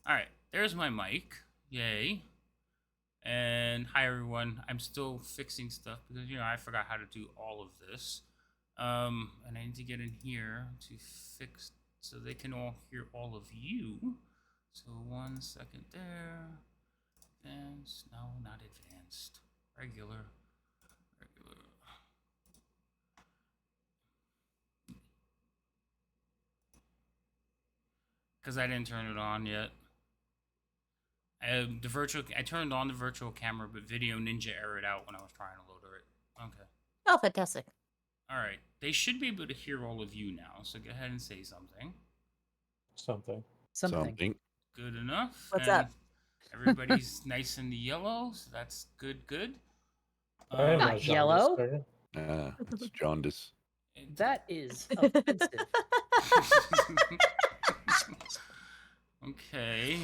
All right, there's my mic. Yay. And hi everyone. I'm still fixing stuff because I forgot how to do all of this. And I need to get in here to fix so they can all hear all of you. So 1 second there. Advanced. No, not advanced. Regular. Regular. Because I didn't turn it on yet. I turned on the virtual camera, but Video Ninja errored out when I was trying to load it. Okay. Oh, fantastic. All right. They should be able to hear all of you now, so go ahead and say something. Something. Good enough. What's and up? Everybody's nice in the yellow, so that's good. Not yellow. It's jaundice. That is offensive. Okay.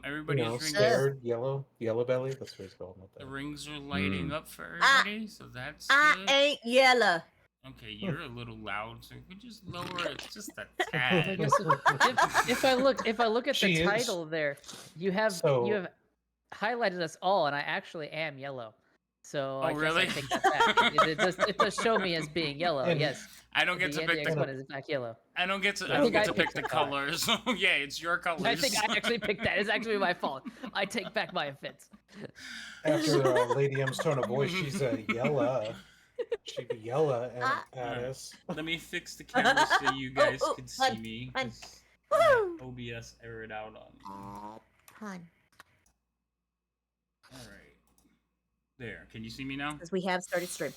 Everybody's rings. Scared, yellow belly. That's what he's calling it. The rings are lighting up for everybody, so that's I good. ain't yellow. Okay, you're a little loud, so you could just lower it just a tad. if I look at the title there, you have highlighted us all, and I actually am yellow. So I really? guess I take that back. it does show me as being yellow. Yes. I don't get to pick the one is in fact yellow. I don't get to pick the colors. Yeah, it's your colors. I think I actually picked that. It's actually my fault. I take back my offense. After Lady M's tone of voice, she's yella. She'd be yella at us. Let me fix the camera so you guys can see me. OBS errored out on me. All right. There. Can you see me now? Because we have started stream.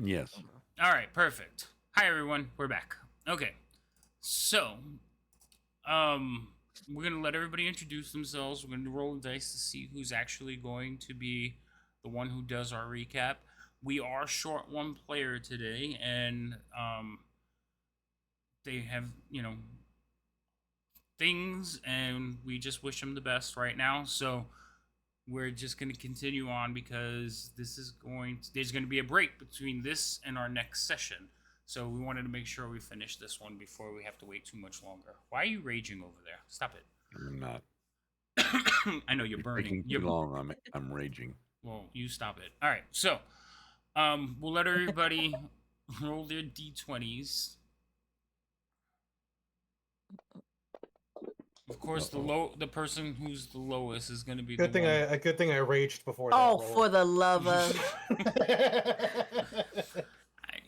Yes. All right. Perfect. Hi everyone. We're back. Okay. So, we're gonna let everybody introduce themselves. We're gonna roll the dice to see who's actually going to be the one who does our recap. We are short one player today, and they have things, and we just wish them the best right now. So we're just going to continue on because there's going to be a break between this and our next session. So we wanted to make sure we finish this one before we have to wait too much longer. Why are you raging over there? Stop it. I'm not. I know you're burning. Taking too long. I'm raging. Well, you stop it. All right. So, we'll let everybody roll their d20s. Of course, the person who's the lowest is going to be good thing I raged before that. Oh, for the love of.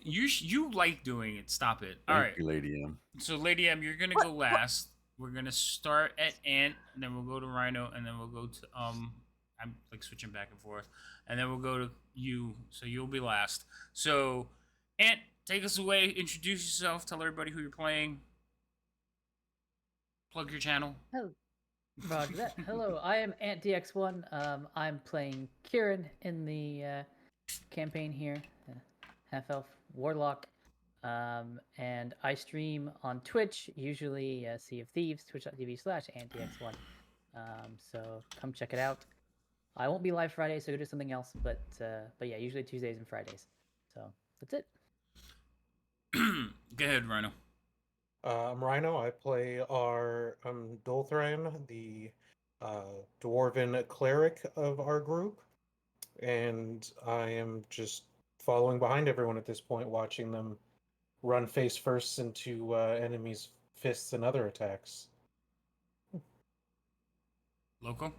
You like doing it. Stop it. All right. Thank you, Lady M. So, Lady M, you're going to go last. We're going to start at Ant, and then we'll go to Rhino, and then we'll go to I'm like switching back and forth, and then we'll go to you. So you'll be last. So, Ant, take us away. Introduce yourself. Tell everybody who you're playing. Plug your channel. Oh, roger that. Hello, I am AntDX1. I'm playing Kieran in the campaign here, half-elf warlock, and I stream on Twitch, usually Sea of Thieves, twitch.tv/AntDX1. So come check it out. I won't be live Friday, so go do something else, but yeah, usually Tuesdays and Fridays. So that's it. Go ahead, Rhino. I'm Rhino. I play Dolthran, the dwarven cleric of our group, and I am just following behind everyone at this point, watching them run face first into enemies' fists and other attacks. Loco?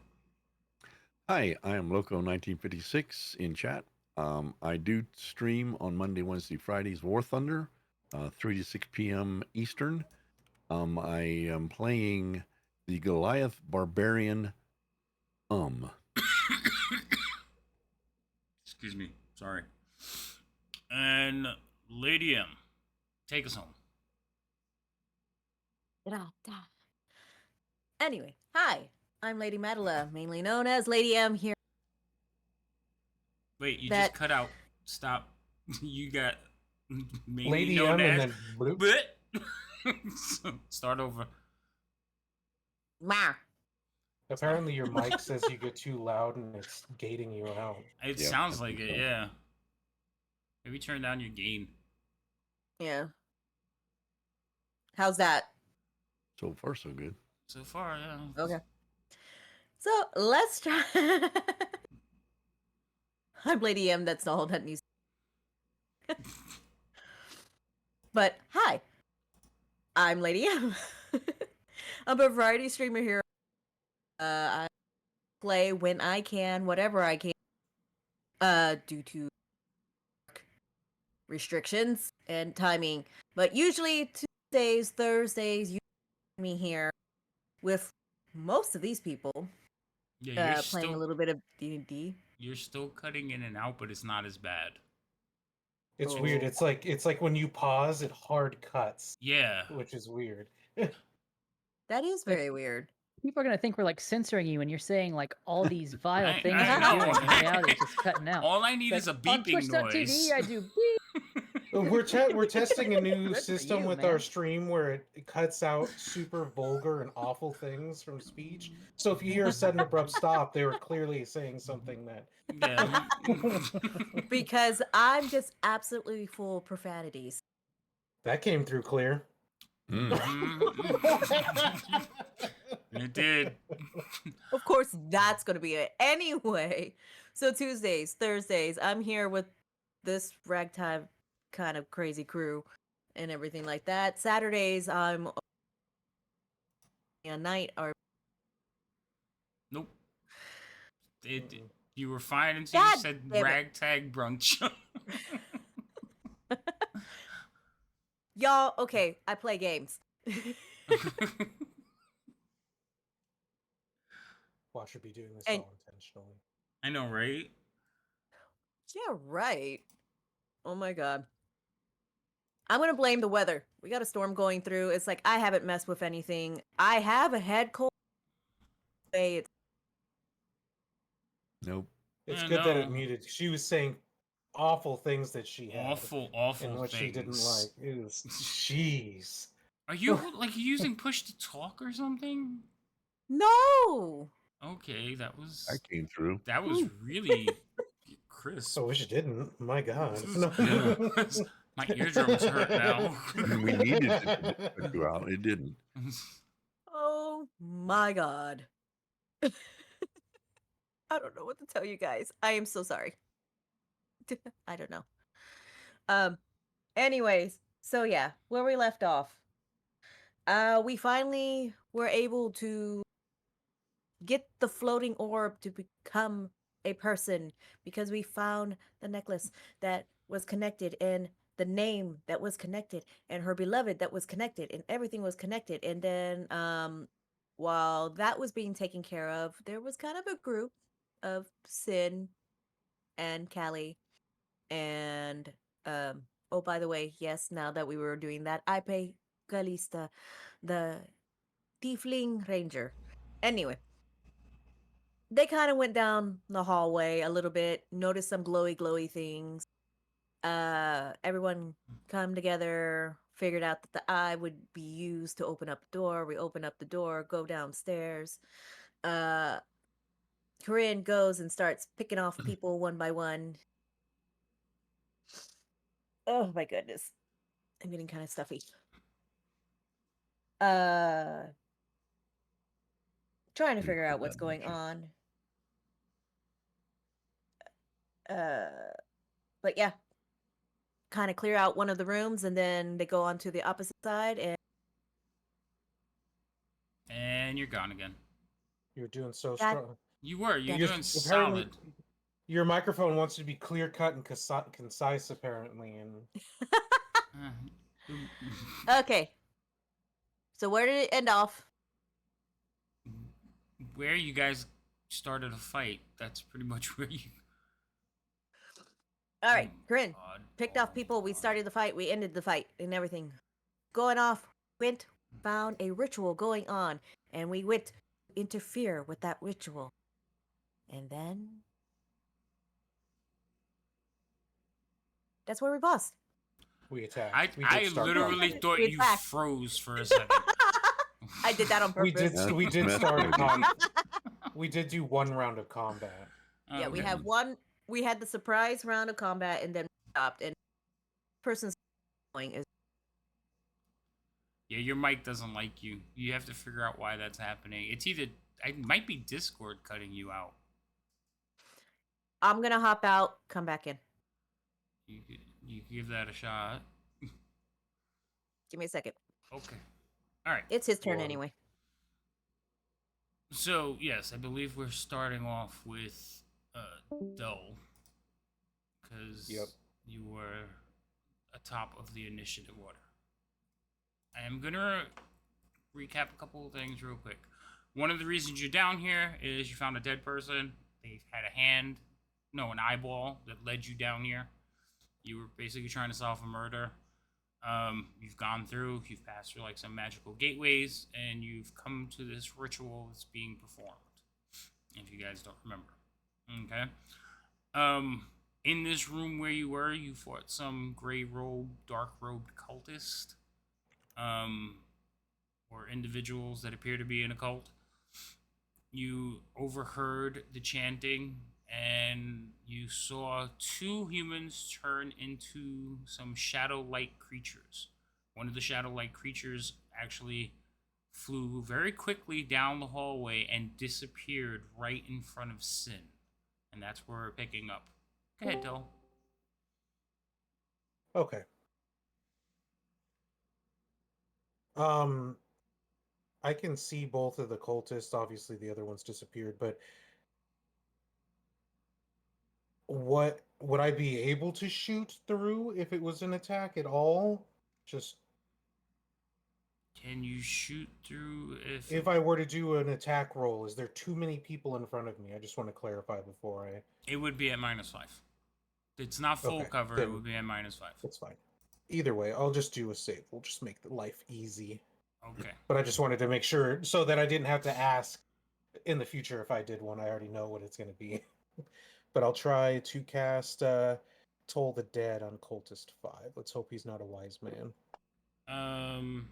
Hi, I am Loco1956 in chat. I do stream on Monday, Wednesday, Fridays, War Thunder, 3 to 6 p.m. Eastern. I am playing the Goliath Barbarian. Excuse me. Sorry. And Lady M, take us home. Anyway, hi. I'm Lady Madela, mainly known as Lady M here. Wait, you just cut out. Stop. You got mainly Lady known M as... and then bloop. Start over. Mar. Apparently your mic says you get too loud and it's gating you out. It sounds like it, yeah. Maybe turn down your gain. Yeah. How's that? So far, so good. So far, yeah. Okay. So let's try. I'm Lady M. That's all that needs. But hi, I'm Lady M. I'm a variety streamer here. I play when I can, whatever I can. Due to restrictions and timing. But usually Tuesdays, Thursdays, you see me here with most of these people Yeah, you're playing a still little bit of D&D. you're still cutting in and out, but it's not as bad. It's weird. Oh. It's like when you pause, it hard cuts, Yeah. which is weird. That is very weird. People are gonna think we're like censoring you, and you're saying like all these vile I things you're know. doing. In reality, it's just cutting out. All I need It's is a like, on beeping Twitch.tv, noise. I do beep. We're testing a new Good for system you, with our man. stream where it cuts out super vulgar and awful things from speech. So if you hear a sudden abrupt stop, they were clearly saying something that. Yeah. Because I'm just absolutely full of profanities. That came through clear. Mhm. It did. Of course, that's going to be it. Anyway, so Tuesdays, Thursdays, I'm here with this ragtime kind of crazy crew and everything like that. Saturdays, I'm a night or Nope. It, Mm-mm. you were fine until you God said damn it. ragtag brunch. Y'all, okay, I play games. Well, I should be doing this And- all intentionally. I know, right? Yeah, right. Oh my god. I'm gonna blame the weather. We got a storm going through. It's like I haven't messed with anything. I have a head cold. It's Nope. It's I good that it know. muted. She was saying awful things that she had Awful, and awful what things. she didn't like. It was jeez. Are you like using push to talk or something? no. Okay, that I was came through. really crisp. I wish it didn't. My God. This is- My eardrums hurt now. We needed it to put you out. It didn't. Oh my god. I don't know what to tell you guys. I am so sorry. I don't know. Anyways, so yeah, where we left off. We finally were able to get the floating orb to become a person because we found the necklace that was connected and the name that was connected and her beloved that was connected and everything was connected. And then while that was being taken care of, there was kind of a group of Sin and Callie and oh, by the way, yes, now that we were doing that, I pay Calista, the tiefling ranger. Anyway, they kind of went down the hallway a little bit, noticed some glowy things. Everyone come together, figured out that the eye would be used to open up the door. We open up the door, go downstairs. Corinne goes and starts picking off people one by one. Oh my goodness. I'm getting kind of stuffy. Trying to figure out what's going on. But yeah, kind of clear out one of the rooms and then they go on to the opposite side And you're gone again. You're doing so God. strong. You were. You're Yeah. doing Apparently, solid. your microphone wants to be clear cut and concise, apparently. And Okay. So where did it end off? Where you guys started a fight. That's pretty much where you. All right, Oh, Corinne God. picked Oh, off people. We God. started the fight. We ended the fight and everything. Going off, went, found a ritual going on, and we went to interfere with that ritual. And then that's where we lost. we attacked. I literally thought We you attacked. froze for a second. I did that on We purpose. did. We did start a we did do one round of combat. Yeah, we Okay. have one. We had the surprise round of combat, and then we stopped. And person's going is Yeah, your mic doesn't like you. You have to figure out why that's happening. It's either it might be Discord cutting you out. I'm gonna hop out, come back in. You give that a shot. Give me a second. Okay. All right. It's his turn One. anyway. So yes, I believe we're starting off with Dull, because Yep. you were atop of the initiative order. I am gonna recap a couple of things real quick. One of the reasons you're down here is you found a dead person. They had a hand, no, an eyeball that led you down here. You were basically trying to solve a murder. You've gone through, you've passed through like some magical gateways, and you've come to this ritual that's being performed. If you guys don't remember, okay. In this room where you were, you fought some gray robed, dark robed cultist, or individuals that appear to be in a cult. You overheard the chanting, and you saw two humans turn into some shadow-like creatures. One of the shadow-like creatures actually flew very quickly down the hallway and disappeared right in front of Sin. And that's where we're picking up. Go ahead, Dill. Okay. Um, I can see both of the cultists. Obviously, the other one's disappeared, but what would I be able to shoot through if it was an attack at all? Just Can you shoot through if I were to do an attack roll, is there too many people in front of me? I just want to clarify before I. It would be at -5. It's not full Okay, cover, it then would be at -5. that's fine. Either way, I'll just do a save. We'll just make the life easy. Okay. But I just wanted to make sure so that I didn't have to ask in the future if I did one. I already know what it's going to be. But I'll try to cast Toll the Dead on Cultist 5. Let's hope he's not a wise man.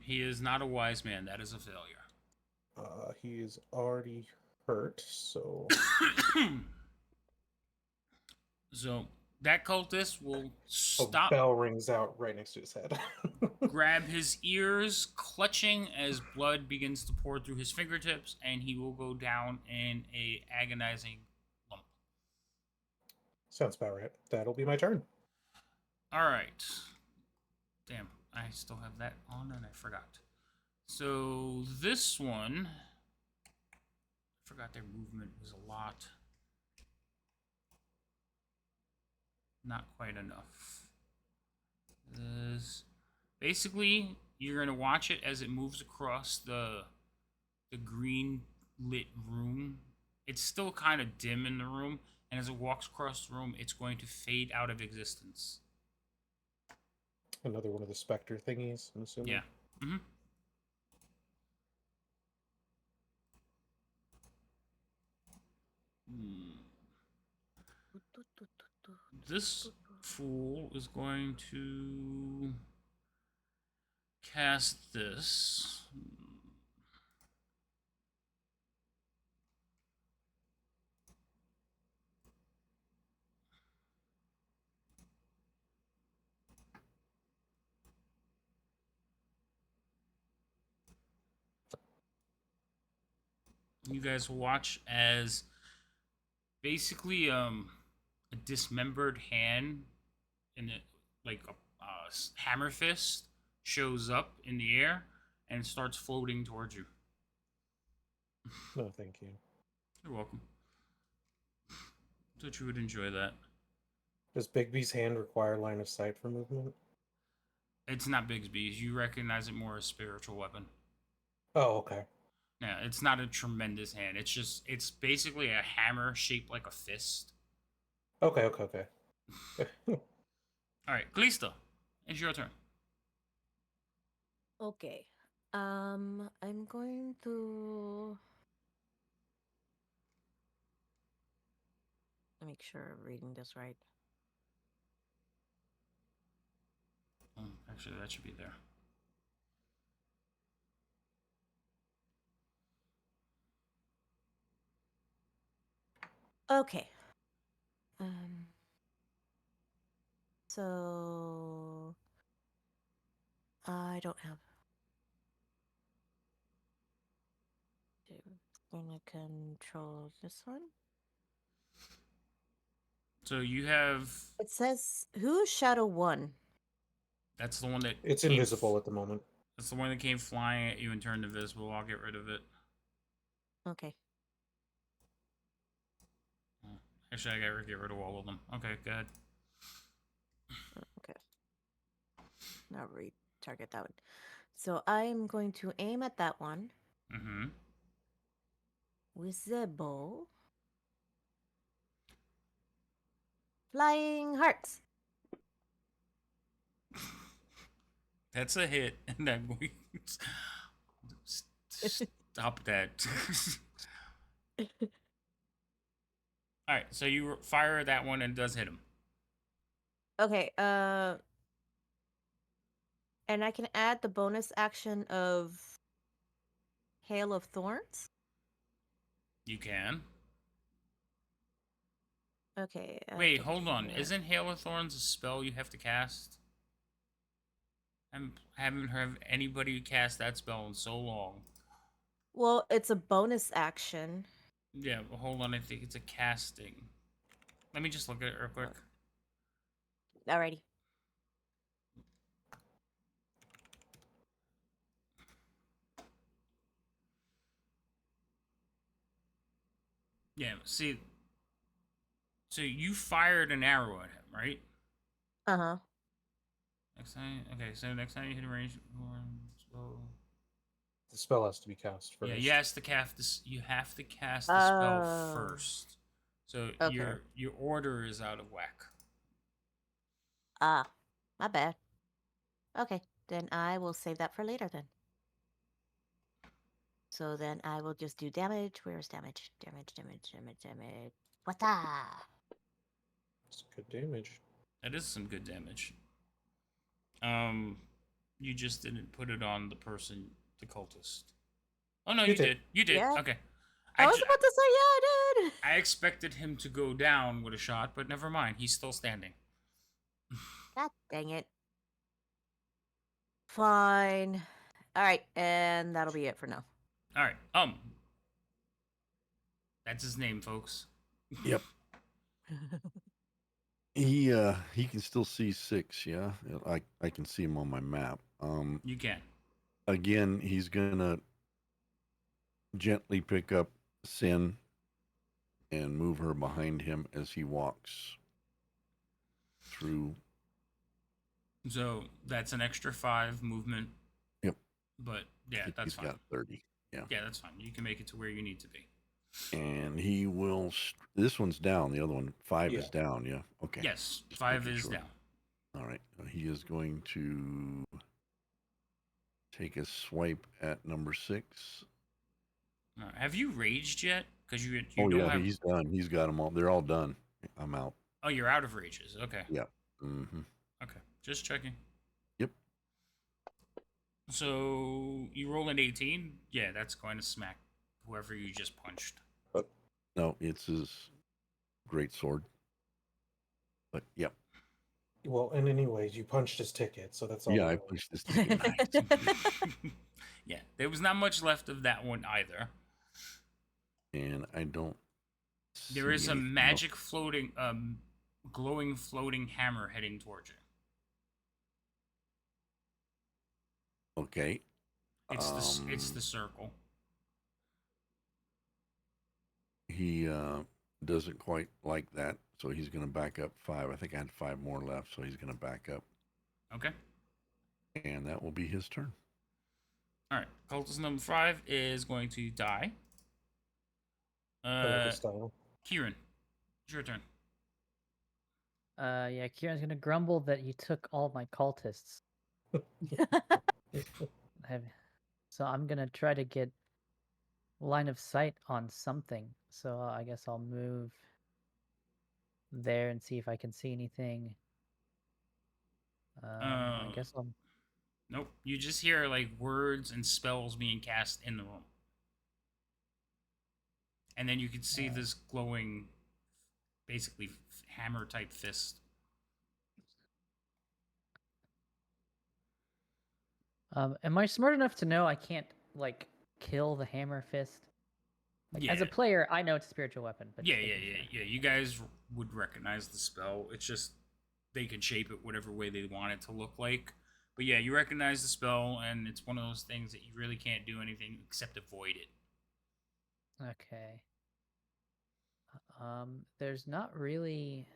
He is not a wise man. That is a failure. He is already hurt, so So that cultist will stop, bell rings out right next to his head. grab his ears, clutching as blood begins to pour through his fingertips, and he will go down in a agonizing lump. Sounds about right. That'll be my turn. All right. Damn, I still have that on and I forgot. So this one, I forgot their movement was a lot. Not quite enough. This, basically, you're gonna watch it as it moves across the green lit room. It's still kind of dim in the room, and as it walks across the room, it's going to fade out of existence. Another one of the specter thingies, I'm assuming. Yeah. Mm-hmm. This fool is going to cast this. You guys will watch as basically a dismembered hand in it, like a hammer fist, shows up in the air and starts floating towards you. No, thank you. You're welcome. Thought you would enjoy that. Does Bigby's hand require line of sight for movement? It's not Bigsby's. You recognize it more as a spiritual weapon. Oh, okay. Yeah, it's not a tremendous hand. It's basically a hammer shaped like a fist. Okay. All right, Kalista, it's your turn. Okay. I'm going to make sure I'm reading this right. Actually, that should be there. Okay. So I don't have. gonna control this one. So you have. It says who's Shadow 1? That's the one that It's came invisible at the moment. That's the one that came flying at you and turned invisible. I'll get rid of it. Okay. Actually, I gotta get rid of all of them. Okay, good. Okay. Now target that one. So I'm going to aim at that one Mm-hmm. with the bow. Flying hearts. That's a hit, and I'm going. Stop that. All right, so you fire that one and it does hit him. Okay, and I can add the bonus action of Hail of Thorns. You can. Okay. Wait, hold on. Isn't Hail of Thorns a spell you have to cast? I haven't heard anybody cast that spell in so long. Well, it's a bonus action. Yeah, but hold on. I think it's a casting. Let me just look at it real quick. Alrighty. Yeah, see. So you fired an arrow at him, right? Uh-huh. Next time, okay. So next time you hit a range, spell. The spell has to be cast first. Yeah, you have to cast this. You have to cast the spell first. So Okay. your order is out of whack. Ah, my bad. Okay, then I will save that for later then. So then I will just do damage. Where's damage? Damage. What the? It's good damage. That is some good damage. You just didn't put it on the person, the cultist. Oh no, you did. You did. Yeah. Okay. I was about to say, yeah, I did. I expected him to go down with a shot, but never mind. He's still standing. God dang it. Fine. All right, and that'll be it for now. All right. That's his name, folks. Yep. He can still see 6, yeah. I can see him on my map. You can. Again, he's gonna gently pick up Sin and move her behind him as he walks through. So that's an extra 5 movement. Yep. But yeah, that's He's fine. got 30. Yeah. Yeah, that's fine. You can make it to where you need to be. And he will. This one's down. The other one, 5 is down. Yeah. Okay. Yes, Just 5 making is sure. down. All right. He is going to take a swipe at number 6. Have you raged yet? Because you Oh don't yeah, have. he's done. He's got them all. They're all done. I'm out. Oh, you're out of rages. Okay. Yeah. Mm-hmm. Okay. Just checking. Yep. So you roll an 18. Yeah, that's going to smack whoever you just punched. No, it's his great sword. But yep. Well, and anyways, you punched his ticket, so that's all. Yeah, I punched this ticket. Nice. Yeah, there was not much left of that one either. And I don't. There is see a anything magic floating, glowing floating hammer heading towards you. Okay. It's the circle. He doesn't quite like that, so he's going to back up 5. I think I had 5 more left, so he's going to back up. Okay. And that will be his turn. All right. Cultist number 5 is going to die. Kieran, it's your turn. Yeah, Kieran's gonna grumble that you took all my cultists. So I'm gonna try to get line of sight on something. So I guess I'll move there and see if I can see anything. I guess I'll. Nope. You just hear like words and spells being cast in the room. And then you can see this glowing, basically hammer type fist. Am I smart enough to know I can't like kill the hammer fist? Like, as a player, I know it's a spiritual weapon, but yeah, just yeah, making yeah, sure. yeah. You guys would recognize the spell. It's just they can shape it whatever way they want it to look like. But yeah, you recognize the spell, and it's one of those things that you really can't do anything except avoid it. Okay. There's not really.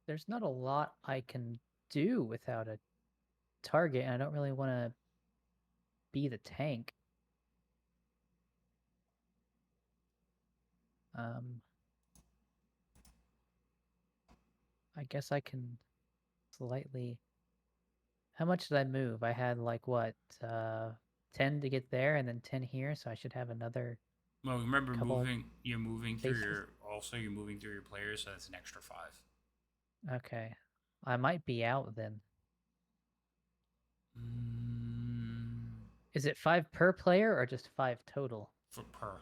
There's not a lot I can do without a target, and I don't really want to be the tank. Um, I guess I can slightly. How much did I move? I had like what, 10 to get there, and then 10 here, so I should have another Well, remember couple moving. You're moving through spaces. your. Also, you're moving through your players, so that's an extra 5. Okay, I might be out then. Is it 5 per player or just 5 total? For per.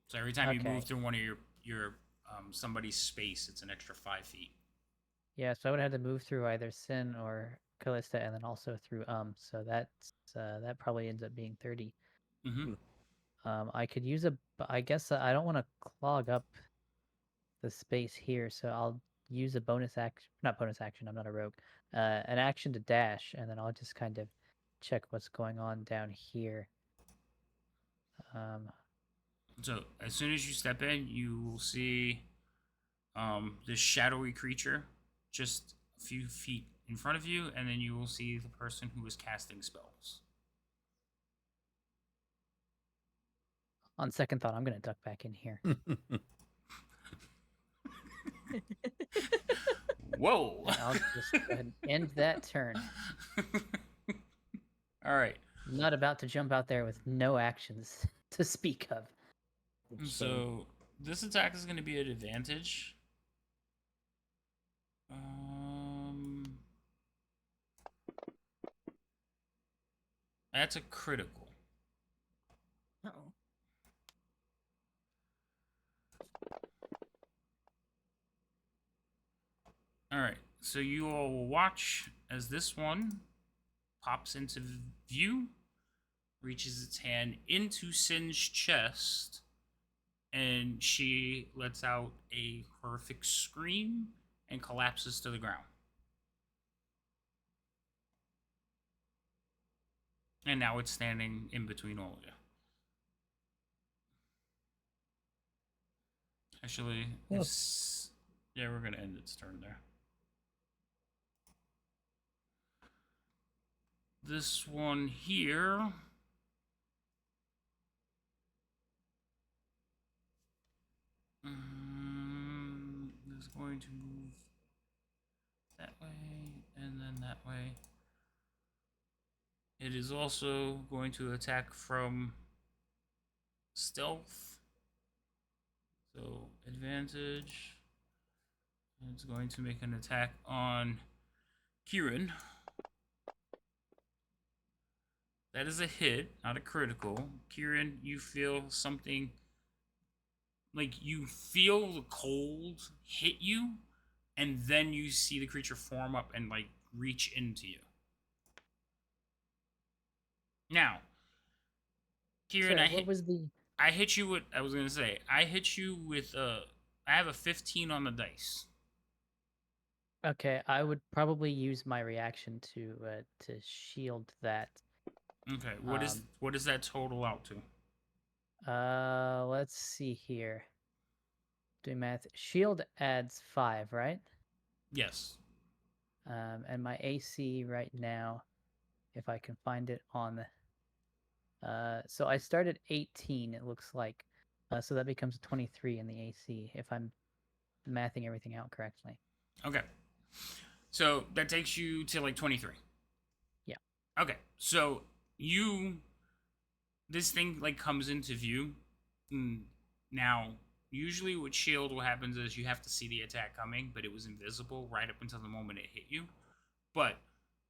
So every time you move Okay. through one of your somebody's space, it's an extra 5 feet. Yeah, so I would have to move through either Sin or Callista, and then also through So that's that probably ends up being 30. Mm-hmm. I could use I guess I don't want to clog up the space here, so I'll use a bonus action. Not bonus action. I'm not a rogue. An action to dash, and then I'll just kind of check what's going on down here. So as soon as you step in, you will see this shadowy creature just a few feet in front of you, and then you will see the person who is casting spells. On second thought, I'm gonna duck back in here. Whoa! And I'll just go ahead and end that turn. All right. I'm not about to jump out there with no actions to speak of. So this attack is going to be at advantage. That's a critical. Uh-oh. All right. So you all will watch as this one pops into view, reaches its hand into Sin's chest, and she lets out a horrific scream and collapses to the ground. And now it's standing in between all of you. Actually, yeah, we're going to end its turn there. This one here is going to move that way and then that way. It is also going to attack from stealth. So advantage. It's going to make an attack on Kieran. That is a hit, not a critical. Kieran, you feel something, like you feel the cold hit you, and then you see the creature form up and like reach into you. Now, Kieran, Sorry, I hit you with, I was gonna say, I hit you with I have a 15 on the dice. Okay, I would probably use my reaction to shield that. Okay, what is that total out to? Let's see here. Doing math. Shield adds 5, right? Yes. And my AC right now, if I can find it on the. So I started 18. It looks like. So that becomes a 23 in the AC if I'm mathing everything out correctly. Okay. So that takes you to like 23. Yeah. Okay. So this thing like comes into view. Now, usually with shield, what happens is you have to see the attack coming, but it was invisible right up until the moment it hit you. But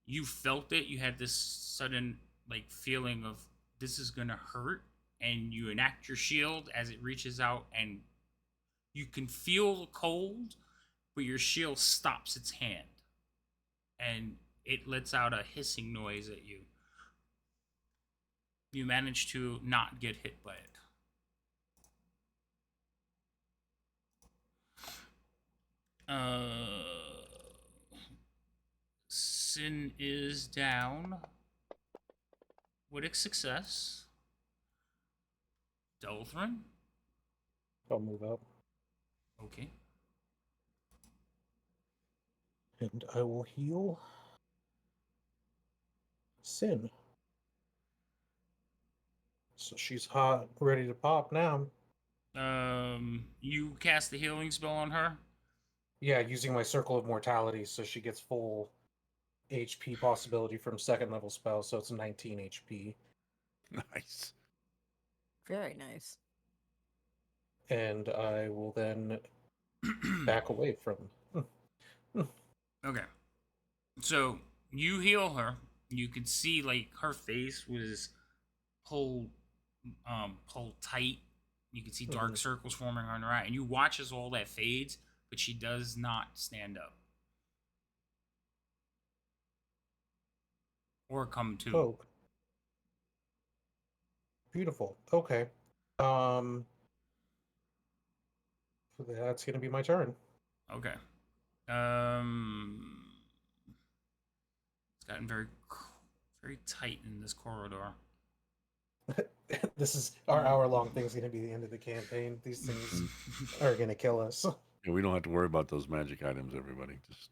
you felt it. You had this sudden like feeling of this is gonna hurt, and you enact your shield as it reaches out, and you can feel the cold, but your shield stops its hand, and it lets out a hissing noise at you. You manage to not get hit by it. Sin is down with a success. Delthrin. I'll move up. Okay. And I will heal Sin. So she's hot, ready to pop now. You cast the healing spell on her. Yeah, using my Circle of Mortality, so she gets full HP possibility from second level spell, so it's 19 HP. Nice. Very nice. And I will then back away from. Okay. So you heal her. You can see like her face was pulled pulled tight. You can see dark circles forming on her eye, and you watch as all that fades, but she does not stand up or come to. Oh, beautiful. Okay. That's gonna be my turn. Okay. It's gotten very tight in this corridor. This is our hour-long thing's gonna be the end of the campaign. These things are gonna kill us. Yeah, we don't have to worry about those magic items, everybody. Just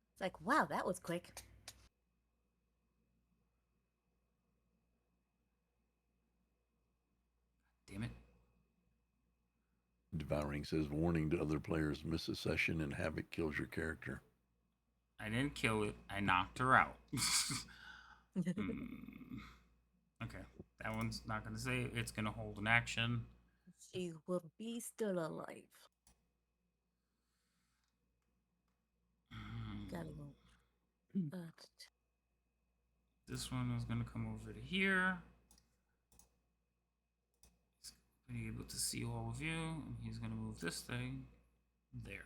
It's like, wow, that was quick. Damn it. Devouring says, warning to other players, miss a session and havoc kills your character. I didn't kill it. I knocked her out. Okay. That one's not going to save. It's going to hold an action. She will be still alive. Gotta move. This one is going to come over to here. He's going to be able to see all of you. And he's going to move this thing there.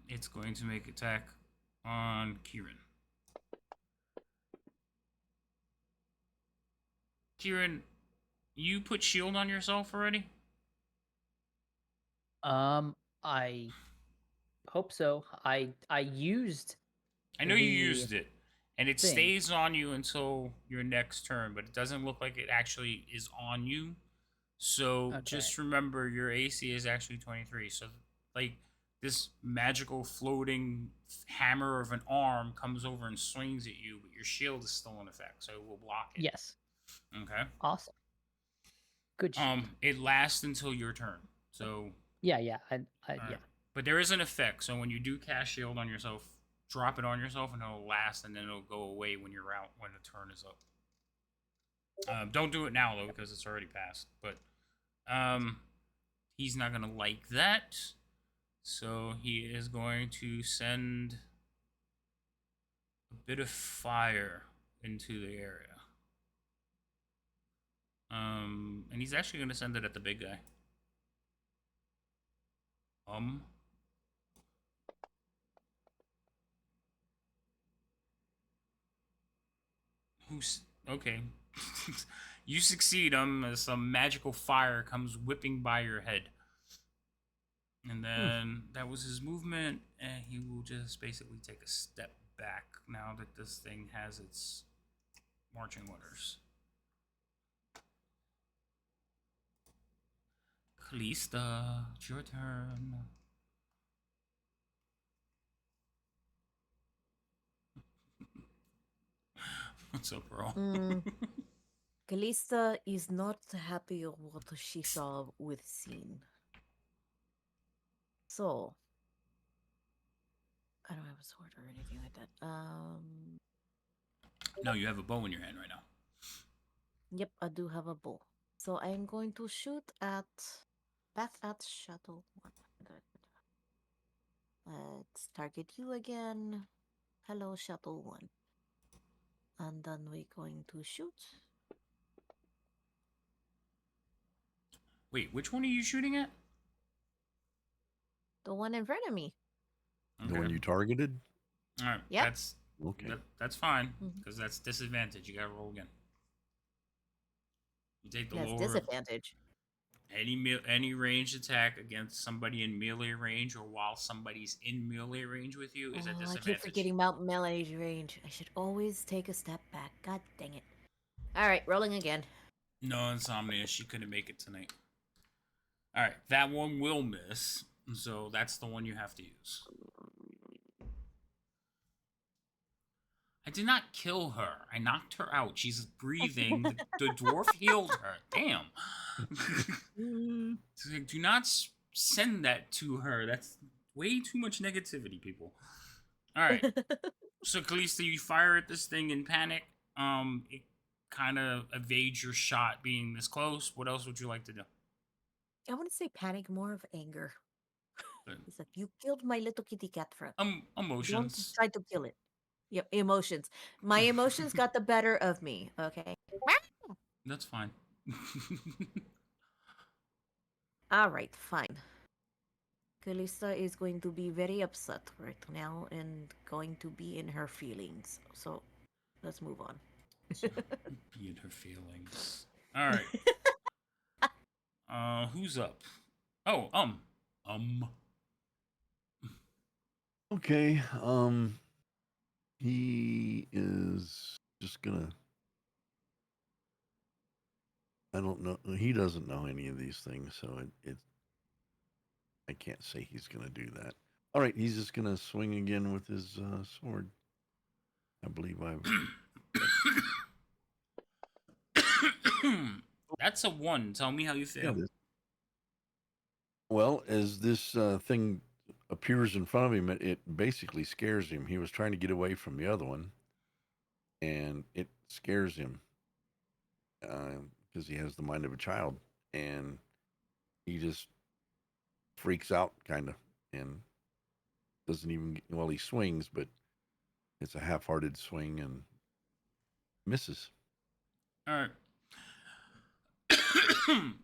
It's going to make attack on Kieran. Kieran, you put shield on yourself already? I hope so. I used. I know you the used it, and it thing. stays on you until your next turn, but it doesn't look like it actually is on you. So just remember your AC is actually 23. So like this magical floating hammer of an arm comes over and swings at you, but your shield is still in effect, so it will block it. Yes. Okay. Awesome. Good shit. It lasts until your turn. So Yeah. right. Yeah. But there is an effect. So when you do cast shield on yourself, drop it on yourself and it'll last, and then it'll go away when you're out when the turn is up. Don't do it now though because it's already passed. But he's not gonna like that, so he is going to send a bit of fire into the area. And he's actually gonna send it at the big guy. Who's okay? You succeed as some magical fire comes whipping by your head. And then that was his movement, and he will just basically take a step back now that this thing has its marching orders. Kalista, it's your turn. What's up, bro? Kalista is not happy of what she saw with Scene. So, I don't have a sword or anything like that. No, you have a bow in your hand right now. Yep, I do have a bow. So I'm going to shoot back at Shuttle 1. Let's target you again. Hello, Shuttle 1. And then we're going to shoot. Wait, which one are you shooting at? The one in front of me. The one you targeted? All right. Yep. Okay. That's fine Mhm. because that's disadvantage. You gotta roll again. You take the That's lower disadvantage. any ranged attack against somebody in melee range or while somebody's in melee range with you is a Oh, I disadvantage. keep forgetting about melee range. I should always take a step back. God dang it. All right, rolling again. No, Insomnia. She couldn't make it tonight. All right, that one will miss. So that's the one you have to use. I did not kill her. I knocked her out. She's breathing. The dwarf healed her. Damn. Do not send that to her. That's way too much negativity, people. All right. So, Kalista, you fire at this thing in panic. It kind of evades your shot being this close. What else would you like to do? I want to say panic, more of anger. Good. It's like, you killed my little kitty cat friend. Don't Emotions. try to kill it. Yep, emotions. My emotions got the better of me, okay? That's fine. All right, fine. Kalista is going to be very upset right now and going to be in her feelings. So let's move on. Be in her feelings. All right. Who's up? Oh, Okay. He is just gonna. I don't know. He doesn't know any of these things, so I can't say he's gonna do that. All right, he's just gonna swing again with his sword. I believe I've. That's a 1. Tell me how you feel. Well, as this thing appears in front of him, it basically scares him. He was trying to get away from the other one, and it scares him because he has the mind of a child, and he just freaks out, kind of, and doesn't even. Well, he swings, but it's a half-hearted swing and misses. All right.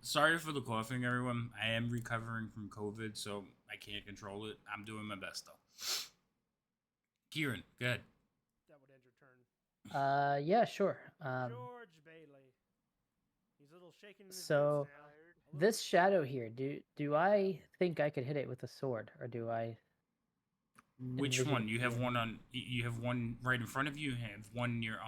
Sorry for the coughing, everyone. I am recovering from COVID, so I can't control it. I'm doing my best, though. Kieran, go ahead. That would end your turn. Yeah, sure. George Bailey. He's a little shaken in his So boots now. this shadow here, do I think I could hit it with a sword, or do I? Which envision one? it You have being- one on. You have one right in front of you. You have one near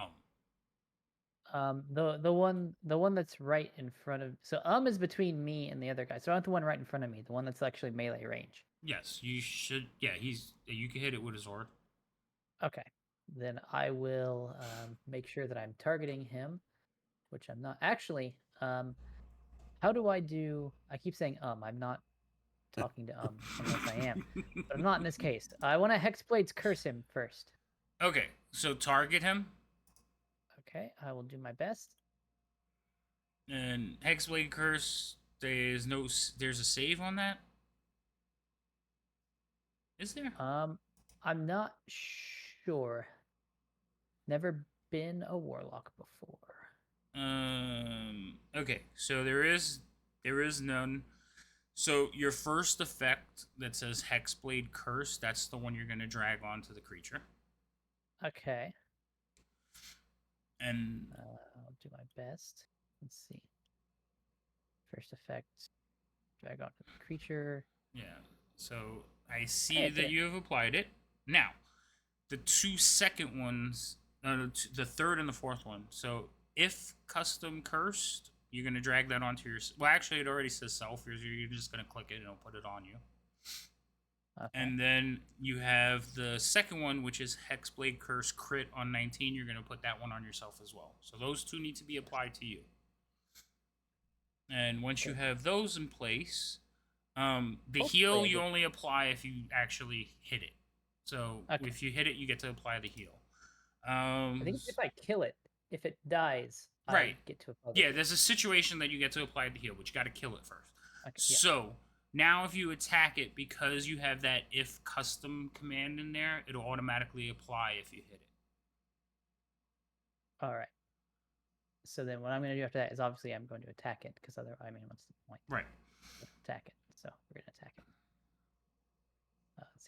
The one that's right in front of. So is between me and the other guy. So I want the one right in front of me, the one that's actually melee range. Yes, you should. Yeah, he's. You can hit it with a sword. Okay, then I will make sure that I'm targeting him, which I'm not actually. How do I do? I keep saying I'm not talking to unless I am, but I'm not in this case. I want to Hexblade's curse him first. Okay, so target him. Okay, I will do my best. And Hexblade Curse. There's no. There's a save on that. Is there? I'm not sure. Never been a warlock before. Okay, so there is none. So your first effect that says Hexblade Curse, that's the one you're gonna drag onto the creature. Okay. And I'll do my best. Let's see. First effect, drag onto the creature. yeah, so I see Hey, that you have applied it. Now, the 2 second ones, the third and the fourth one. So if custom cursed, you're gonna drag that onto your. Well, actually, it already says self. You're just gonna click it and it'll put it on you. Okay. And then you have the second one, which is Hexblade Curse crit on 19. You're going to put that one on yourself as well. So those two need to be applied to you. And once you have those in place, the heal you only apply if you actually hit it. So if you hit it, you get to apply the heal. I think if I kill it, if it dies, right. I get to apply. Yeah, there's a situation that you get to apply the heal, but you got to kill it first. Okay, So now if you attack it, because you have that if custom command in there, it'll automatically apply if you hit it. All right. So then what I'm going to do after that is obviously I'm going to attack it, because otherwise, I mean, what's the point? Right. Attack it. So we're going to attack it.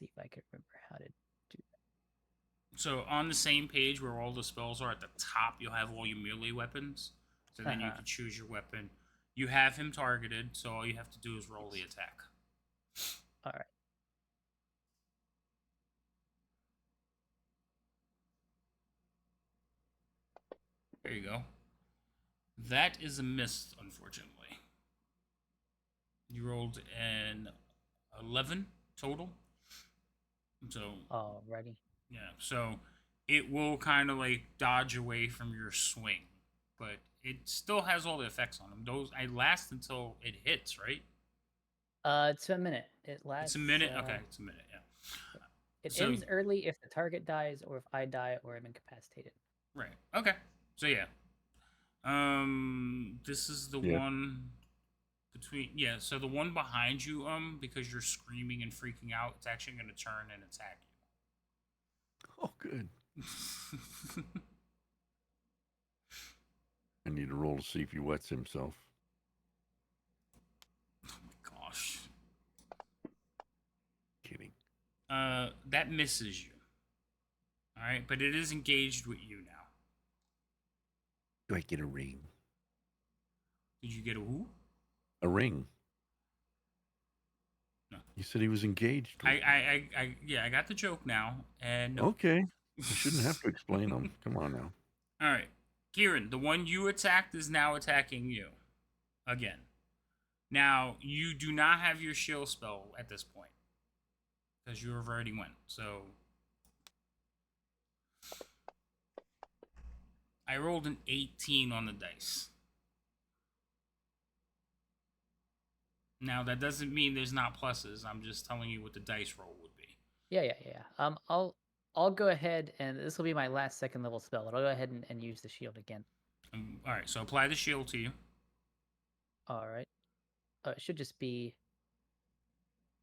see if I can remember how to do that. So on the same page where all the spells are at the top, you'll have all your melee weapons. So then you can choose your weapon. You have him targeted, so all you have to do is roll the attack. All right. There you go. That is a miss, unfortunately. You rolled an 11 total. So, Alrighty. yeah. So it will kind of like dodge away from your swing, but it still has all the effects on them. Those I last until it hits, right? It's a minute. It lasts. It's a minute. Okay, it's a minute. Yeah. It So- ends early if the target dies, or if I die, or I'm incapacitated. Right. Okay. So yeah. This is the Yeah. one between. Yeah. So the one behind you, because you're screaming and freaking out, it's actually going to turn and attack Oh, good. you. I need to roll to see if he wets himself. Oh my gosh. Kidding. That misses you. All right, but it is engaged with you now. Do I get a ring? Did you get a who? A ring. No. You said he was engaged. With me. I got the joke now, and no. Okay. I shouldn't have to explain them. Come on now. All right, Kieran, the one you attacked is now attacking you again. Now you do not have your shield spell at this point because you have already went. So I rolled an 18 on the dice. Now that doesn't mean there's not pluses. I'm just telling you what the dice roll would be. Yeah. I'll go ahead, and this will be my last second level spell. But I'll go ahead and use the shield again. All right, so apply the shield to you. All right. It should just be.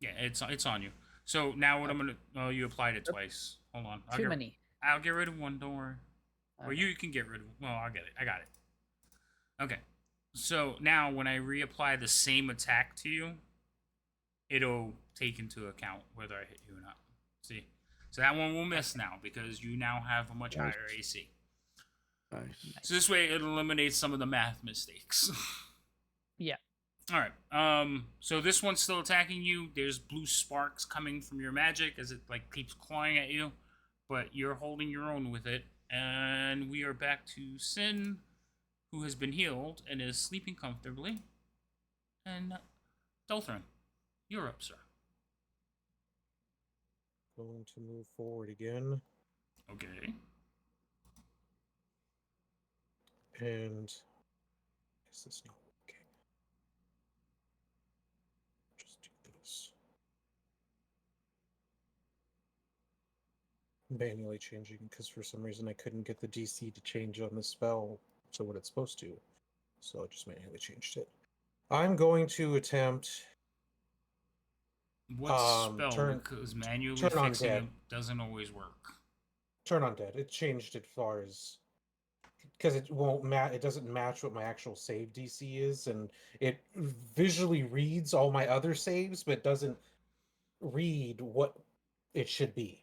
Yeah, it's on you. So now what I'm gonna. Oh, you applied it Oop. twice. Hold on. Too many. I'll get rid of one. Don't worry. Or Okay. you can get rid of. Well, I'll get it. I got it. Okay. So now when I reapply the same attack to you, it'll take into account whether I hit you or not. See. So that one will miss now because you now have a much Nice. higher AC. Nice. So this way it eliminates some of the math mistakes. Yeah. All right. So this one's still attacking you. There's blue sparks coming from your magic as it like keeps clawing at you, but you're holding your own with it. And we are back to Sin, who has been healed and is sleeping comfortably. And Dolthrin, you're up, sir. Going to move forward again. Okay. And is this not okay? Just do this. Manually changing because for some reason I couldn't get the DC to change on the spell to what it's supposed to. So I just manually changed it. I'm going to attempt What spell? turn- Because manually turn on fixing dead. it doesn't always work. Turn on dead. It changed it as far as because it won't it doesn't match what my actual save DC is, and it visually reads all my other saves, but doesn't read what it should be.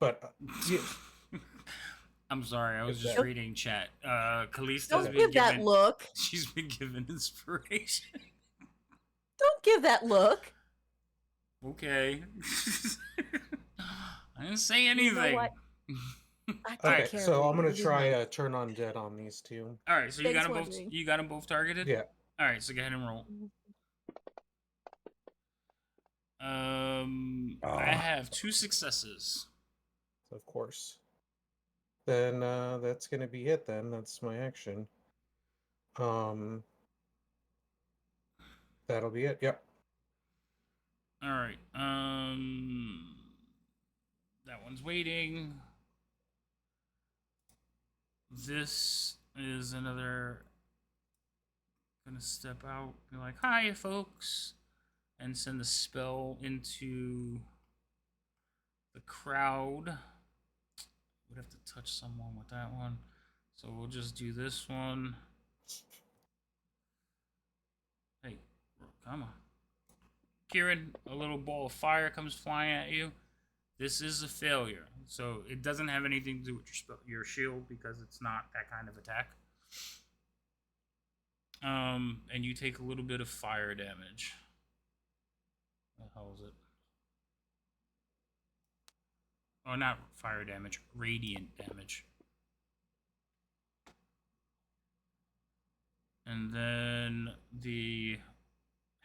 But I'm sorry, I was just Don't- reading chat. Kalista's Don't been give that given. look. She's been given inspiration. Don't give that look. Okay. I didn't say anything. what? I don't okay, care. so I'm gonna This is try nice. turn on dead on these two. All right, so you Thanks got them for both. wondering. You got them both targeted. Yeah. All right, so go ahead and roll. I have 2 successes. Of course. Then that's gonna be it. Then that's my action. That'll be it. Yep. All right. That one's waiting. This is another. Gonna step out, be like, "Hi, folks," and send the spell into the crowd. Would have to touch someone with that one, so we'll just do this one. Hey, come on. Kieran, a little ball of fire comes flying at you. This is a failure. So it doesn't have anything to do with your shield because it's not that kind of attack. And you take a little bit of fire damage. What the hell is it? Oh, not fire damage, radiant damage. And then the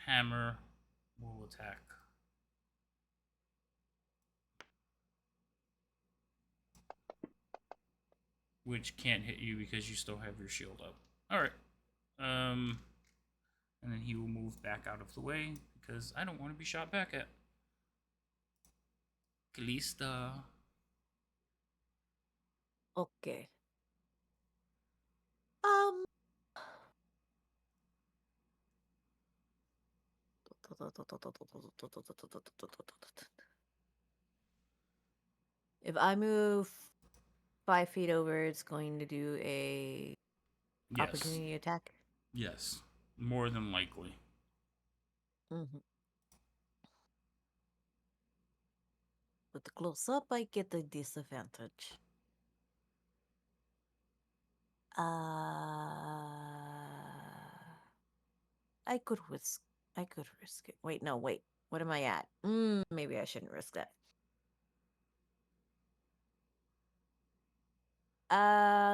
hammer will attack. Which can't hit you because you still have your shield up. Alright. And then he will move back out of the way because I don't want to be shot back at. Kalista. Okay. If I move 5 feet over, it's going to do a Yes. opportunity attack. Yes. More than likely. Mm-hmm. But the close up, I get the disadvantage. I could risk. I could risk it. Wait, no, wait. What am I at? Maybe I shouldn't risk that.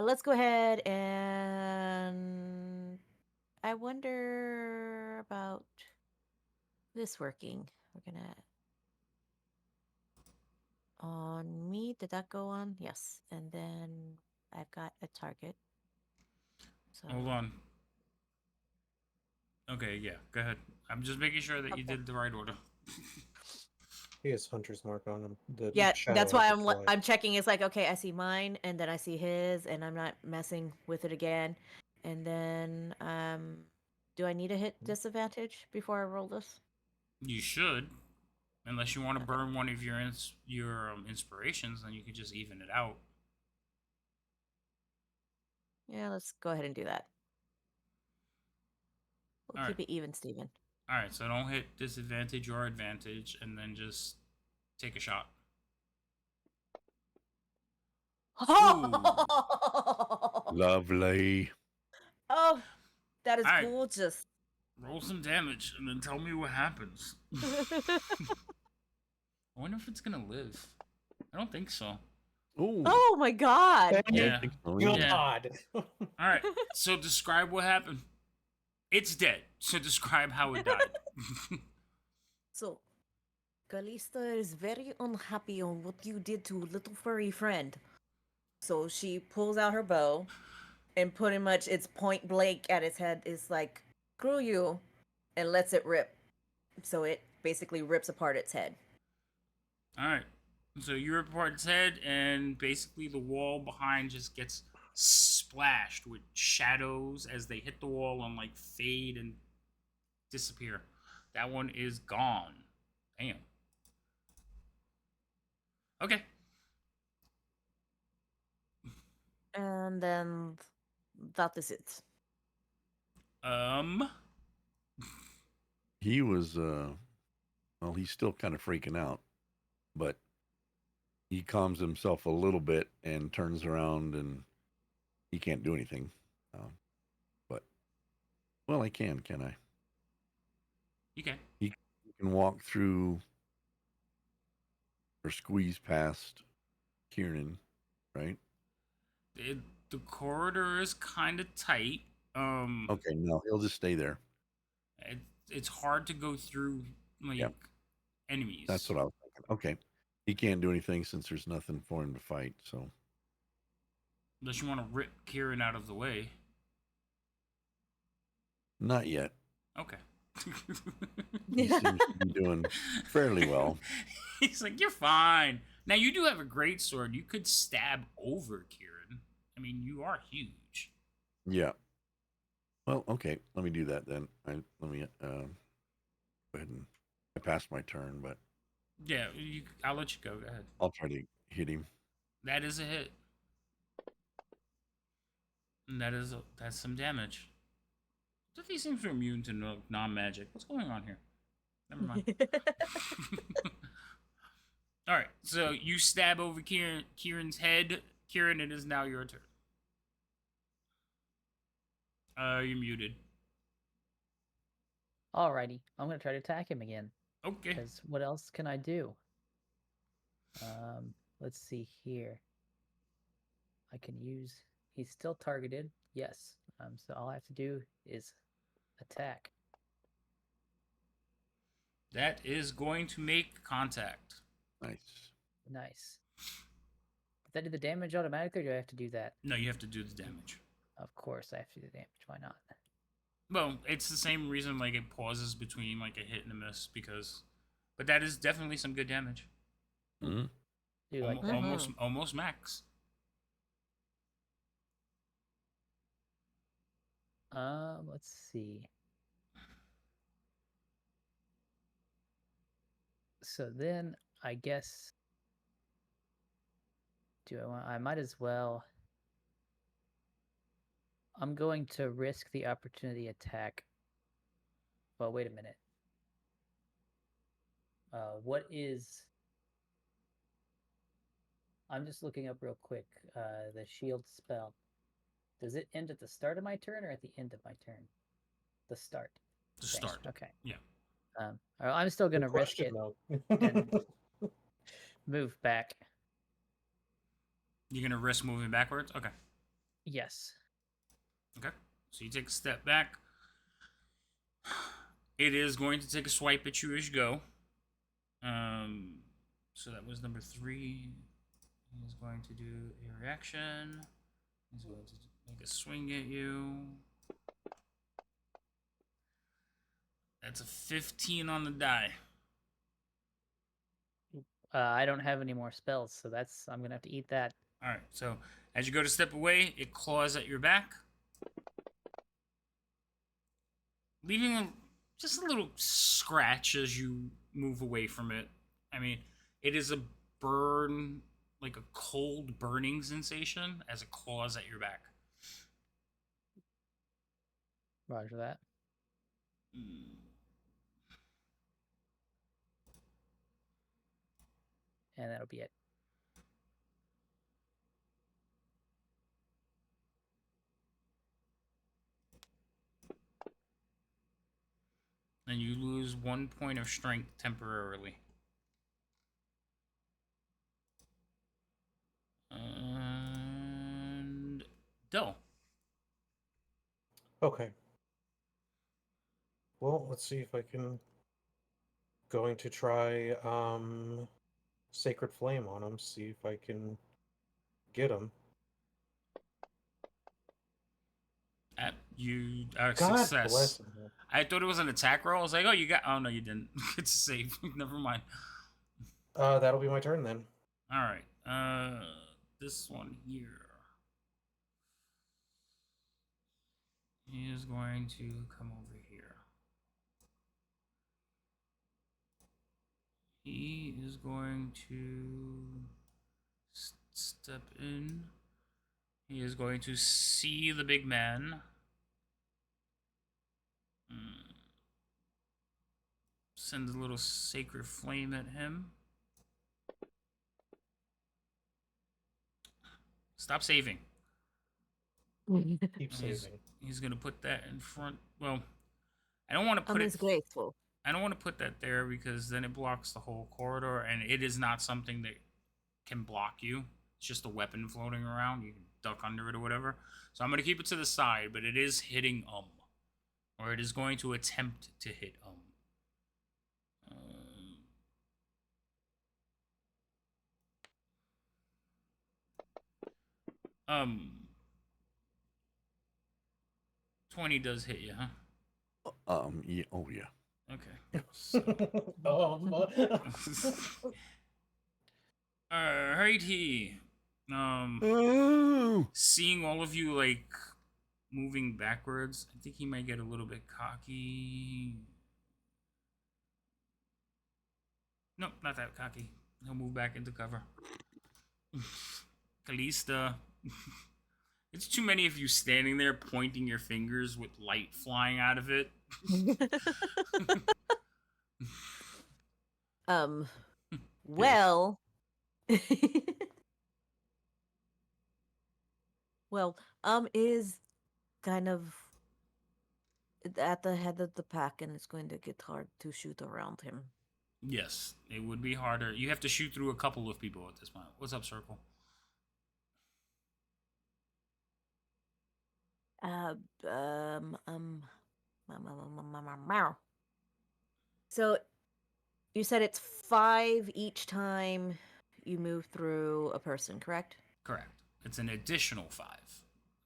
Let's go ahead and I wonder about this working. We're gonna on me. Did that go on? Yes. And then I've got a target. So Hold on. Okay, yeah, go ahead. I'm just making sure that you Okay. did the right order. He has hunter's mark on him. The yeah, shadow that's why of the fly. I'm checking. It's like, okay, I see mine, and then I see his, and I'm not messing with it again. And then do I need to hit disadvantage before I roll this? You should. Unless you want to Okay. burn one of your inspirations, then you can just even it out. Yeah, let's go ahead and do that. We'll All keep right. it even, Steven. All right, so don't hit disadvantage or advantage, and then just take a shot. Lovely. Oh, that is All right. gorgeous. Roll some damage, and then tell me what happens. I wonder if it's gonna live. I don't think so. Ooh. Oh my god. Yeah. Yeah. God. All right. So describe what happened. It's dead. So describe how it died. So, Kalista is very unhappy on what you did to little furry friend. So she pulls out her bow, and pretty much it's point blank at its head. Is like, screw you, and lets it rip. So it basically rips apart its head. All right. So you rip apart its head, and basically the wall behind just gets splashed with shadows as they hit the wall and like fade and disappear. That one is gone. Damn. Okay. And then that is it. He was well, he's still kind of freaking out, but he calms himself a little bit and turns around, and he can't do anything. But well, I can I? You can. He can walk through or squeeze past Kieran, right? The corridor is kind of tight. Okay, no, he'll just stay there. It's hard to go through like Yep. enemies. That's what I was thinking. Okay, he can't do anything since there's nothing for him to fight. So Unless you want to rip Kieran out of the way. not yet. Okay. He seems to be doing fairly well. He's like, you're fine. Now you do have a great sword. You could stab over Kieran. I mean, you are huge. Yeah. Well, okay. Let me do that then. Let me go ahead and I passed my turn, but Yeah, I'll let you go. Go ahead. I'll try to hit him. That is a hit. And that's some damage. Tiffy seems immune to non-magic. What's going on here? Never mind. All right, so you stab over Kieran's head. Kieran, it is now your turn. You're muted. Alrighty, I'm gonna try to attack him again. Okay. Because what else can I do? Let's see here. I can use. He's still targeted. Yes. So all I have to do is attack. That is going to make contact. Nice. Nice. Does that do the damage automatically, or do I have to do that? No, you have to do the damage. Of course, I have to do the damage. Why not? Well, it's the same reason like it pauses between like a hit and a miss because, but that is definitely some good damage. Mm-hmm. Do you like that? Almost max. Let's see. So then I guess I might as well. I'm going to risk the opportunity attack. Well, wait a minute. What is? I'm just looking up real quick. The shield spell. Does it end at the start of my turn or at the end of my turn? The start. The Thanks. start. Okay. Yeah. I'm still gonna Good risk it question, and though. move back. You're gonna risk moving backwards. Okay. Yes. Okay. So you take a step back. It is going to take a swipe at you as you go. So that was number 3. He's going to do a reaction. He's going to make a swing at you. That's a 15 on the die. I don't have any more spells, so I'm gonna have to eat that. All right. So as you go to step away, it claws at your back, leaving just a little scratch as you move away from it. I mean, it is a burn, like a cold burning sensation as it claws at your back. Roger that. And that'll be it. And you lose 1 point of strength temporarily. And Dell. Okay. Well, let's see if I can. Going to try Sacred Flame on him. See if I can get him. You God success. bless him. I thought it was an attack roll. I was like, oh, you got. Oh no, you didn't. It's a save. Never mind. That'll be my turn then. All right. This one here. He is going to come over here. He is going to step in. He is going to see the big man. Send a little sacred flame at him. Stop saving. Keep saving. He's gonna put that in front. Well, I don't want to put it. Graceful. I don't want to put that there because then it blocks the whole corridor, and it is not something that can block you. It's just a weapon floating around. You can duck under it or whatever. So I'm gonna keep it to the side, but it is hitting or it is going to attempt to hit 20 does hit you, huh? Yeah. Oh yeah. Okay. So. Alrighty. Seeing all of you like moving backwards, I think he might get a little bit cocky. Nope, not that cocky. He'll move back into cover. Kalista. It's too many of you standing there pointing your fingers with light flying out of it. Um. Yes. Well. Well. Is kind of at the head of the pack, and it's going to get hard to shoot around him. Yes, it would be harder. You have to shoot through a couple of people at this point. What's up, Circle? Uh, um, um, meow. So you said it's 5 each time you move through a person, correct? Correct. It's an additional 5.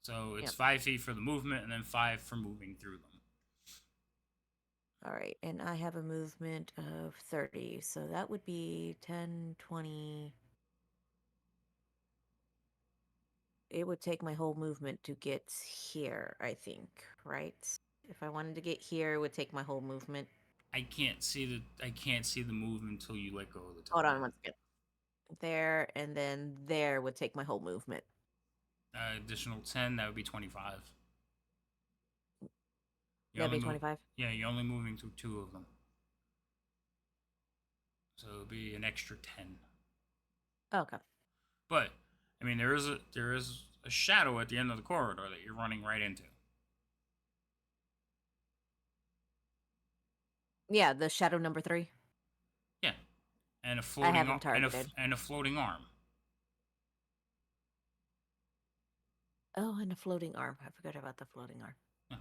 So it's Yep. 5 feet for the movement and then 5 for moving through them. All right, and I have a movement of 30, so that would be 10, 20. It would take my whole movement to get here, I think, right? If I wanted to get here, it would take my whole movement. I can't see the movement until you let go of the Hold target. on one second. There, and then there would take my whole movement. Additional 10, that would be 25. That'd be 25. Yeah, you're only moving through 2 of them. So it would be an extra 10. Okay. But I mean, there is a shadow at the end of the corridor that you're running right into. Yeah, the shadow number 3. Yeah, and a I floating have him and targeted. a floating arm. Oh, and a floating arm. I forgot about the floating arm. Yeah.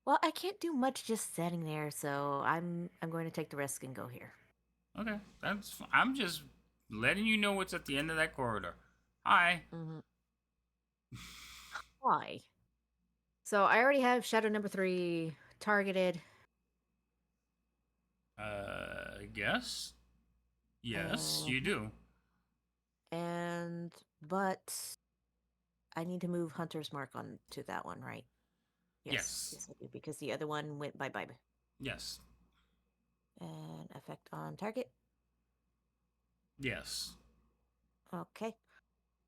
Well, I can't do much just sitting there, so I'm going to take the risk and go here. Okay, I'm just letting you know what's at the end of that corridor. Hi. Mm-hmm. Why? So I already have shadow number 3 targeted. I guess. Yes, you do. But I need to move Hunter's Mark on to that one, right? Yes. Yes, I do, because the other one went bye-bye. Yes. And effect on target. Yes. Okay.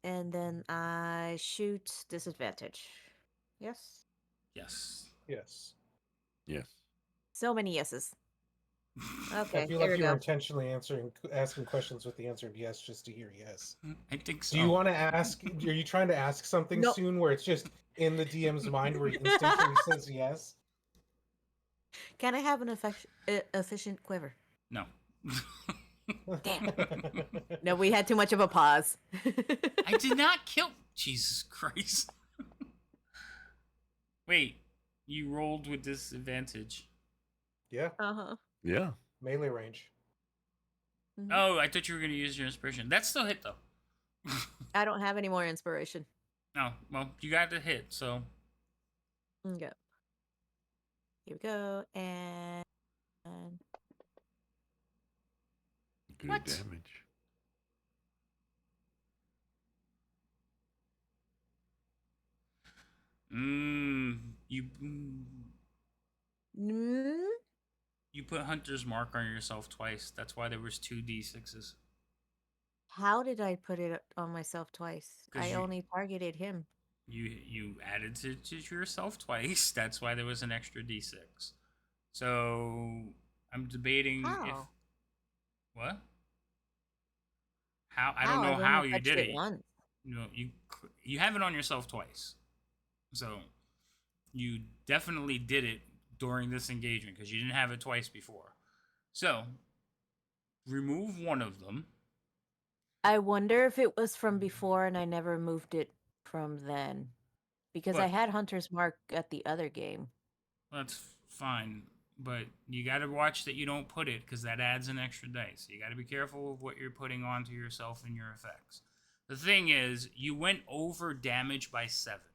And then I shoot disadvantage. Yes? Yes. Yes. Yes. So many yeses. I Okay, feel here like we you were go. intentionally asking questions with the answer of yes just to hear yes. I think so. Do you want to ask? Are you trying to ask something No. soon where it's just in the DM's mind where he instinctually says yes? Can I have an efficient quiver? No. Damn. No, we had too much of a pause. I did not kill. Jesus Christ. Wait, you rolled with disadvantage. Yeah, Uh-huh. Yeah. melee range. Mhm. Oh, I thought you were going to use your inspiration. That's still hit, though. I don't have any more inspiration. Oh, well, you got the hit, so. Okay. Here we go. And Good What? damage. You. mm, You put Hunter's Mark on yourself twice. That's why there was 2d6s. how did I put it on myself twice? 'Cause I you- only targeted him. You added it to yourself twice. That's why there was an extra d6. So I'm debating if How? what? How I How? don't know I've how only you touched did it it. once. You have it on yourself twice. So you definitely did it during this engagement because you didn't have it twice before. So remove one of them. I wonder if it was from before and I never moved it from then. Because I But had Hunter's Mark at the other game. that's fine. But you got to watch that you don't put it because that adds an extra dice. So you got to be careful of what you're putting onto yourself and your effects. The thing is, you went over damage by 7.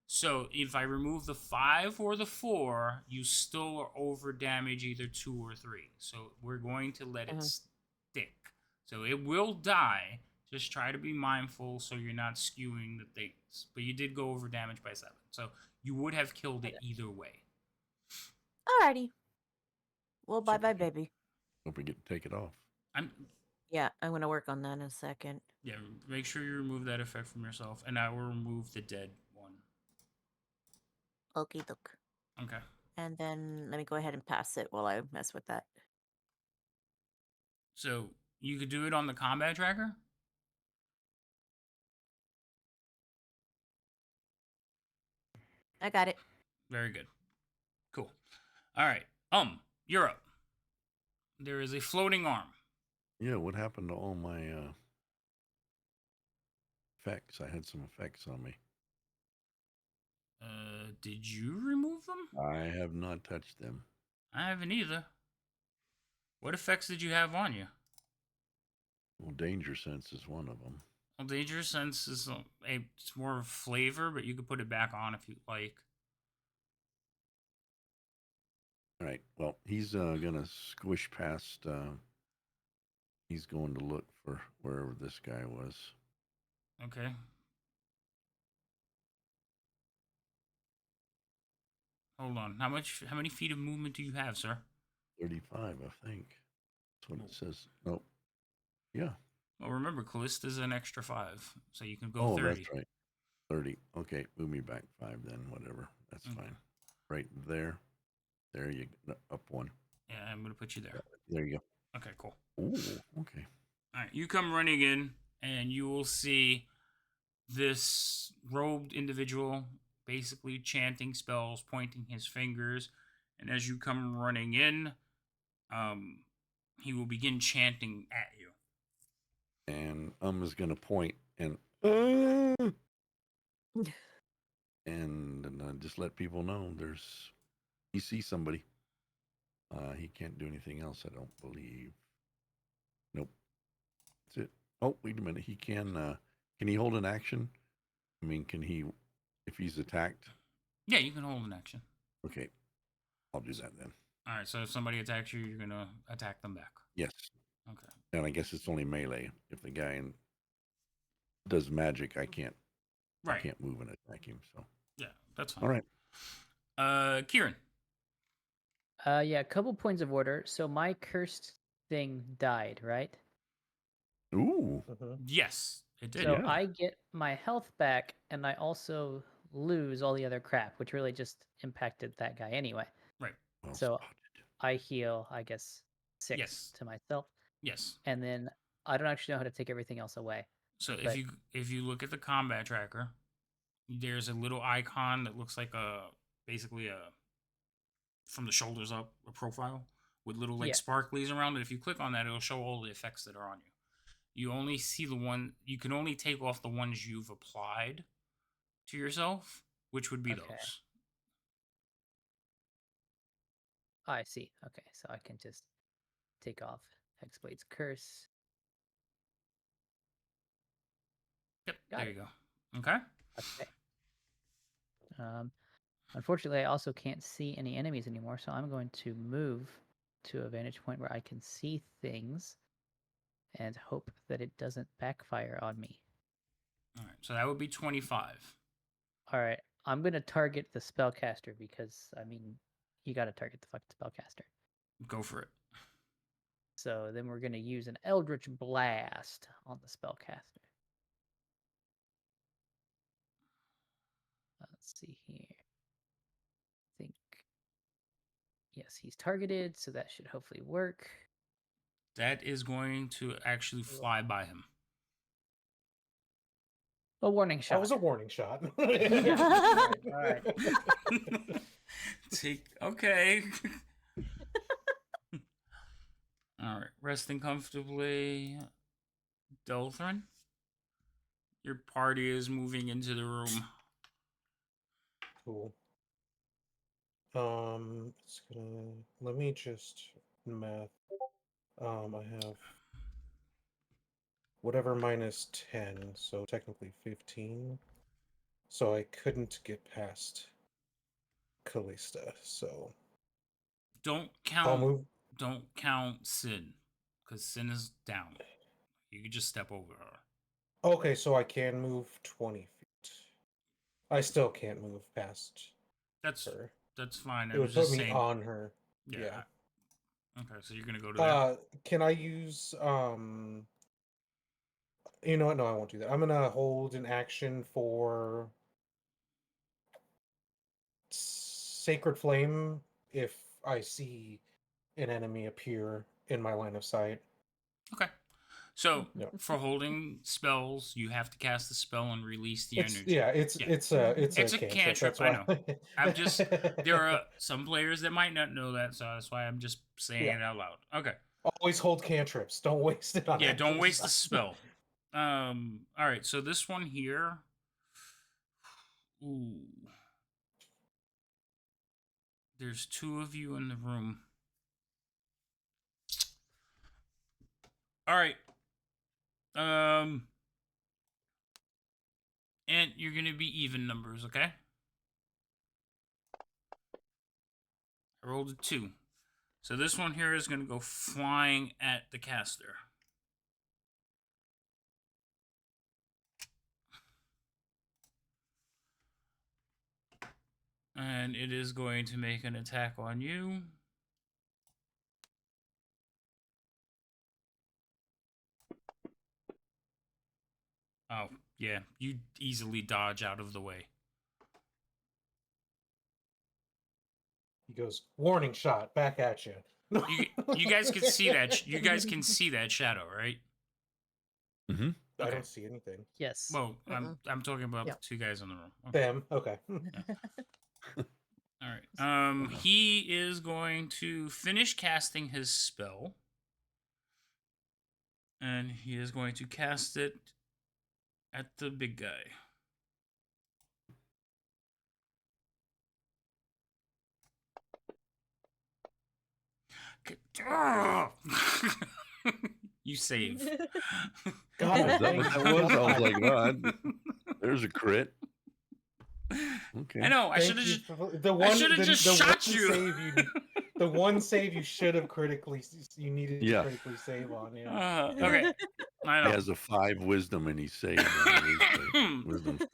So if I remove the 5 or the 4, you still are over damage either 2 or 3. So we're going to let it stick. So it will die. Just try to be mindful so you're not skewing the things. But you did go over damage by 7. So you would have killed it either way. Alrighty. Well, bye-bye, baby. Don't forget to take it off. Yeah, I'm going to work on that in a second. Yeah, make sure you remove that effect from yourself. And I will remove the dead one. Okie doke. Okay. And then let me go ahead and pass it while I mess with that. So you could do it on the combat tracker. I got it. Very good. Cool. All right. You're up. There is a floating arm. Yeah, what happened to all my effects? I had some effects on me. Did you remove them? I have not touched them. I haven't either. What effects did you have on you? Well, danger sense is one of them. Well, Danger Sense is it's more flavor, but you could put it back on if you like. All right. Well, he's gonna squish past. He's going to look for wherever this guy was. Okay. Hold on. How many feet of movement do you have, sir? 35, I think. That's what it says. Nope. Yeah. Well, remember, Callista's an extra 5, so you can go Oh, 30. that's right. 30. Okay, move me back 5 then. Whatever. That's Okay. fine. Right there. There you go. Up 1. Yeah, I'm gonna put you there. There you Okay, cool. go. Ooh. Okay. All right, you come running in, and you will see this robed individual basically chanting spells, pointing his fingers, and as you come running in, he will begin chanting at you. And is gonna point and and just let people know he sees somebody. He can't do anything else, I don't believe. Nope. That's it. Oh, wait a minute. He can he hold an action? I mean, can he, if he's attacked? Yeah, you can hold an action. Okay. I'll do that then. All right, so if somebody attacks you, you're gonna attack them back. Yes. Okay. And I guess it's only melee. If the guy does magic, I can't move and attack him. So Yeah, that's fine. all right. Kieran. Yeah, a couple points of order. So my cursed thing died, right? Ooh. Yes, it did. So Yeah. I get my health back, and I also lose all the other crap, which really just impacted that guy anyway. Right. Well So spotted. I heal, I guess, 6 Yes. to myself, Yes. and then I don't actually know how to take everything else away. So But- if you look at the combat tracker, there's a little icon that looks like basically a from the shoulders up a profile with little like Yeah. sparklies around it. If you click on that, it'll show all the effects that are on you. You only see you can only take off the ones you've applied to yourself, which would be Okay. those. I see. Okay, so I can just take off Hexblade's Curse. Yep. Got there it. you go. Okay. Okay. Unfortunately, I also can't see any enemies anymore, so I'm going to move to a vantage point where I can see things and hope that it doesn't backfire on me. All right. So that would be 25. All right, I'm going to target the spellcaster because, I mean, you got to target the fucking spellcaster. Go for it. So then we're going to use an Eldritch Blast on the spellcaster. Let's see here. I think, yes, he's targeted, so that should hopefully work. That is going to actually fly by him. A warning shot. That was a warning shot. Yeah. All right. Okay. All right. Resting comfortably. Delthrin, your party is moving into the room. Cool. It's gonna let me just math. I have whatever minus 10, so technically 15. So I couldn't get past Callista, so Don't I'll count. move. Don't count Sin, because Sin is down. You can just step over her. Okay, so I can move 20 feet. I still can't move past That's her. fine. I It was would put just me saying. on her. Yeah. Yeah. Okay, so you're gonna go to there. Can I use you know what? No, I won't do that. I'm gonna hold an action for Sacred Flame if I see an enemy appear in my line of sight. Okay. So Yep. for holding spells, you have to cast the spell and release the It's energy. yeah, it's Yeah. it's It's a a cantrip. cantrip, That's I why. know. I'm just there are some players that might not know that, so that's why I'm just saying Yeah. it out loud. Okay. Always hold cantrips. Don't waste it on. Yeah, don't actual waste the stuff. spell. All right, so this one here. Ooh. There's two of you in the room. All right. And you're gonna be even numbers, okay? I rolled a 2. So this one here is gonna go flying at the caster. And it is going to make an attack on you. Oh, yeah. You easily dodge out of the way. He goes, warning shot, back at you. You guys can see that. You guys can see that shadow, right? Mm-hmm. I Okay. don't see anything. Yes. Well, I'm talking about Yep. the two guys in the room. Okay. Them. Okay. All right. He is going to finish casting his spell, and he is going to cast it at the big guy. You save. God, Oh, is that what that was? I was like, well, there's a crit. Okay. I know. I should Thank have you just. for the I one. should have just shot one you. Save you. The one save you should have critically. You needed Yeah. to critically save on. Yeah. Okay. I He know. has a 5 wisdom and he saved on his wisdom save.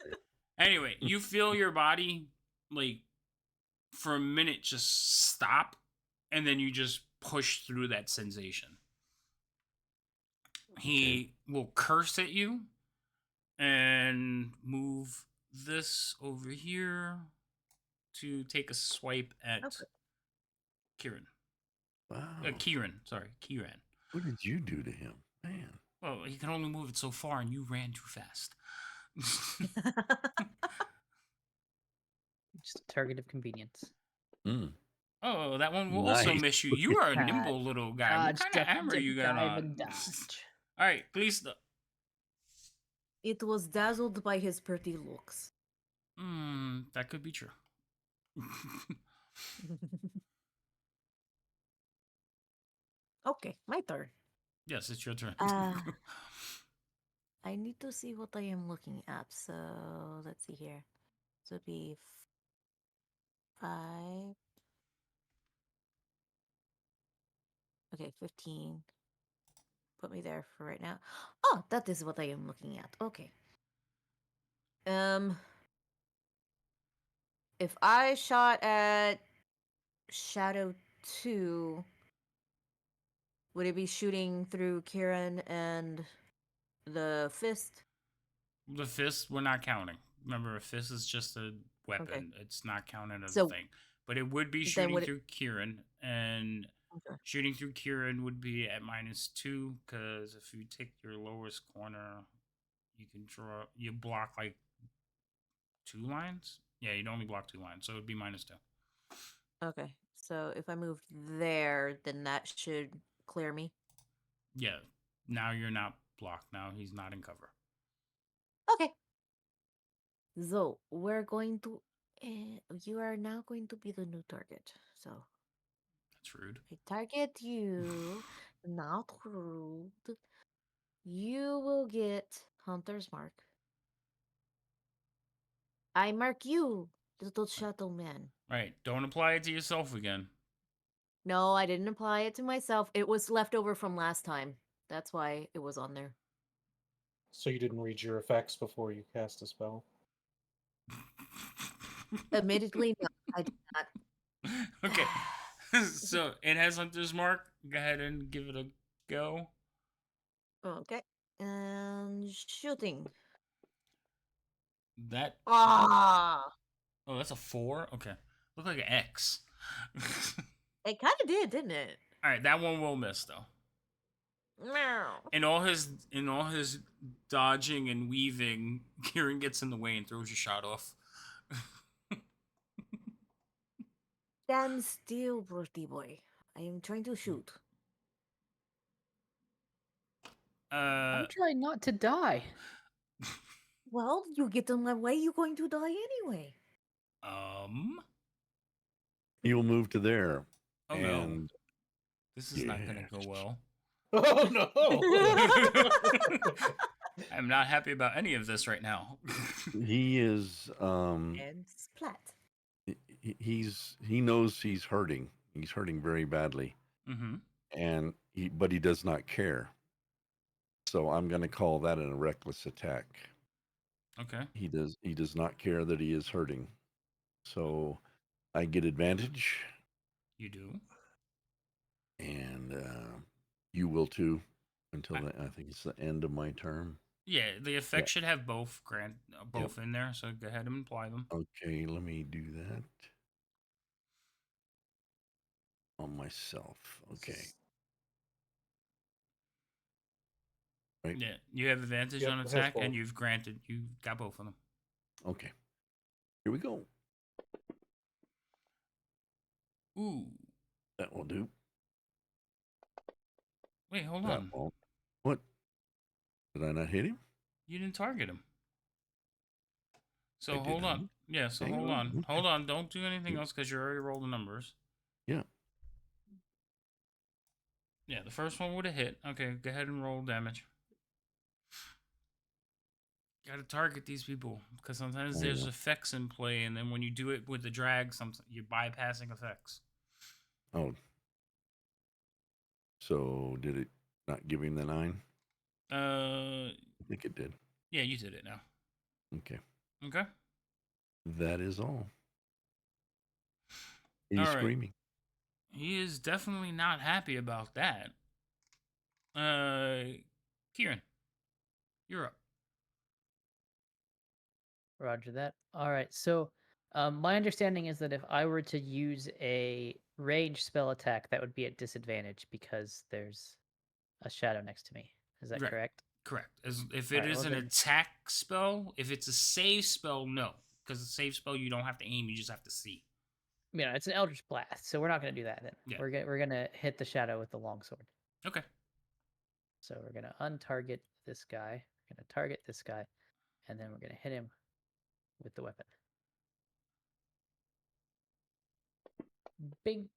Anyway, you feel your body like for a minute just stop, and then you just push through that sensation. He will curse at you and move this over here to take a swipe at Okay. Kieran. Wow. Sorry, Kieran. What did you do to him? Man. Well, he can only move it so far, and you ran too fast. Just a target of convenience. Mm. Oh, that one will also Nice. miss you. You are a God. nimble little guy. What Dodge, kind of duck, hammer dip, you got dive, on? and dodge. All right, please. It was dazzled by his pretty looks. That could be true. Okay, my turn. Yes, it's your turn. I need to see what I am looking at. So let's see here. So it'd be 5. Okay, 15. Put me there for right now. Oh, that is what I am looking at. Okay. If I shot at Shadow 2, would it be shooting through Kieran and the fist? The fist, we're not counting. Remember, a fist is just a weapon. It's not counted as a So, thing. But it would be then shooting would it- through Kieran, and Okay. shooting through Kieran would be at -2, because if you take your lowest corner, you block like 2 lines. Yeah, you'd only block 2 lines, so it would be -2. Okay. So if I moved there, then that should clear me. Yeah, now you're not blocked. Now he's not in cover. Okay. So we're going to. You are now going to be the new target. So That's rude. I target you. Not rude. You will get Hunter's Mark. I mark you, little shadow man. Right. Don't apply it to yourself again. No, I didn't apply it to myself. It was left over from last time. That's why it was on there. So you didn't read your effects before you cast a spell. Admittedly, no, I did not. Okay. So it has Hunter's Mark. Go ahead and give it a go. Okay. And shooting. That. Ah! Oh, that's a 4? Okay. Look like an X. It kind of did, didn't it? All right, that one will miss though. Meow. In all his dodging and weaving, Kieran gets in the way and throws your shot off. Stand still, birthday boy. I am trying to shoot. I'm trying not to die. Well, you get in my way, you're going to die anyway. You'll move to there. Oh no, and this is not gonna go yes. well. Oh no! I'm not happy about any of this right now. He is And splat. he knows he's hurting. He's hurting very badly. Mm-hmm. But he does not care. So I'm going to call that a reckless attack. Okay. He does not care that he is hurting. So I get advantage, You do. and you will too, until I think it's the end of my term. Yeah, the effect Yeah. should have both in there. So go ahead and apply them. Okay, let me do that on myself. Okay. Right. Yeah, you have advantage Yep, on it has attack, both. and you got both of them. Okay. Here we go. Ooh. That will do. Wait, hold That on. won't. What? Did I not hit him? You didn't target him. So I hold on. didn't. Yeah, so Hang hold on. on. Okay. Hold on. Don't do anything Yeah. else because you already rolled the numbers. Yeah. Yeah, the first one would have hit. Okay, go ahead and roll damage. Got to target these people because sometimes I there's know. effects in play, and then when you do it with the drag, sometimes you're bypassing effects. Oh. So did it not give him the 9? I think it did. Yeah, you did it now. Okay. Okay. That is all. He's All right. screaming. He is definitely not happy about that. Kieran, you're up. Roger that. All right. So, my understanding is that if I were to use a rage spell attack, that would be at disadvantage because there's a shadow next to me. Is that Right. correct? Correct. If it Alright, is well an then- attack spell, if it's a save spell, no. Because a save spell, you don't have to aim, you just have to see. You know, it's an Eldritch Blast, so we're not going to do that then. Yeah. We're gonna hit the shadow with the longsword. Okay. So we're gonna untarget this guy. We're gonna target this guy, and then we're gonna hit him with the weapon. Bink.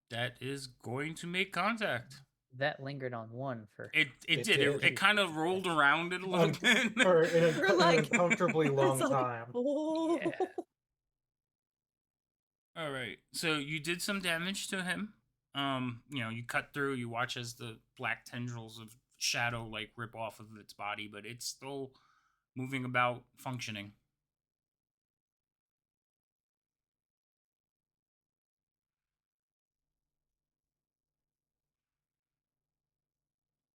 That is going to make contact. That lingered on 1 for. It It did. did. It kind of rolled around it a little bit. For an We're like- uncomfortably long It's like, time. oh. Yeah. All right. So you did some damage to him. You cut through, you watch as the black tendrils of shadow like rip off of its body, but it's still moving about, functioning.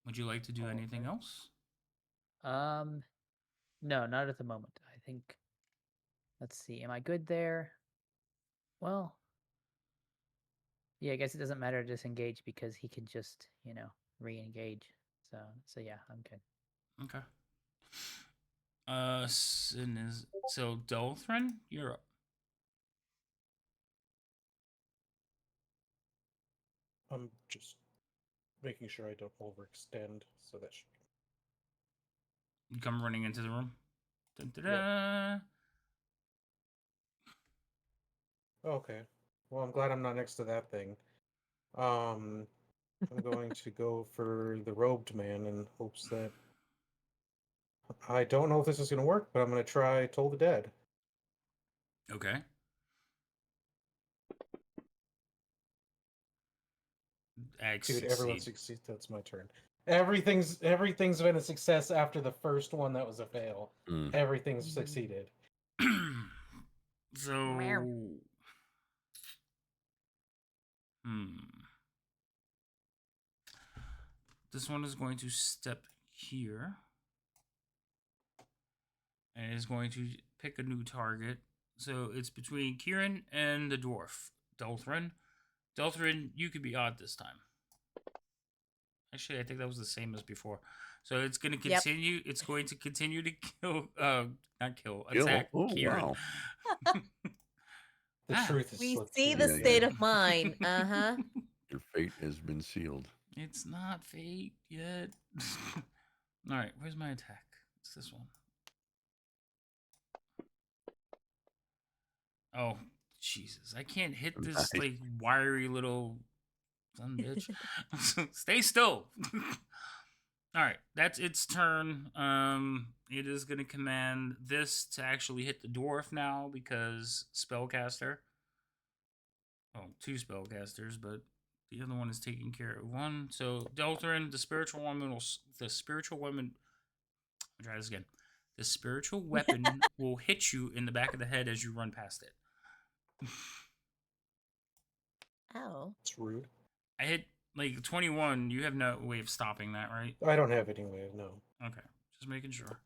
Would you like to do anything Okay. else? No, not at the moment. I think. Let's see. Am I good there? Well, yeah. I guess it doesn't matter to disengage because he can just, re-engage. So yeah, I'm good. Okay. So Dolthrin, you're up. I'm just making sure I don't overextend, so that should You come running into the room. Dun-dun-dun. Okay. Well, I'm glad I'm not next to that thing. I'm going to go for the robed man in hopes that I don't know if this is going to work, but I'm going to try Toll the Dead. Okay. Dude, everyone Succeed. succeeds. That's my turn. Everything's been a success after the first one that was a fail. Mm. Everything's succeeded. So, this one is going to step here and is going to pick a new target. So it's between Kieran and the dwarf, Delthrin. Delthrin, you could be odd this time. Actually, I think that was the same as before. So it's going to Yep. continue. It's going to continue to kill, not kill, Kill? attack Oh, Kieran. wow. The Ah. truth is We slipped see through the your state fingers. of mind. Uh-huh. Your fate has been sealed. It's not fate yet. All right, where's my attack? It's this one. Oh, Jesus. I can't hit this, Nice. like, wiry little son of a bitch. Stay still. All right, that's its turn. It is going to command this to actually hit the dwarf now because spellcaster. Oh, two spellcasters, but the other one is taking care of one. So Deltarin, the spiritual woman will. The spiritual woman. I'll try this again. The spiritual weapon will hit you in the back of the head as you run past it. Ow. It's rude. I hit like 21. You have no way of stopping that, right? I don't have any way of no. Okay, just making sure.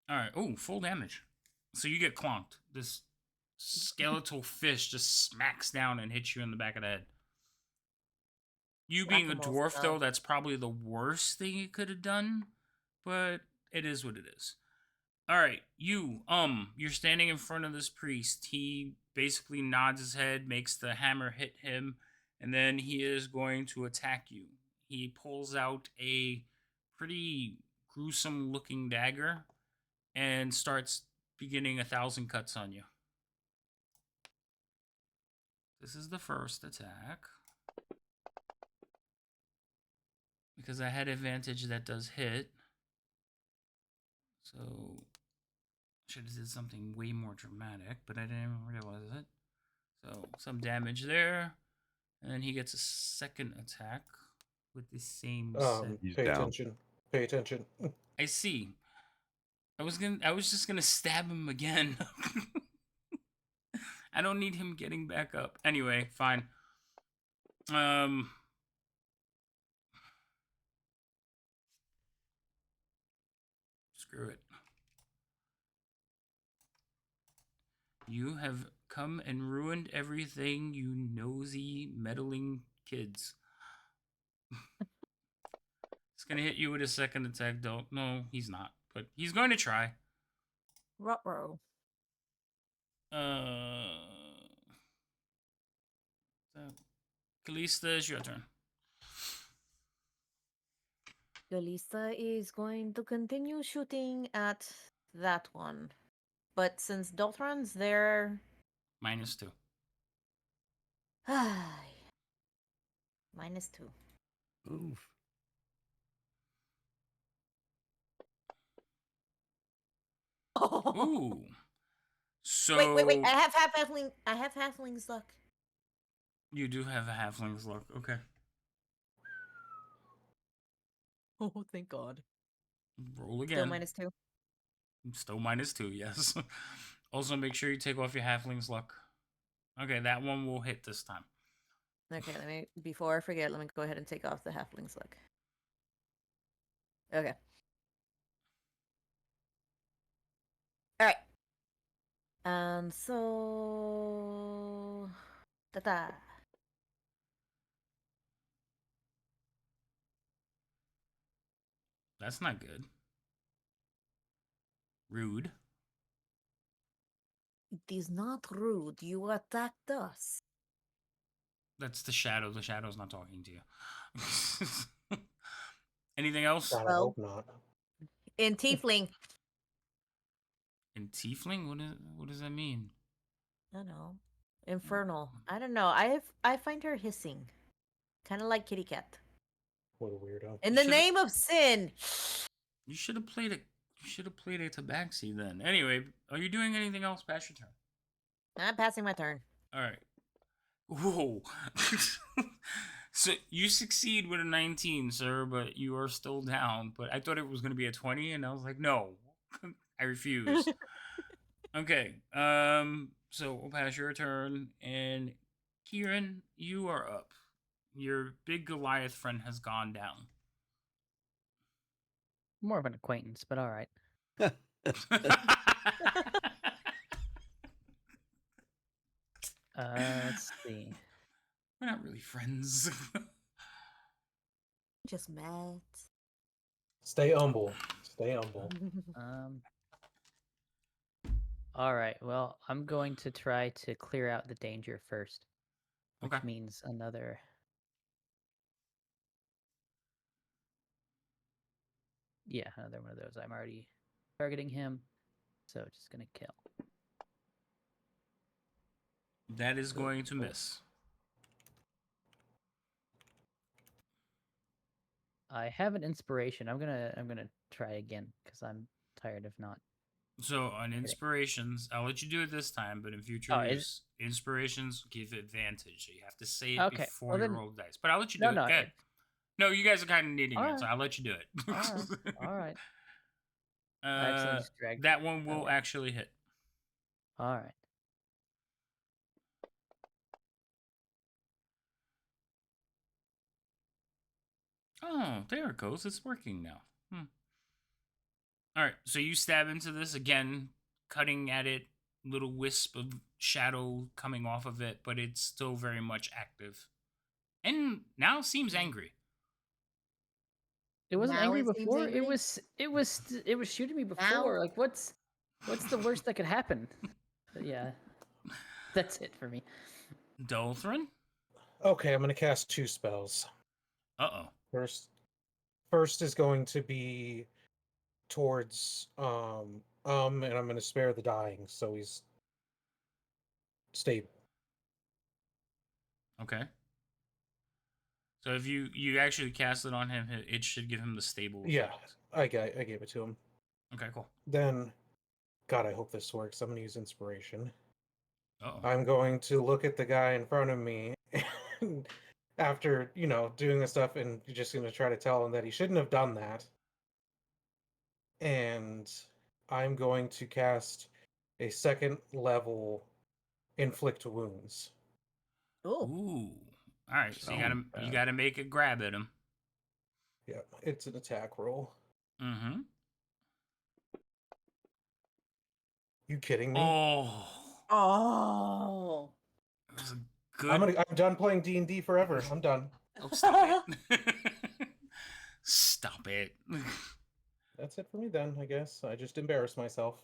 All right. Oh, full damage. So you get clonked. This skeletal fish just smacks down and hits you in the back of the head. You being a Whack-a-mole dwarf, style. though, that's probably the worst thing it could have done, but it is what it is. All right, you're standing in front of this priest. He basically nods his head, makes the hammer hit him, and then he is going to attack you. He pulls out a pretty gruesome looking dagger and starts beginning 1,000 cuts on you. This is the first attack. Because I had advantage, that does hit. So should have did something way more dramatic, but I didn't realize it. So some damage there. And then he gets a second attack with the same set. He's Pay down. attention. Pay attention. I see. I was just gonna stab him again. I don't need him getting back up. Anyway, fine. Screw it. You have come and ruined everything, you nosy, meddling kids. He's gonna hit you with a second attack, though. No, he's not. But he's going to try. Ruh-roh. Kalista, it's your turn. Galista is going to continue shooting at that one. But since Doltron's there... -2. -2. Oof. Ooh. So Wait. I have halfling's luck. You do have a halfling's luck. Okay. Oh, thank God. Roll again. Still -2. Still -2, yes. Also, make sure you take off your halfling's luck. Okay, that one will hit this time. Okay, before I forget, let me go ahead and take off the halfling's luck. Okay. Alright. And so... Ta-ta. That's not good. Rude. It is not rude. You attacked us. That's the shadow. The shadow's not talking to you. Anything else? God, I Well- hope not. In Tiefling. In tiefling? What does that mean? I don't know. Infernal. I don't know. I find her hissing. Kind of like Kitty Cat. What a weirdo. In the Should've- name of sin! You should have played a tabaxi then. Anyway, are you doing anything else past your turn? I'm passing my turn. All right. Whoa. So you succeed with a 19, sir, but you are still down. But I thought it was going to be a 20, and I was like, no, I refuse. Okay. So we'll pass your turn, and Kieran, you are up. Your big Goliath friend has gone down. More of an acquaintance, but all right. Let's see. We're not really friends. Just mad. Stay humble. Stay humble. Um. All right. Well, I'm going to try to clear out the danger first, which Okay. means another. Yeah, another one of those. I'm already targeting him, so just gonna kill. That is going to miss. I have an inspiration. I'm gonna try again because I'm tired of not. So on inspirations, I'll let you do it this time, but in future Oh, is inspirations give advantage. So you have to say it okay. before Well you then, roll the dice. But I'll let you no, do it. no. Good. No, you guys are kind of needing All it, so right, I'll let you do it. all right, all right. I accidentally just dragged. That one will Okay. actually hit. All right. Oh, there it goes. It's working now. All right, so you stab into this again, cutting at it, little wisp of shadow coming off of it, but it's still very much active, and now seems angry. It wasn't Now angry it seems before. angry? It was shooting me before. Now? Like what's the worst that could happen? But yeah, that's it for me. Dolthrin? Okay, I'm gonna cast 2 spells. Uh-oh. First is going to be towards and I'm gonna spare the dying, so he's stable. Okay. So if you actually cast it on him, it should give him the stable Yeah, effect. I gave it to him. Okay, cool. Then, God, I hope this works. I'm gonna use inspiration. Uh-oh. I'm going to look at the guy in front of me and after, doing this stuff, and you're just gonna try to tell him that he shouldn't have done that. And I'm going to cast a 2nd level inflict wounds. Oh. Ooh. All right, so you Sound you bad. gotta make a grab at him. Yeah, it's an attack roll. Mm-hmm. You kidding me? Oh, Oh. it was a good. I'm done playing D&D forever. I'm done. Oh, stop it! Stop it! That's it for me then, I guess. I just embarrassed myself.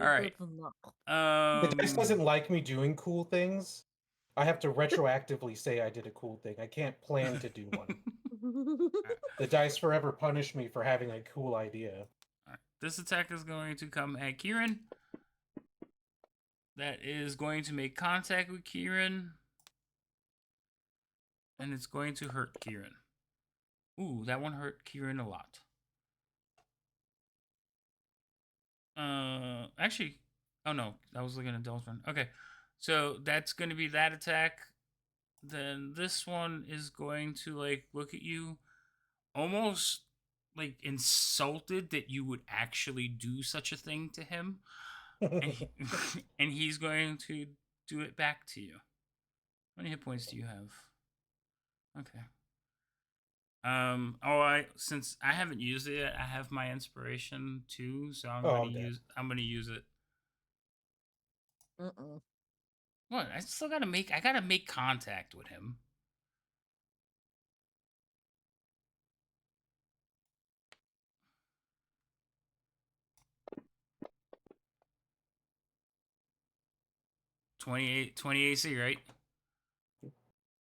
All right. The dice doesn't like me doing cool things. I have to retroactively say I did a cool thing. I can't plan to do one. The dice forever punish me for having a cool idea. All right. This attack is going to come at Kieran. That is going to make contact with Kieran. And it's going to hurt Kieran. Ooh, that one hurt Kieran a lot. Actually, oh no, I was looking at Dolphin. Okay, so that's going to be that attack. Then this one is going to like look at you, almost like insulted that you would actually do such a thing to him, and and he's going to do it back to you. How many hit points do you have? Okay. Since I haven't used it yet, I have my inspiration too, so I'm I'm dead. I'm gonna use it. Mm-mm. What? I gotta make contact with him. Twenty AC, right?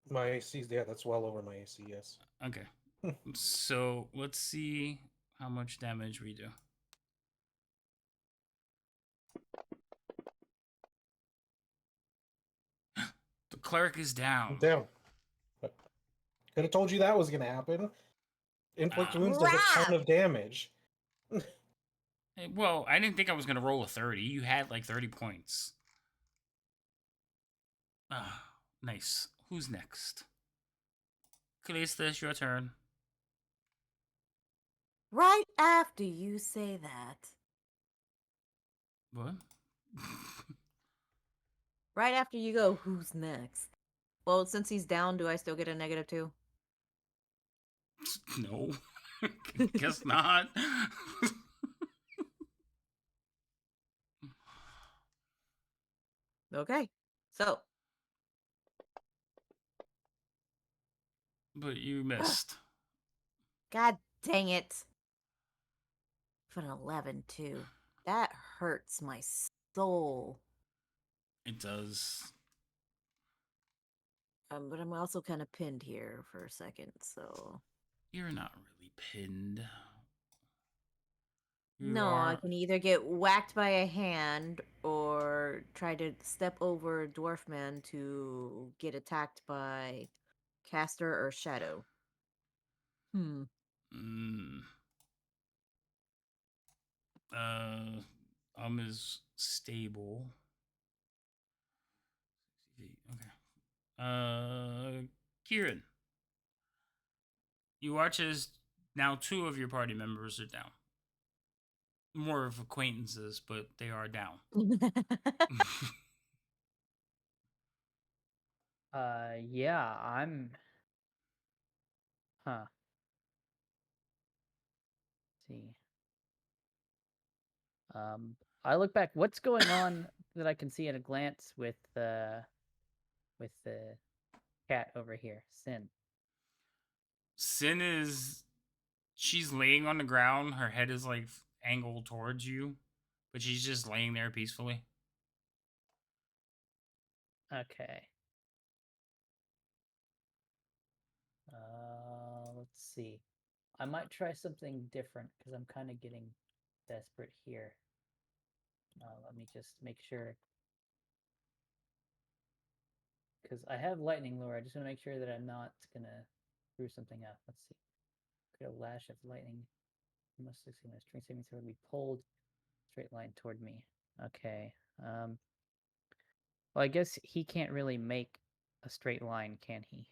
My AC, yeah, that's well over my AC, yes. Okay. So let's see how much damage we do. The cleric is down. Damn. Could have told you that was going to happen. Inflict wounds does a ton Crap! of damage. Well, I didn't think I was gonna roll a 30. You had like 30 points. Ah, nice. Who's next? Kalista, it's your turn. Right after you say that. What? Right after you go, who's next? Well, since he's down, do I still get a -2? No. Guess not. Okay. So, But you missed. god dang it. For an 11 too. That hurts my soul. It does. But I'm also kind of pinned here for a second, so You're not really pinned. You no, I are. can either get whacked by a hand or try to step over Dwarf Man to get attacked by Caster or Shadow. Mm, is stable. Okay. Kieran, you watch as now 2 of your party members are down. More of acquaintances, but they are down. Yeah, I'm. Huh. Let's see. I look back. What's going on that I can see at a glance with the cat over here, Sin? Sin is. She's laying on the ground. Her head is like angled towards you, but she's just laying there peacefully. Okay. Let's see. I might try something different because I'm kind of getting desperate here. Let me just make sure. Because I have lightning lure. I just want to make sure that I'm not going to screw something up. Let's see. Could a lash of lightning. Must succeed. My string saving throw would be pulled straight line toward me. Okay. Well, I guess he can't really make a straight line, can he?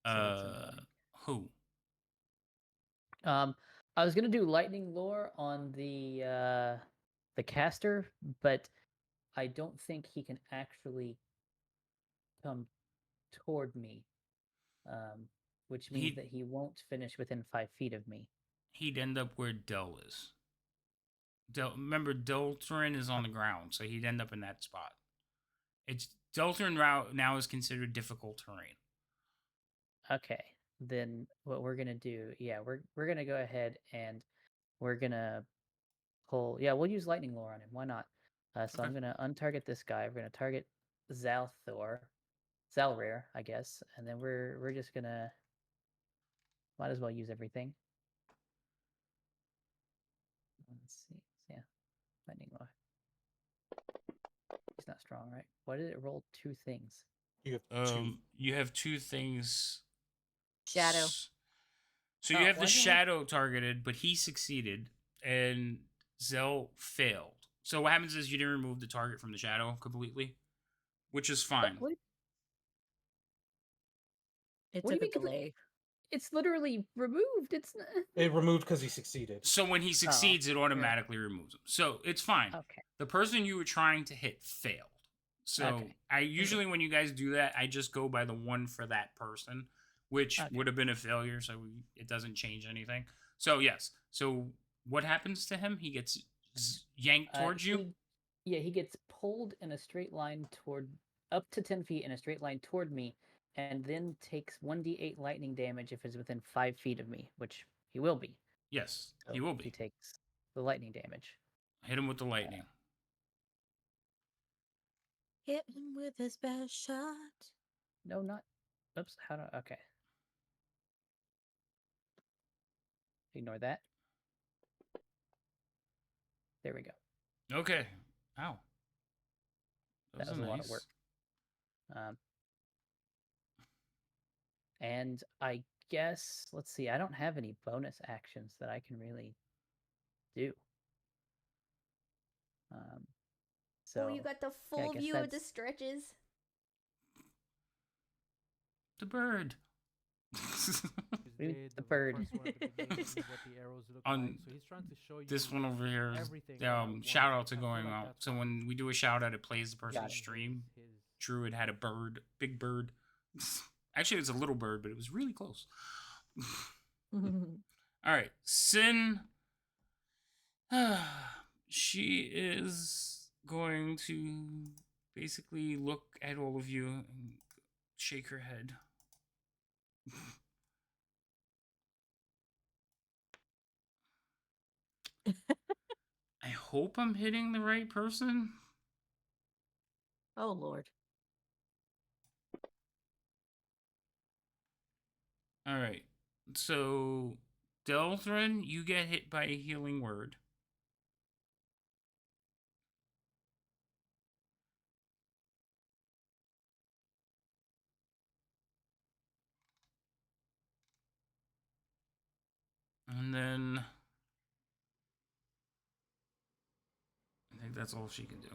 So that's annoying. Who? Um, I was gonna do lightning lore on the caster, but I don't think he can actually come toward me. Which means that he won't finish within 5 feet of me. He'd end up where Dell is. Remember, Deltrin is on the ground, so he'd end up in that spot. It's Deltrin route now is considered difficult terrain. Okay, then what we're gonna do? Yeah, we're gonna go ahead and we're gonna pull. Yeah, we'll use lightning lore on him. Why not? So I'm gonna untarget this guy. We're gonna target Zalthor, Zalrare, I guess, and then we're just gonna might as well use everything. Let's see. Yeah, lightning lore. He's not strong, right? Why did it roll 2 things? You have two. You have 2 things. Shadow. So you have the shadow targeted, but he succeeded, and Zell failed. So what happens is you didn't remove the target from the shadow completely, which is fine. What It do you took a mean? delay. It's literally removed. It's It removed because he succeeded. So when he succeeds, it automatically removes him. So it's fine. Okay. The person you were trying to hit failed. So Okay. I usually when you guys do that, I just go by the one for that person, which would have been a failure. So it doesn't change anything. So yes. So what happens to him? He gets yanked towards you. He gets pulled in a straight line toward up to 10 feet in a straight line toward me, and then takes 1d8 lightning damage if it's within 5 feet of me, which he will be. Yes, So he will be. He takes the lightning damage. Hit him with the lightning. Hit him with his best shot. No, not. Oops. How do? Okay. Ignore that. There we go. Okay. Ow. That was a lot of work. And I guess, let's see, I don't have any bonus actions that I can really do. So you got the full view of the stretches. The bird. The bird. On so he's trying to show you this one over here is everything. shout out to going out. So when we do a shout out, it plays the person's stream. Druid had a bird, big bird. Actually, it's a little bird, but it was really close. All right, Sin. She is going to basically look at all of you and shake her head. I hope I'm hitting the right person. Oh, Lord. All right. So, Delthrin, you get hit by a healing word. And then I think that's all she can do.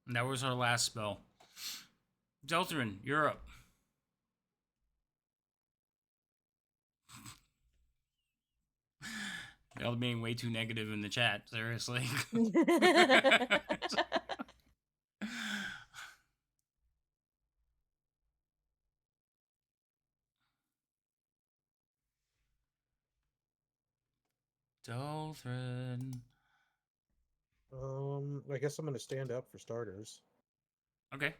And that was our last spell. Delthrin, you're up. Y'all being way too negative in the chat, seriously. Delthrin. I guess I'm gonna stand up for starters. Okay.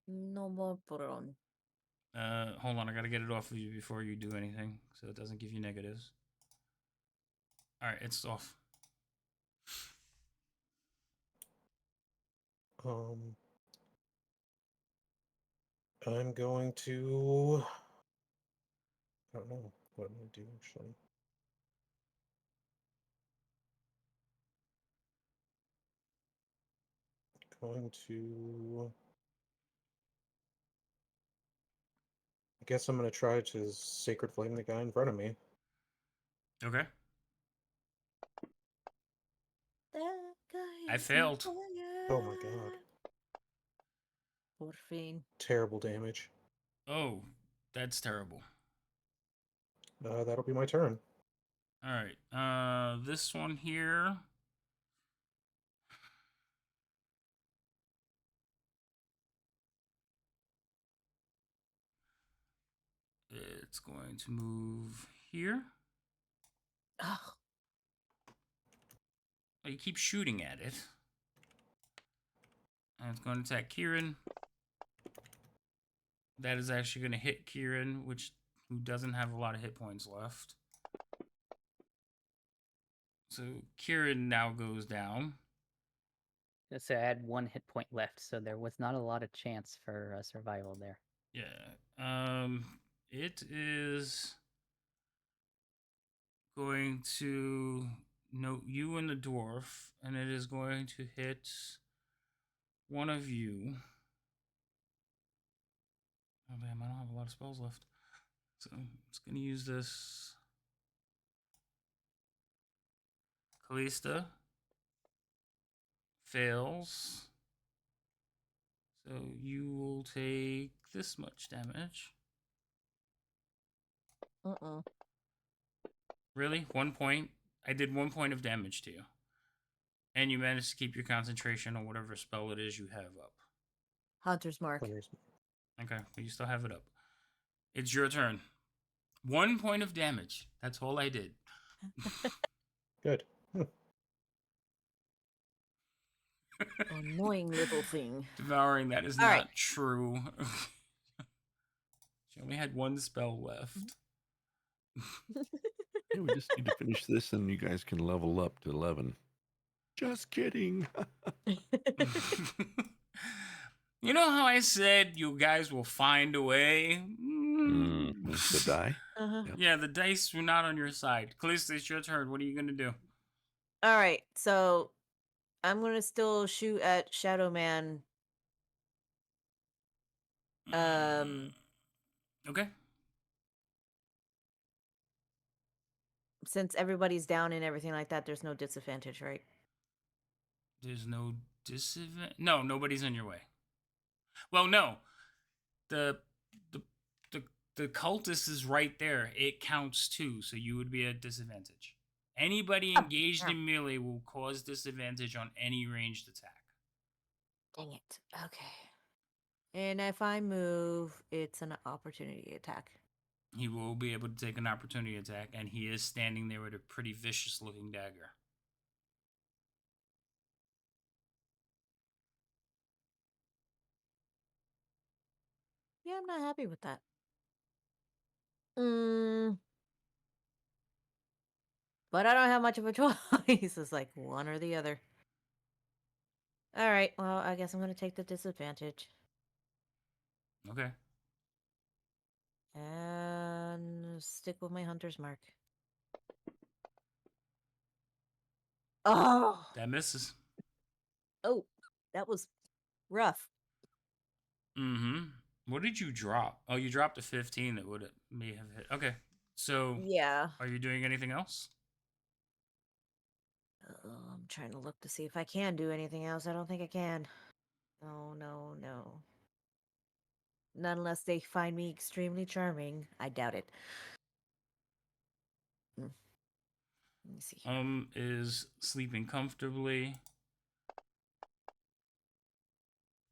No more Bron. Hold on, I gotta get it off of you before you do anything, so it doesn't give you negatives. Alright, it's off. I'm going to... I don't know what I'm gonna do, actually. Going to... I guess I'm gonna try to Sacred Flame the guy in front of me. Okay. That guy I is failed. on fire. Oh my god. Morphine. Terrible damage. Oh, that's terrible. That'll be my turn. Alright, this one here. It's going to move here. Oh, Oh, you keep shooting at it. And it's going to attack Kieran. That is actually going to hit Kieran, who doesn't have a lot of hit points left. So Kieran now goes down. So I had 1 hit point left, so there was not a lot of chance for survival there. Yeah. It is going to note you and the dwarf, and it is going to hit one of you. Oh damn, I don't have a lot of spells left. So it's going to use this. Callista fails. So you will take this much damage. Really? 1 point? I did 1 point of damage to you. And you managed to keep your concentration on whatever spell it is you have up. Hunter's Mark. Okay, but you still have it up. It's your turn. 1 point of damage. That's all I did. Good. Annoying little thing. Devouring, that is All not right. true. She only had 1 spell left. Yeah, we just need to finish this and you guys can level up to 11. Just kidding. You know how I said you guys will find a way? The die? Uh-huh. Yeah, the dice were not on your side. Callista, it's your turn. What are you going to do? All right, so I'm gonna still shoot at Shadow Man. Okay. Since everybody's down and everything like that, there's no disadvantage, right? There's no disadvantage. No, nobody's in your way. Well, no. The cultist is right there. It counts too, so you would be at disadvantage. Anybody engaged in melee will cause disadvantage on any ranged attack. Dang it. Okay. And if I move, it's an opportunity attack. He will be able to take an opportunity attack, and he is standing there with a pretty vicious looking dagger. Yeah, I'm not happy with that. But I don't have much of a choice. It's like one or the other. All right, well, I guess I'm going to take the disadvantage. Okay. And stick with my hunter's mark. Oh! That misses. Oh, that was rough. Mm-hmm. What did you drop? Oh, you dropped a 15 that would may have hit. Okay. So, Yeah. are you doing anything else? I'm trying to look to see if I can do anything else. I don't think I can. No, no, no. Not unless they find me extremely charming. I doubt it. Let me see. Is sleeping comfortably.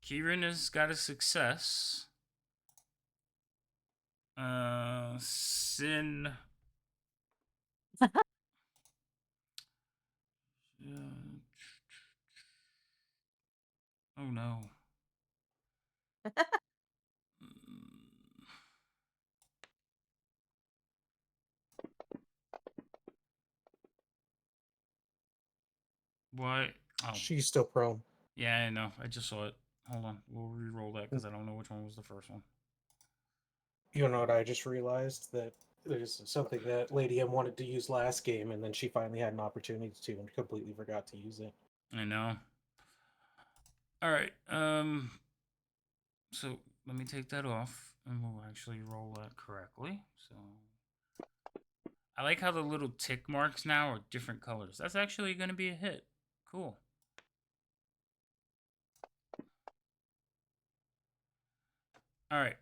Kieran has got a success. Sin. Oh no. What? Oh. She's still prone. Yeah, I know. I just saw it. Hold on. We'll re-roll that because I don't know which one was the first one. You know what? I just realized that there's something that Lady M wanted to use last game, and then she finally had an opportunity to, and completely forgot to use it. I know. All right. So let me take that off, and we'll actually roll that correctly. So I like how the little tick marks now are different colors. That's actually going to be a hit. Cool. All right.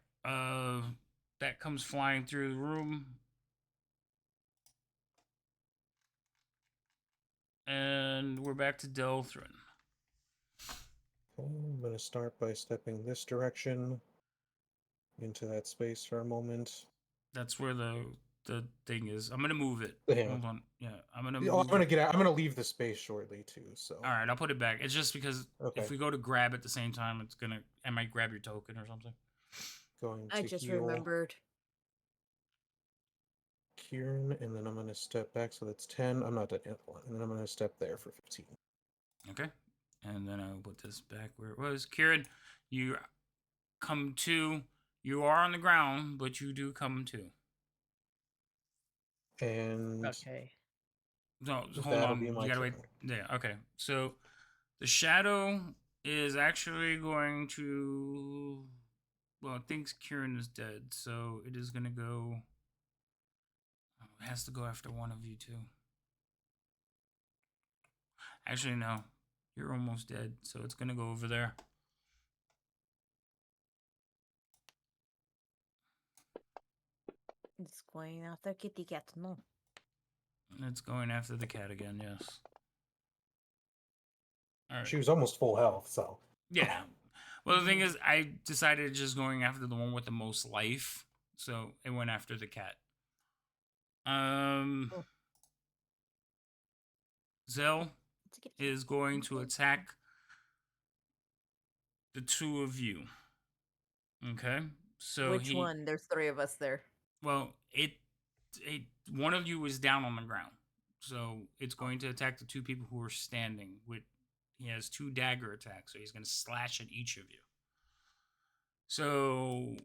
That comes flying through the room. And we're back to Delthrin. Okay, I'm going to start by stepping this direction into that space for a moment. That's where the thing is. I'm gonna move it. Yeah. Hold on. Yeah, I'm gonna. I'm gonna get out. I'm gonna leave the space shortly too. So. All right, I'll put it back. It's just because if we go to grab at the same time, it's gonna. I might grab your token or something. Going to I just heal remembered. Kieran, and then I'm gonna step back. So that's 10. I'm not done yet. And then I'm gonna step there for 15. Okay, and then I'll put this back where it was. Kieran, you come to. You are on the ground, but you do come to. And Okay. No, hold that'll on. be my You gotta wait. turn. Yeah. Okay. So the shadow is actually going to. Well, it thinks Kieran is dead, so it is gonna go. It has to go after one of you two. Actually, no. You're almost dead, so it's gonna go over there. It's going after kitty cat, no. It's going after the cat again, yes. All right. She was almost full health, so. Yeah. Well, the thing is, I decided just going after the one with the most life, so it went after the cat. Zell is going to attack the two of you. Okay? So which one? There's 3 of us there. Well, one of you is down on the ground. So it's going to attack the 2 people who are standing. He has 2 dagger attacks, so he's going to slash at each of you. So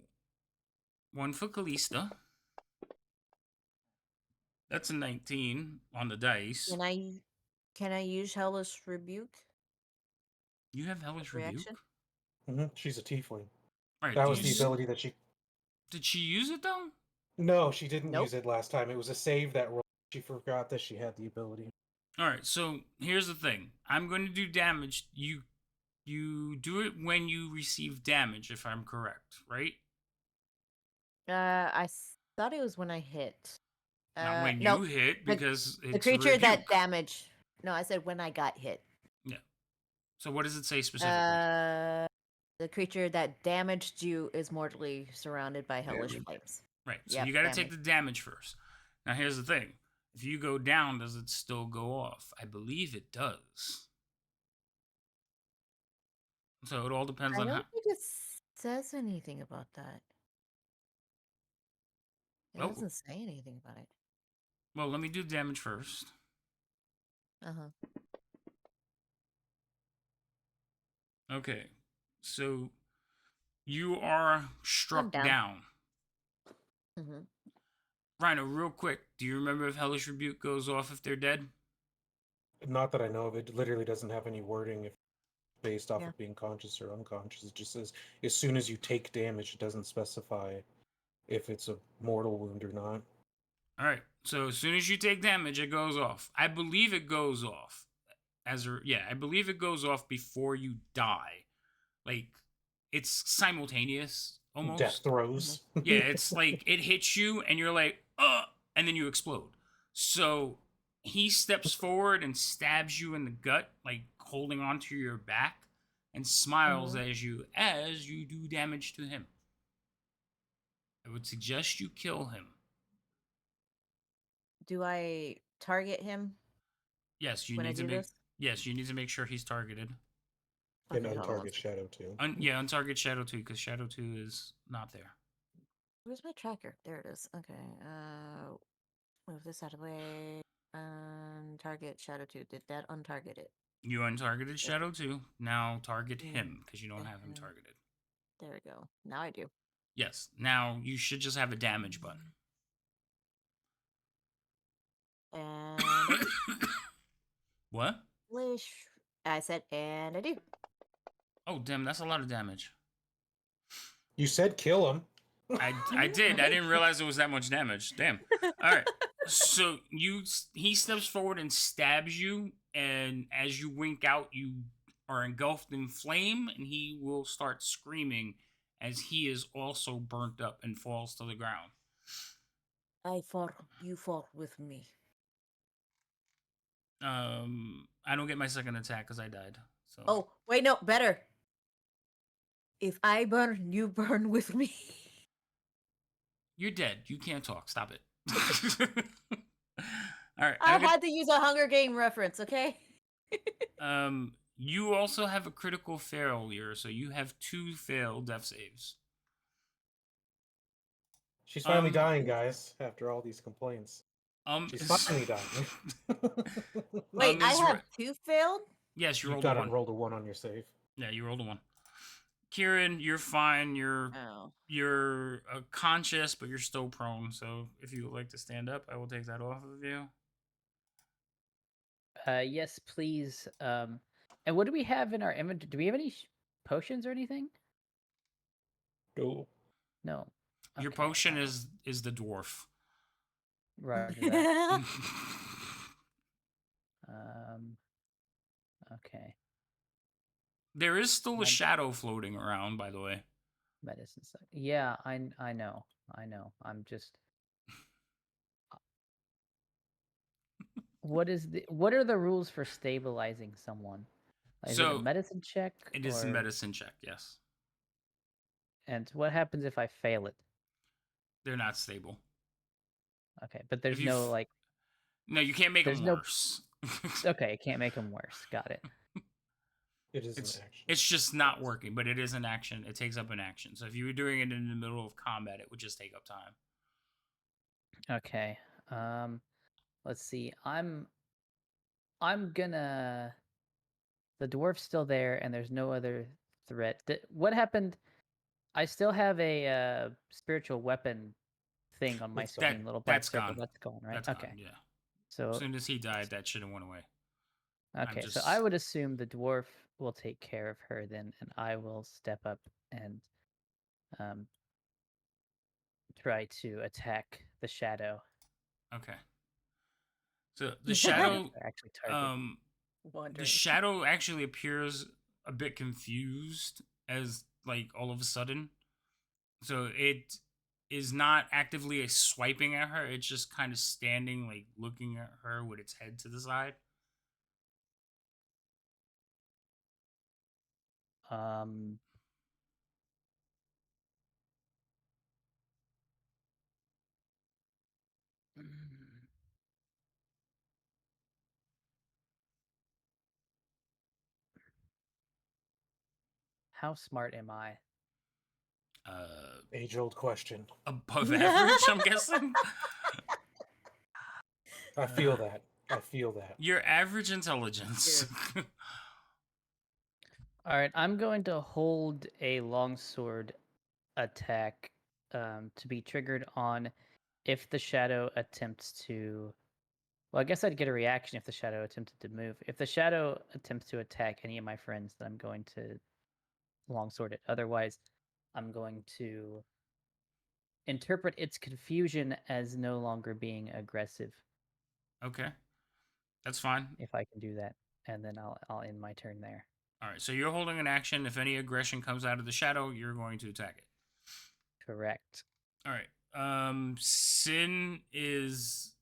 1 for Kalista. That's a 19 on the dice. Can I use Hellish Rebuke? You have Hellish Reaction? Rebuke? She's a tiefling. Right, that was the ability that she... Did she use it, though? No, she didn't use it last time. It was a save that roll. She forgot that she had the ability. Alright, so here's the thing. I'm going to do damage. You do it when you receive damage, if I'm correct, right? I thought it was when I hit. Not when you hit, because it's the creature rebuke. that damaged. No, I said when I got hit. Yeah. So what does it say specifically? The creature that damaged you is mortally surrounded by hellish Damage. flames. Right. So Yep, you got to take damage. the damage first. Now here's the thing: if you go down, does it still go off? I believe it does. So it all depends I on how. don't think it says anything about that. It Oh, doesn't say anything about it. well, let me do damage first. Uh-huh. Okay. So you are struck down. down. Mm-hmm. Rhino, real quick, do you remember if Hellish Rebuke goes off if they're dead? Not that I know of. It literally doesn't have any wording if based off Yeah. of being conscious or unconscious. It just says as soon as you take damage. It doesn't specify if it's a mortal wound or not. All right. So as soon as you take damage, it goes off. I believe it goes off. I believe it goes off before you die. Like it's simultaneous Death almost. throes. Yeah, it's like it hits you and you're like, and then you explode. So he steps forward and stabs you in the gut, like holding onto your back, and smiles as you do damage to him. I would suggest you kill him. Do I target him Yes, you when I need to do make this? Yes, you need to make sure he's targeted. And Okay, hold on. untarget Shadow too. Untarget Shadow 2 because Shadow 2 is not there. Where's my tracker? There it is. Okay. Move this out of the way. Target Shadow 2. Did that untarget it? You untargeted Yeah. Shadow 2. Now target Mm, him because you don't have him targeted. There we go. Now I do. Yes. Now you should just have a damage button. And I do. What? I said, and I do. Oh, damn, that's a lot of damage. You said kill him. I did. I didn't realize it was that much damage. Damn. All right. So he steps forward and stabs you, and as you wink out, you are engulfed in flame, and he will start screaming as he is also burnt up and falls to the ground. You fought with me. I don't get my second attack because I died. So. Oh, wait, no, better. If I burn, you burn with me. You're dead. You can't talk. Stop it. All right. I had to use a Hunger Game reference, okay? You also have a critical failure, so you have 2 failed death saves. She's finally dying, guys. After all these complaints, she's finally dying. Wait, I have 2 failed? Yes, you You've rolled got a 1. Rolled a 1 on your save. Yeah, you rolled a 1. Kieran, you're fine. You're conscious, but you're still prone. So if you would like to stand up, I will take that off of you. Yes, please. And what do we have in our inventory? Do we have any potions or anything? No. No. Your potion is the dwarf. Roger that. Okay. There is still a shadow floating around, by the way. Medicine. Yeah, I know. I'm just. What are the rules for stabilizing someone? Is it a medicine check? It is a medicine check, yes. And what happens if I fail it? They're not stable. Okay, but there's no like. No, you can't make them worse. Okay, it can't make them worse. Got it. It is an action. It's just not working, but it is an action. It takes up an action. So if you were doing it in the middle of combat, it would just take up time. Okay. Let's see. I'm gonna. The dwarf's still there, and there's no other threat. What happened? I still have a spiritual weapon thing on my screen. Little black circle. That's gone, right? That's okay. Gone, yeah. So as soon as he died, that should have went away. Okay, so I would assume the dwarf will take care of her then, and I will step up and try to attack the shadow. Okay. So the shadow actually the shadow actually appears a bit confused as like all of a sudden. So it is not actively swiping at her. It's just kind of standing, like looking at her with its head to the side. How smart am I? Age-old question. Above average, I'm guessing. I feel that. I feel that. Your average intelligence. All right, I'm going to hold a longsword attack to be triggered on if the shadow attempts to. Well, I guess I'd get a reaction if the shadow attempted to move. If the shadow attempts to attack any of my friends, then I'm going to longsword it. Otherwise, I'm going to interpret its confusion as no longer being aggressive. Okay, that's fine. If I can do that, and then I'll end my turn there. All right, so you're holding an action. If any aggression comes out of the shadow, you're going to attack it. Correct. All right. Sin is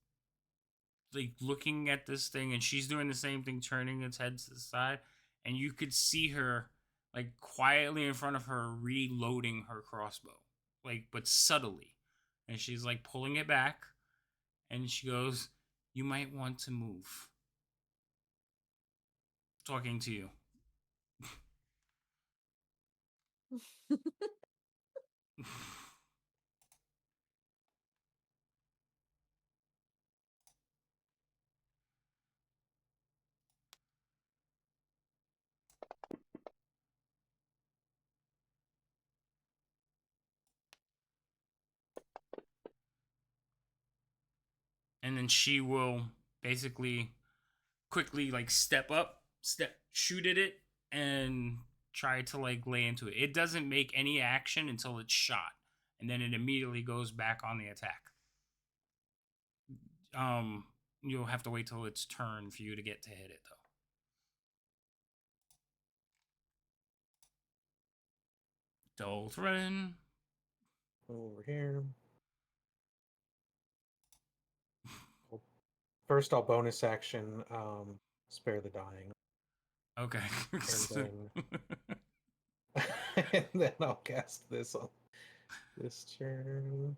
like looking at this thing, and she's doing the same thing, turning its head to the side, and you could see her like quietly in front of her reloading her crossbow, like but subtly, and she's like pulling it back, and she goes, "You might want to move." Talking to you. And then she will basically quickly like step up, shoot at it, and try to like lay into it. It doesn't make any action until it's shot, and then it immediately goes back on the attack. You'll have to wait till its turn for you to get to hit it though. Dolthrin. Over here. First, I'll bonus action spare the dying. Okay. And then I'll cast this on this turn.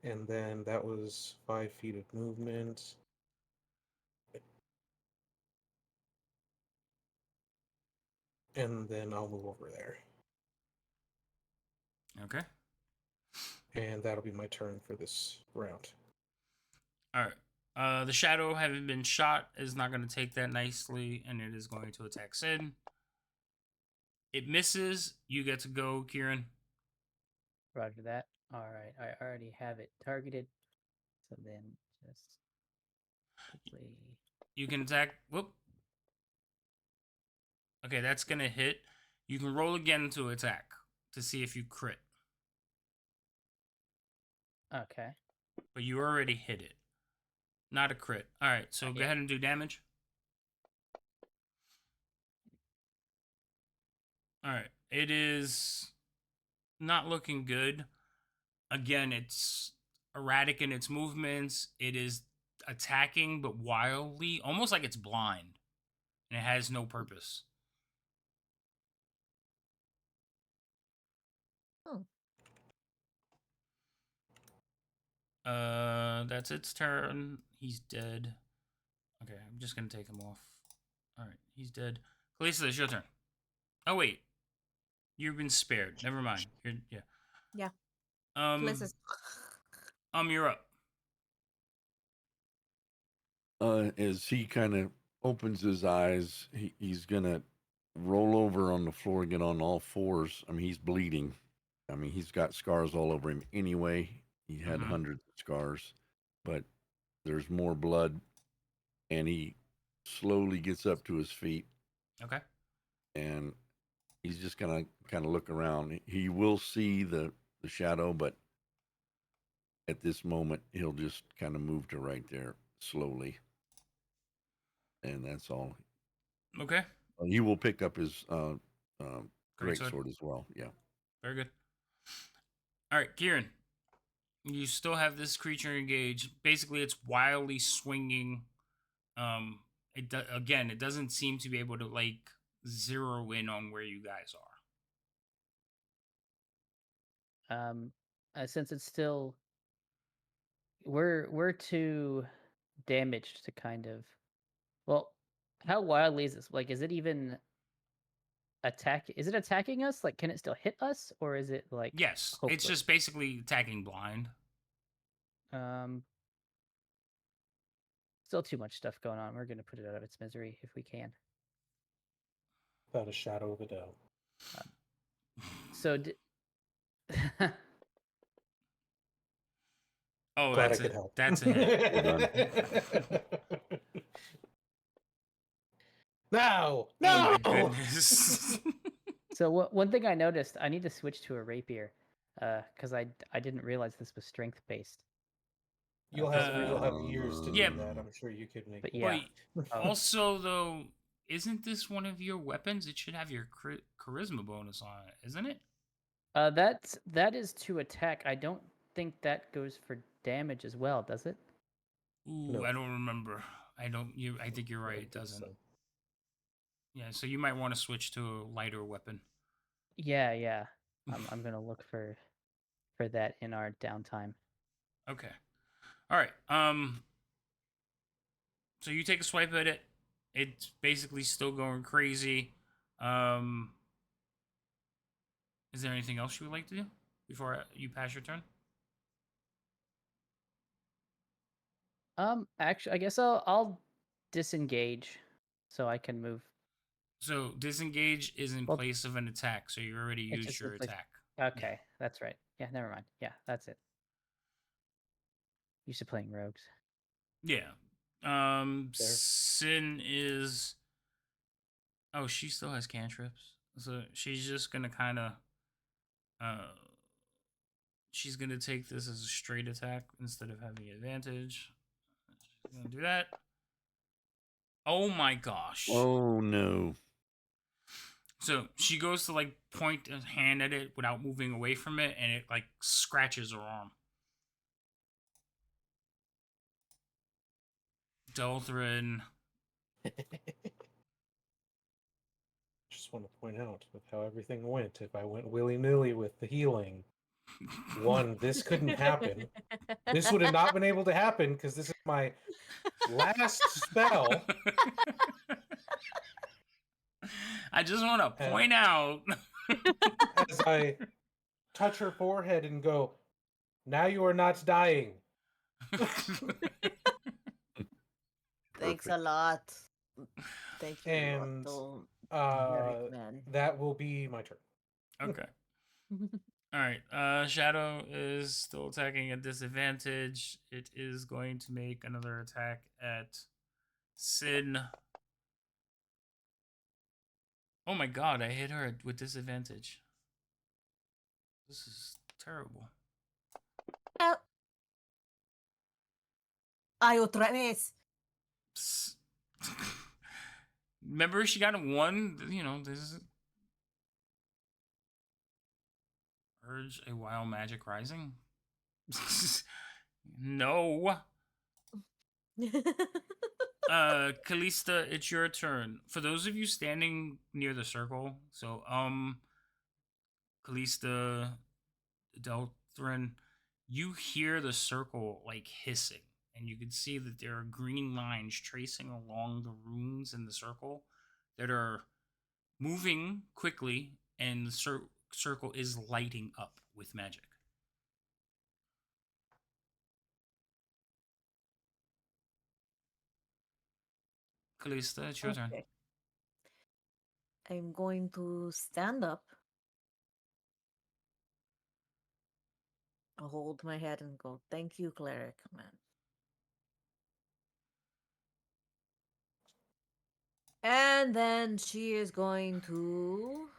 And then that was 5 feet of movement. And then I'll move over there. Okay. And that'll be my turn for this round. All right. The shadow, having been shot, is not going to take that nicely, and it is going to attack Sid. It misses. You get to go, Kieran. Roger that. All right, I already have it targeted. So then just quickly. You can attack. Whoop. Okay, that's going to hit. You can roll again to attack to see if you crit. Okay. But you already hit it. Not a crit. All right, so go ahead and do damage. All right. It is not looking good. Again, it's erratic in its movements. It is attacking, but wildly, almost like it's blind. And it has no purpose. Oh. That's its turn. He's dead. Okay, I'm just gonna take him off. All right, he's dead. Kalisa, it's your turn. Oh wait, you've been spared. Never mind. Yeah. Yeah. Kalisa's... You're up. As he kind of opens his eyes, he's gonna roll over on the floor, get on all fours. I mean, he's bleeding. I mean, he's got scars all over him anyway. He had hundreds of scars, but there's more blood, and he slowly gets up to his feet. Okay. And he's just gonna kind of look around. He will see the shadow, but at this moment, he'll just kind of move to right there slowly. And that's all. Okay. He will pick up his Greatsword greatsword as well. Yeah. Very good. All right, Kieran. You still have this creature engaged. Basically, it's wildly swinging. It doesn't seem to be able to like zero in on where you guys are. Since it's still, we're too damaged to kind of. Well, how wildly is this? Like, is it even attack? Is it attacking us? Like, can it still hit us, or is it like? Yes, hopeless? it's just basically attacking blind. Still too much stuff going on. We're gonna put it out of its misery if we can. Without a shadow of a doubt. So. Oh, Glad I could help. That's a hit. No! Oh my No! goodness. So one thing I noticed, I need to switch to a rapier, because I didn't realize this was strength based. You'll have years to yeah, do that. I'm sure you could make. But yeah. Also, though, isn't this one of your weapons? It should have your charisma bonus on it, isn't it? That is to attack. I don't think that goes for damage as well, does it? Ooh, No. I don't remember. I think you're right. It doesn't. So. Yeah, so you might want to switch to a lighter weapon. Yeah. I'm gonna look for that in our downtime. Okay. All right. So you take a swipe at it. It's basically still going crazy. Is there anything else you would like to do before you pass your turn? Actually, I guess I'll disengage so I can move. So disengage is in place of an attack, so you already used your attack. Okay, that's right. Yeah, never mind. Yeah, that's it. Used to playing rogues. Yeah. Sin is. Oh, she still has cantrips, so she's just gonna kind of. She's gonna take this as a straight attack instead of having advantage. She's gonna do that. Oh my gosh. Oh no. So she goes to like point a hand at it without moving away from it, and it like scratches her arm. Delthrin. Just want to point out with how everything went. If I went willy-nilly with the healing, one, this couldn't happen. This would have not been able to happen because this is my last spell. I just want to point out as I touch her forehead and go, "Now you are not dying." Thanks a lot. Thank you. And that will be my turn. Okay. All right. Shadow is still attacking at disadvantage. It is going to make another attack at Sin. Oh my god, I hit her with disadvantage. This is terrible. Ay, otra vez. Remember, she got a 1. You know, this is Urge a Wild Magic Rising. No. Kalista, it's your turn. For those of you standing near the circle, so Kalista, Delthrin, you hear the circle like hissing, and you can see that there are green lines tracing along the runes in the circle that are moving quickly, and the circle is lighting up with magic. Kalista, it's your turn. I'm going to stand up. I'll hold my head and go, "Thank you, cleric, man." And then she is going to...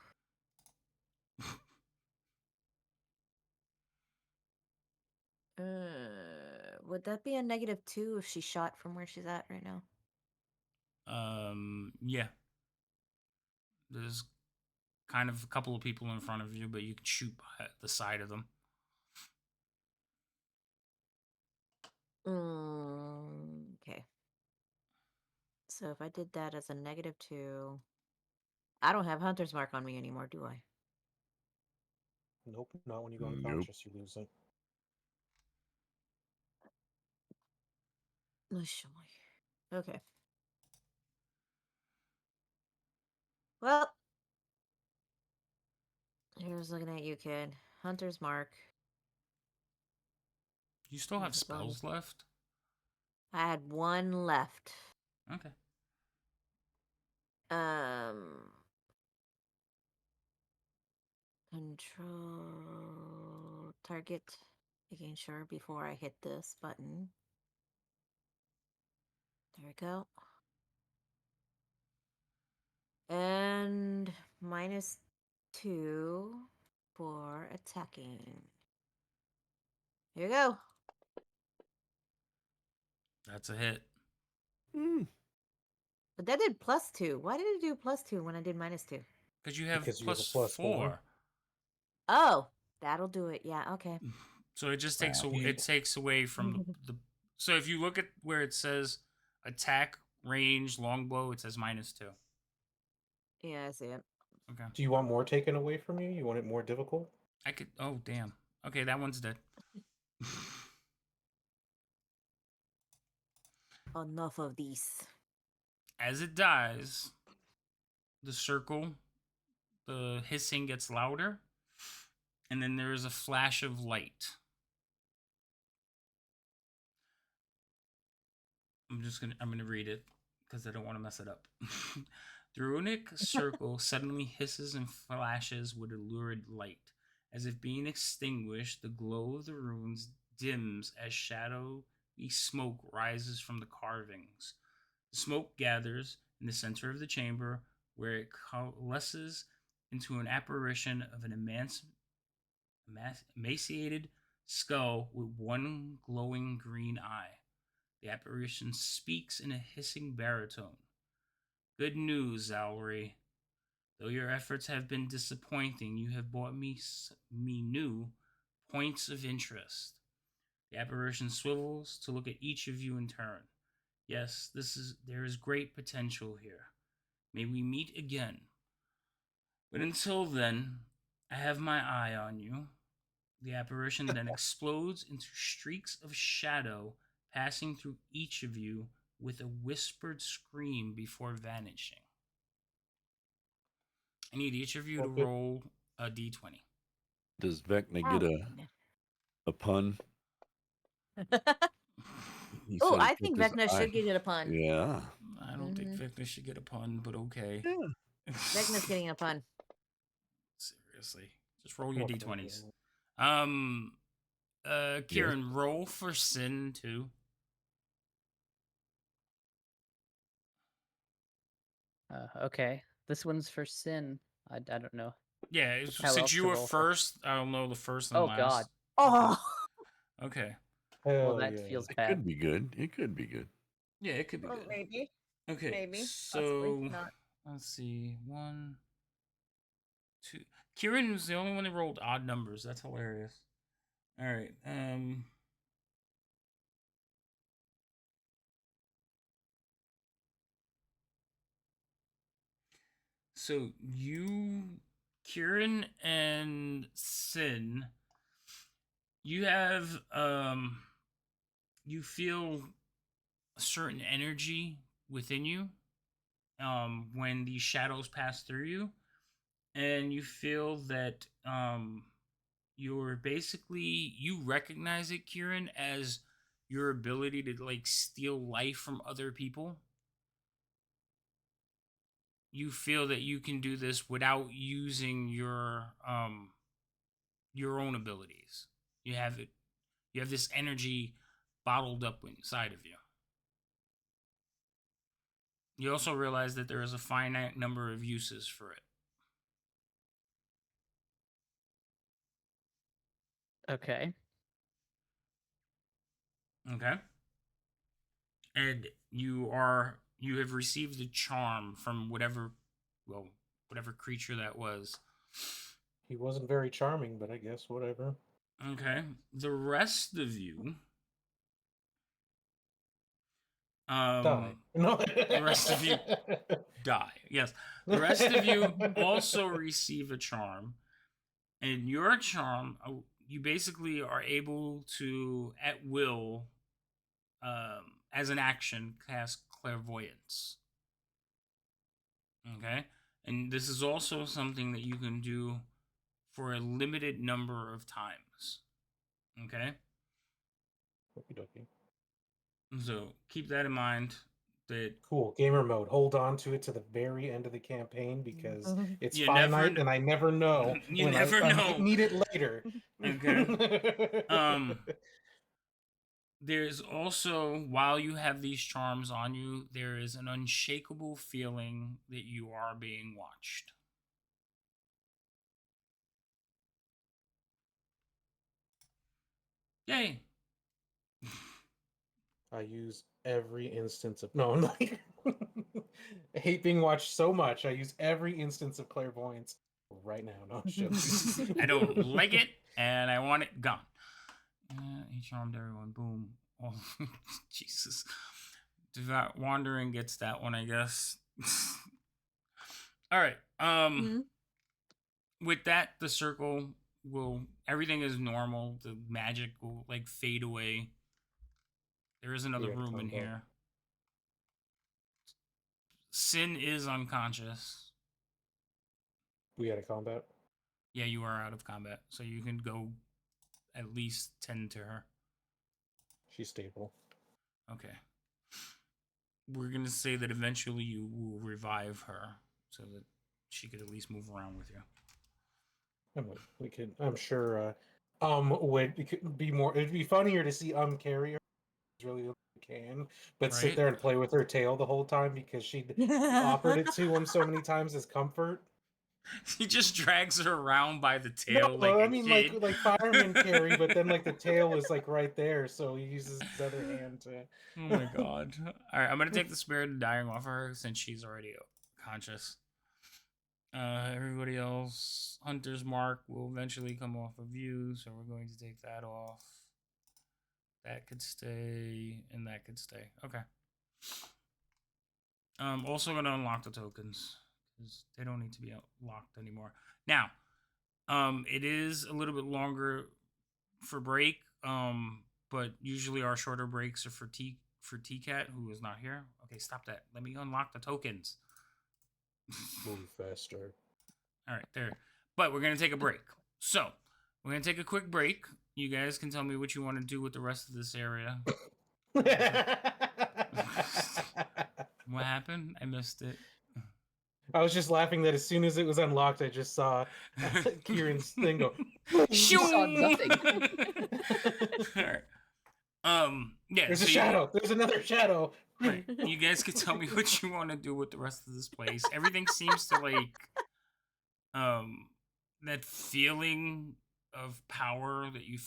would that be a -2 if she shot from where she's at right now? Yeah. There's kind of a couple of people in front of you, but you can shoot at the side of them. Okay. So if I did that as a -2, I don't have Hunter's Mark on me anymore, do I? Nope, not when you go unconscious, you lose it. Okay. Well, was looking at you, kid. Hunter's Mark. You still have Is it going- spells left? I had one left. Okay. Control target. Making sure before I hit this button. There we go. And -2 for attacking. Here you go. That's a hit. Mm. But that did +2. Why did it do +2 when I did -2? Because you have Because you have a plus +4. 4. Oh, that'll do it. Yeah, okay. So it just takes Wow. it takes away from the. So if you look at where it says attack, range, longbow, it says -2. Yeah, I see it. Okay. Do you want more taken away from you? You want it more difficult? I could. Oh damn. Okay, that one's dead. Enough of these. As it dies, the circle, the hissing gets louder, and then there is a flash of light. I'm gonna read it because I don't want to mess it up. The runic circle suddenly hisses and flashes with a lurid light. As if being extinguished, the glow of the runes dims as shadowy smoke rises from the carvings. The smoke gathers in the center of the chamber, where it coalesces into an apparition of an emaciated skull with one glowing green eye. The apparition speaks in a hissing baritone. Good news, Zalri. Though your efforts have been disappointing, you have brought me new points of interest. The apparition swivels to look at each of you in turn. Yes, there is great potential here. May we meet again. But until then, I have my eye on you. The apparition then explodes into streaks of shadow, passing through each of you with a whispered scream before vanishing. I need each of you to Okay. roll a d20. Does Vecna get a pun? He Oh, said I it with think his Vecna eye. should get a pun. Yeah. I don't think Vecna should get a pun, but okay. Yeah. Vecna's getting a pun. Seriously. Just roll your Okay, d20s. yeah. Kieran, roll for sin too. Okay. This one's for sin. I don't know. Yeah, How since else you to were roll for- first, I don't know the first and Oh last. God. Oh, Okay. Hell Well, that yeah. feels It bad. could be good. It could be good. Yeah, it could be good. maybe. Okay, Maybe. so Possibly not. let's see. 1, 2. Kieran was the only one that rolled odd numbers. That's hilarious. All right. So you, Kieran and Sin, you have you feel a certain energy within you when these shadows pass through you, and you feel that you're basically, you recognize it, Kieran, as your ability to like steal life from other people. You feel that you can do this without using your own abilities. You have it. You have this energy bottled up inside of you. You also realize that there is a finite number of uses for it. Okay. Okay. And you have received a charm from whatever creature that was. He wasn't very charming, but I guess whatever. Okay. The rest of you Die. No. the rest of you die. Yes. The rest of you also receive a charm. And your charm, you basically are able to, at will, as an action, cast clairvoyance. Okay? And this is also something that you can do for a limited number of times. Okay? Okie dokie. So keep that in mind. That Cool. Gamer mode. Hold on to it to the very end of the campaign because it's you finite and I never know you when never I know. might need it later. Okay. There's also, while you have these charms on you, there is an unshakable feeling that you are being watched. Yay. I use every instance of no, I'm like I hate being watched so much. I use every instance of clairvoyance right now. No, I'm joking. I don't like it, and I want it gone. He charmed everyone. Boom. Oh, Jesus. Devout Wandering gets that one, I guess. All right. With that, the circle will. Everything is normal. The magic will like fade away. There is another room in here. Sin is unconscious. We got a combat. Yeah, you are out of combat, so you can go at least tend to her. She's stable. Okay. We're gonna say that eventually you will revive her, so that she could at least move around with you. We could. I'm sure. Would it could be more? It'd be funnier to see carry her. Really can, but sit there and play with her tail the whole time because she'd offered it to him so many times as comfort. He just drags her around by the tail. No, I mean like fireman carry, but then like the tail is like right there, so he uses his other hand to. Oh my god! All right, I'm gonna take the spirit of dying off of her since she's already conscious. Everybody else, Hunter's Mark will eventually come off of you, so we're going to take that off. That could stay, and that could stay. Okay. Also gonna unlock the tokens because they don't need to be locked anymore. Now, it is a little bit longer for break. But usually our shorter breaks are for T-Cat, who is not here. Okay, stop that. Let me unlock the tokens. Move faster. All right, there. But we're gonna take a break. So we're gonna take a quick break. You guys can tell me what you want to do with the rest of this area. What happened? I missed it. I was just laughing that as soon as it was unlocked, I just saw Kieran's thing go. You saw nothing. All right. Yeah. There's a shadow. There's another shadow. Right. You guys can tell me what you want to do with the rest of this place. Everything seems to like, that feeling of power that you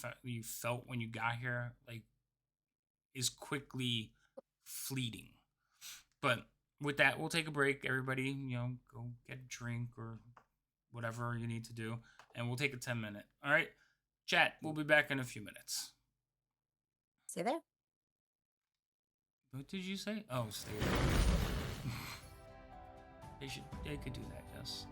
felt when you got here, like, is quickly fleeting. But with that, we'll take a break. Everybody, go get a drink or whatever you need to do, and we'll take a 10-minute. All right, chat. We'll be back in a few minutes. Stay there. What did you say? Oh, stay there. They could do that, yes.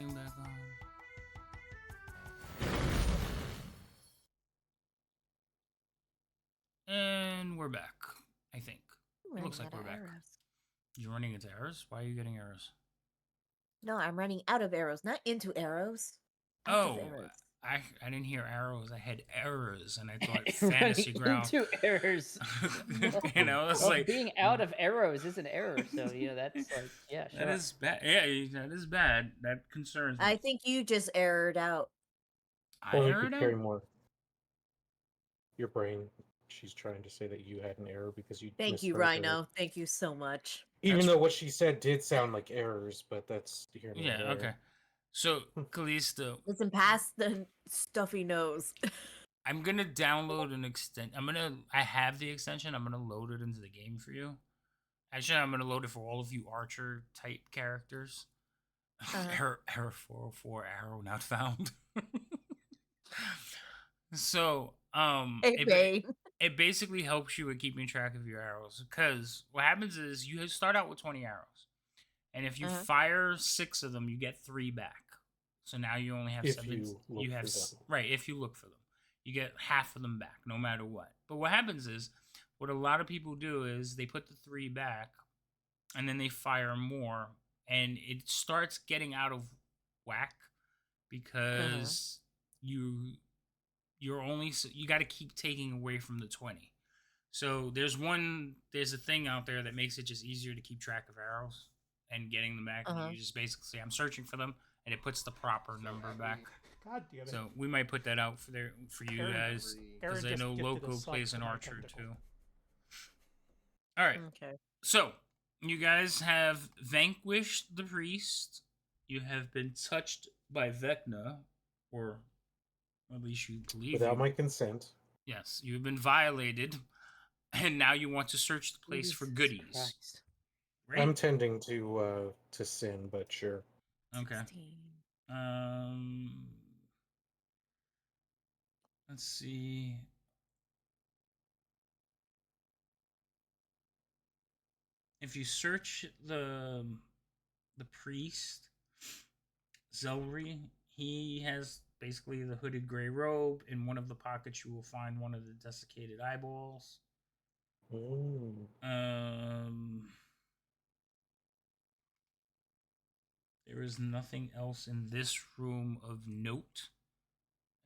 Back on. And we're back, I think. It looks like we're back. Arrows. You're running into errors? Why are you getting errors? No, I'm running out of arrows, not into arrows. Out of arrows. I didn't hear arrows. I had errors, and I thought Running fantasy ground. into errors. You know, it's Well, like being out of arrows is an error, so that's like, yeah, sure. that is bad. Yeah, that is bad. That concerns me. I think you just errored out. Or you errored could out? carry more. Your brain. She's trying to say that you had an error because you. Thank you, misheard her. Rhino. Thank you so much. Even though what she said did sound like errors, but that's here and Yeah. there. Okay. So, Callisto, Listen past the stuffy nose. I'm gonna download an extent. I have the extension. I'm gonna load it into the game for you. Actually, I'm gonna load it for all of you Archer type characters. Error 404 arrow not found. So, it basically helps you with keeping track of your arrows, because what happens is you start out with 20 arrows, and if you fire 6 of them, you get 3 back. So now you only have 7. You have right if you look for them, you get half of them back, no matter what. But what happens is, what a lot of people do is they put the 3 back, and then they fire more, and it starts getting out of whack because you're only you got to keep taking away from the 20. So there's a thing out there that makes it just easier to keep track of arrows and getting them back. And you just basically say, I'm searching for them, and it puts the proper number back. God damn it. So we might put that out for you guys, because I know Loco plays an Archer too. All right. Okay. So you guys have vanquished the priest. You have been touched by Vecna, or at least you believe without my consent. Yes, you've been violated, and now you want to search the place for goodies. Right? I'm tending to sin, but sure. Okay. 16. Let's see. If you search the priest, Zelry, he has basically the hooded gray robe. In one of the pockets, you will find one of the desiccated eyeballs. Ooh. There is nothing else in this room of note,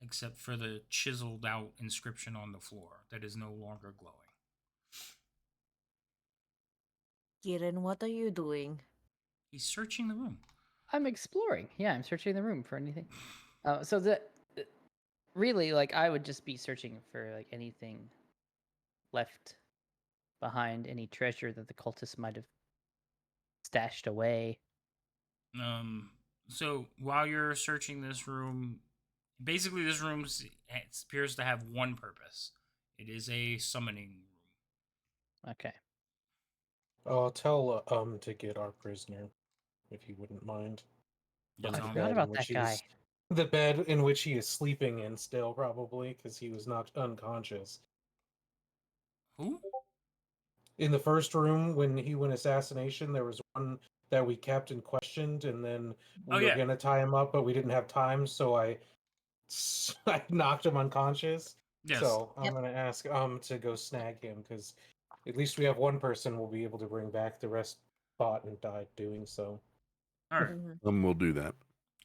except for the chiseled out inscription on the floor that is no longer glowing. Kirin, what are you doing? He's searching the room. I'm exploring. Yeah, I'm searching the room for anything. Really, like, I would just be searching for like anything left behind, any treasure that the cultists might have stashed away. So while you're searching this room, basically this room appears to have one purpose. It is a summoning room. Okay. I'll tell to get our prisoner, if he wouldn't mind. I forgot about that guy. The bed in which he is sleeping in still, probably, because he was not unconscious. Who? In the first room, when he went assassination, there was one that we kept and questioned, and then we were going to tie him up, but we didn't have time, so I knocked him unconscious. Yes. So I'm going to ask to go snag him, because at least we have one person we'll be able to bring back. The rest fought and died doing so. All right. We'll do that.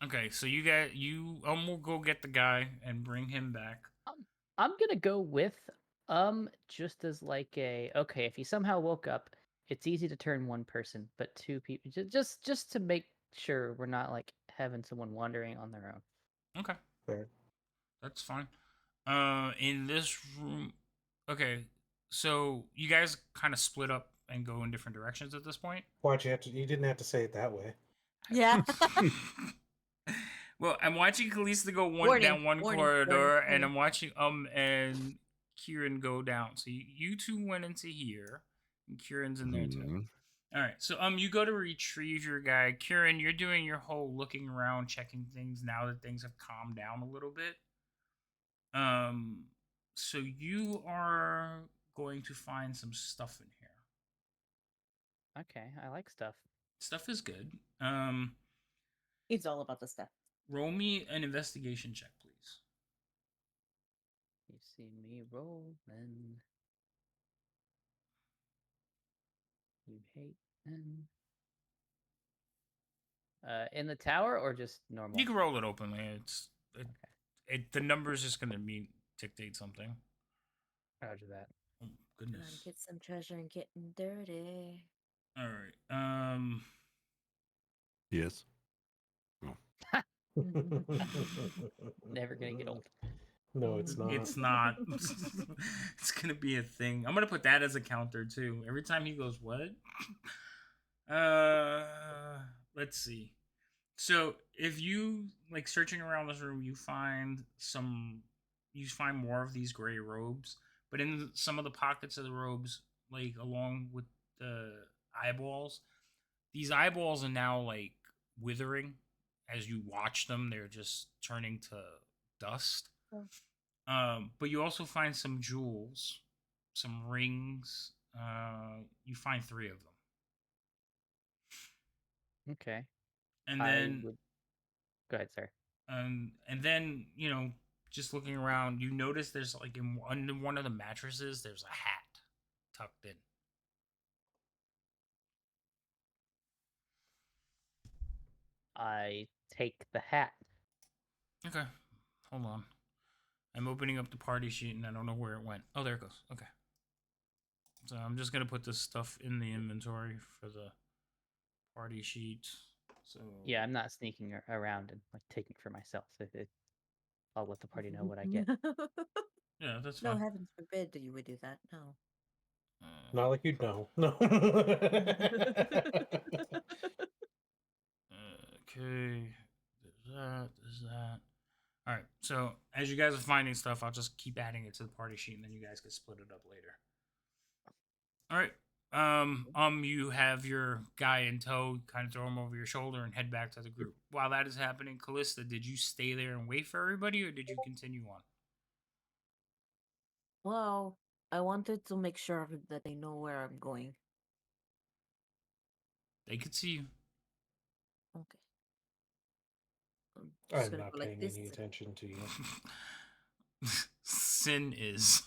Okay, so we'll go get the guy and bring him back. I'm gonna go with just as like okay, if he somehow woke up, it's easy to turn one person, but 2 people, just to make sure we're not like having someone wandering on their own. Okay. Fair. That's fine. In this room, okay, so you guys kind of split up and go in different directions at this point. Why'd you didn't have to say it that way. Yeah. Well, I'm watching Kalista go down one corridor, and I'm watching and Kieran go down. So you 2 went into here, and Kieran's in there too. All right, so you go to retrieve your guy. Kieran, you're doing your whole looking around, checking things now that things have calmed down a little bit. So you are going to find some stuff in here. Okay, I like stuff. Stuff is good. It's all about the stuff. Roll me an investigation check, please. You see me roll, then you hate them. In the tower or just normal? You can roll it openly. Okay. The number's just gonna dictate something. Roger that. Oh Trying goodness. to get some treasure and getting dirty. All right. Yes. Never gonna get old. No, it's not. It's not. It's gonna be a thing. I'm gonna put that as a counter too. Every time he goes, what? Let's see. So if you like searching around this room, you find more of these gray robes, but in some of the pockets of the robes, like along with the eyeballs, these eyeballs are now like withering. As you watch them, they're just turning to dust. But you also find some jewels, some rings. You find 3 of them. Okay. And I then would. Go ahead, sir. and then, just looking around, you notice there's like under one of the mattresses, there's a hat tucked in. I take the hat. Okay, hold on. I'm opening up the party sheet and I don't know where it went. Oh, there it goes. Okay. So I'm just gonna put this stuff in the inventory for the party sheet. So Yeah, I'm not sneaking around and like taking for myself. I'll let the party know what I get. yeah, that's No, fine. heavens forbid that you would do that. No. Not like you'd know. No. Okay, there's that. All right, so as you guys are finding stuff, I'll just keep adding it to the party sheet, and then you guys can split it up later. All right. You have your guy in tow, kind of throw him over your shoulder and head back to the group. While that is happening, Callista, did you stay there and wait for everybody, or did you continue on? Well, I wanted to make sure that they know where I'm going. They could see you. Okay. I'm just I'm gonna not go like paying this. any attention to you. Sin is.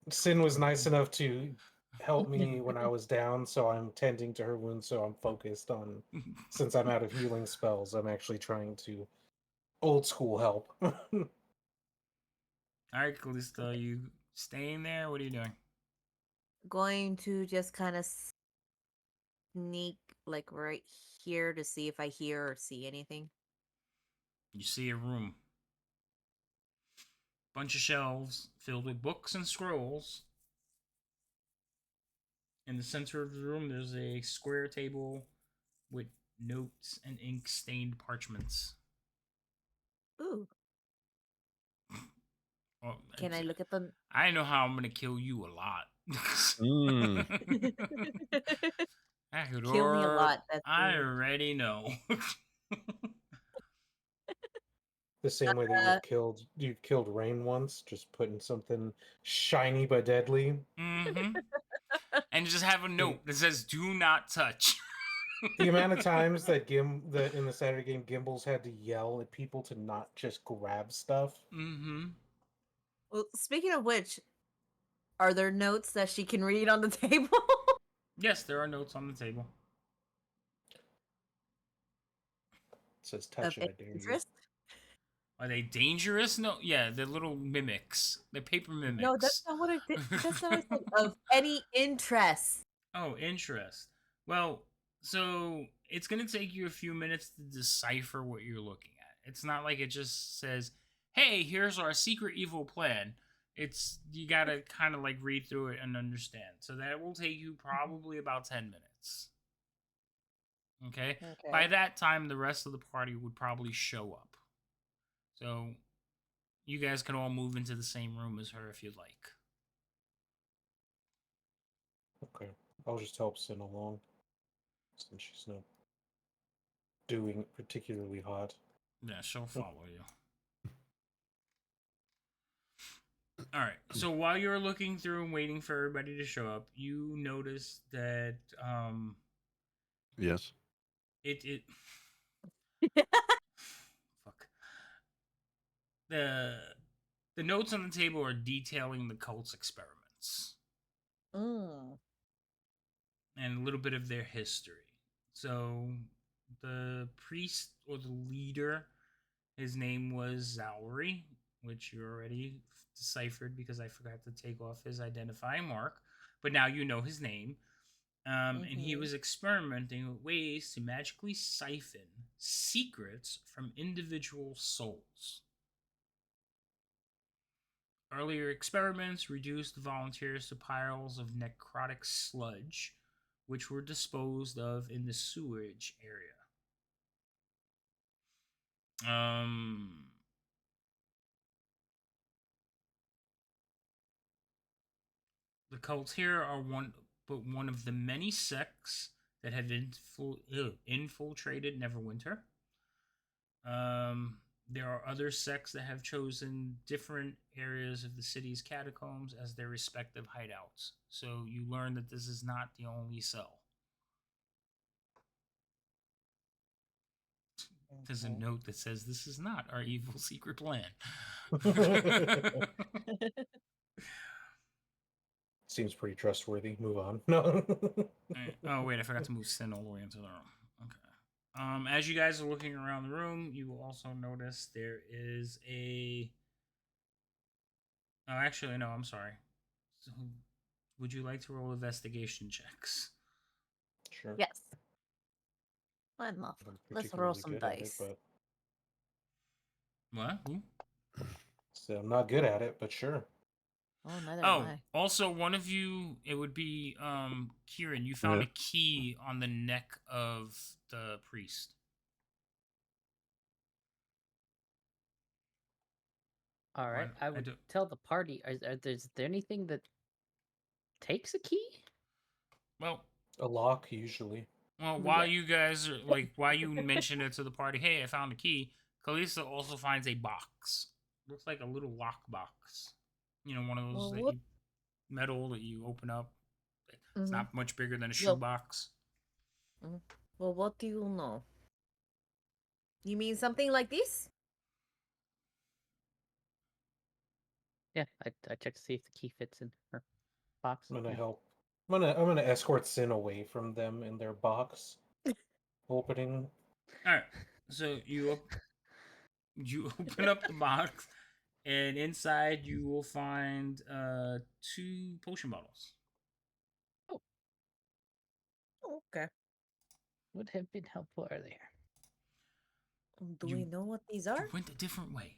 Sin was nice enough to help me when I was down, so I'm tending to her wounds, so I'm focused on. Since I'm out of healing spells, I'm actually trying to old school help. All right, Callista, are you staying there? What are you doing? Going to just kind of sneak like right here to see if I hear or see anything. You see a room. Bunch of shelves filled with books and scrolls. In the center of the room, there's a square table with notes and ink stained parchments. Ooh. Oh, Can I look at them? I know how I'm gonna kill you a lot. Kill me a lot. That's I already know. The same way that you've killed Rain once, just putting something shiny but deadly. Mm-hmm. And just have a note that says "Do not touch." The amount of times that in the Saturday game, Gimbals had to yell at people to not just grab stuff. Mm-hmm. Well, speaking of which, are there notes that she can read on the table? Yes, there are notes on the table. It says touch it, I dare you. Are they dangerous? No, yeah, they're little mimics. They're paper mimics. No, that's not what I did. That's not what I said. Of any interest. Oh, interest. Well, so it's going to take you a few minutes to decipher what you're looking at. It's not like it just says, hey, here's our secret evil plan. You got to kind of like read through it and understand. So that will take you probably about 10 minutes. Okay? By that time, the rest of the party would probably show up. So you guys can all move into the same room as her if you'd like. Okay. I'll just help Sin along. Since she's not doing particularly hot. Yeah, she'll follow you. All right. So while you're looking through and waiting for everybody to show up, you notice that Yes. It fuck. The notes on the table are detailing the cult's experiments Mm. and a little bit of their history. So the priest or the leader, his name was Zalry, which you already deciphered because I forgot to take off his identifying mark. But now you know his name. And he was experimenting with ways to magically siphon secrets from individual souls. Earlier experiments reduced volunteers to piles of necrotic sludge, which were disposed of in the sewage area. The cults here are one of the many sects that have infiltrated Neverwinter. There are other sects that have chosen different areas of the city's catacombs as their respective hideouts. So you learn that this is not the only cell. There's a note that says this is not our evil secret plan. Seems pretty trustworthy. Move on. No. Oh wait, I forgot to move Sin all the way into the room. Okay. As you guys are looking around the room, you will also notice there is a. Oh, actually, no. I'm sorry. So, would you like to roll investigation checks? Sure. Yes. Why not? I'm Let's roll particularly some good at it, dice. but What? Who? so I'm not good at it, but sure. Oh, neither am Oh, I. also one of you. It would be Kieran. You found a key on the neck of the priest. All right, What? I would tell the party. Is there anything that takes a key? Well, A lock usually. Well, while you guys are while you mention it to the party, hey, I found a key. Kalisa also finds a box. Looks like a little lock box. You know, one of those metal that you open up. It's not much bigger than a shoebox. Well, what do you know? You mean something like this? Yeah, I check to see if the key fits in her box. I'm gonna help. I'm gonna escort Sin away from them in their box opening. All right, so you open up the box, and inside you will find 2 potion bottles. Oh, Okay. Would have been helpful earlier. Do we know what these are? You went a different way.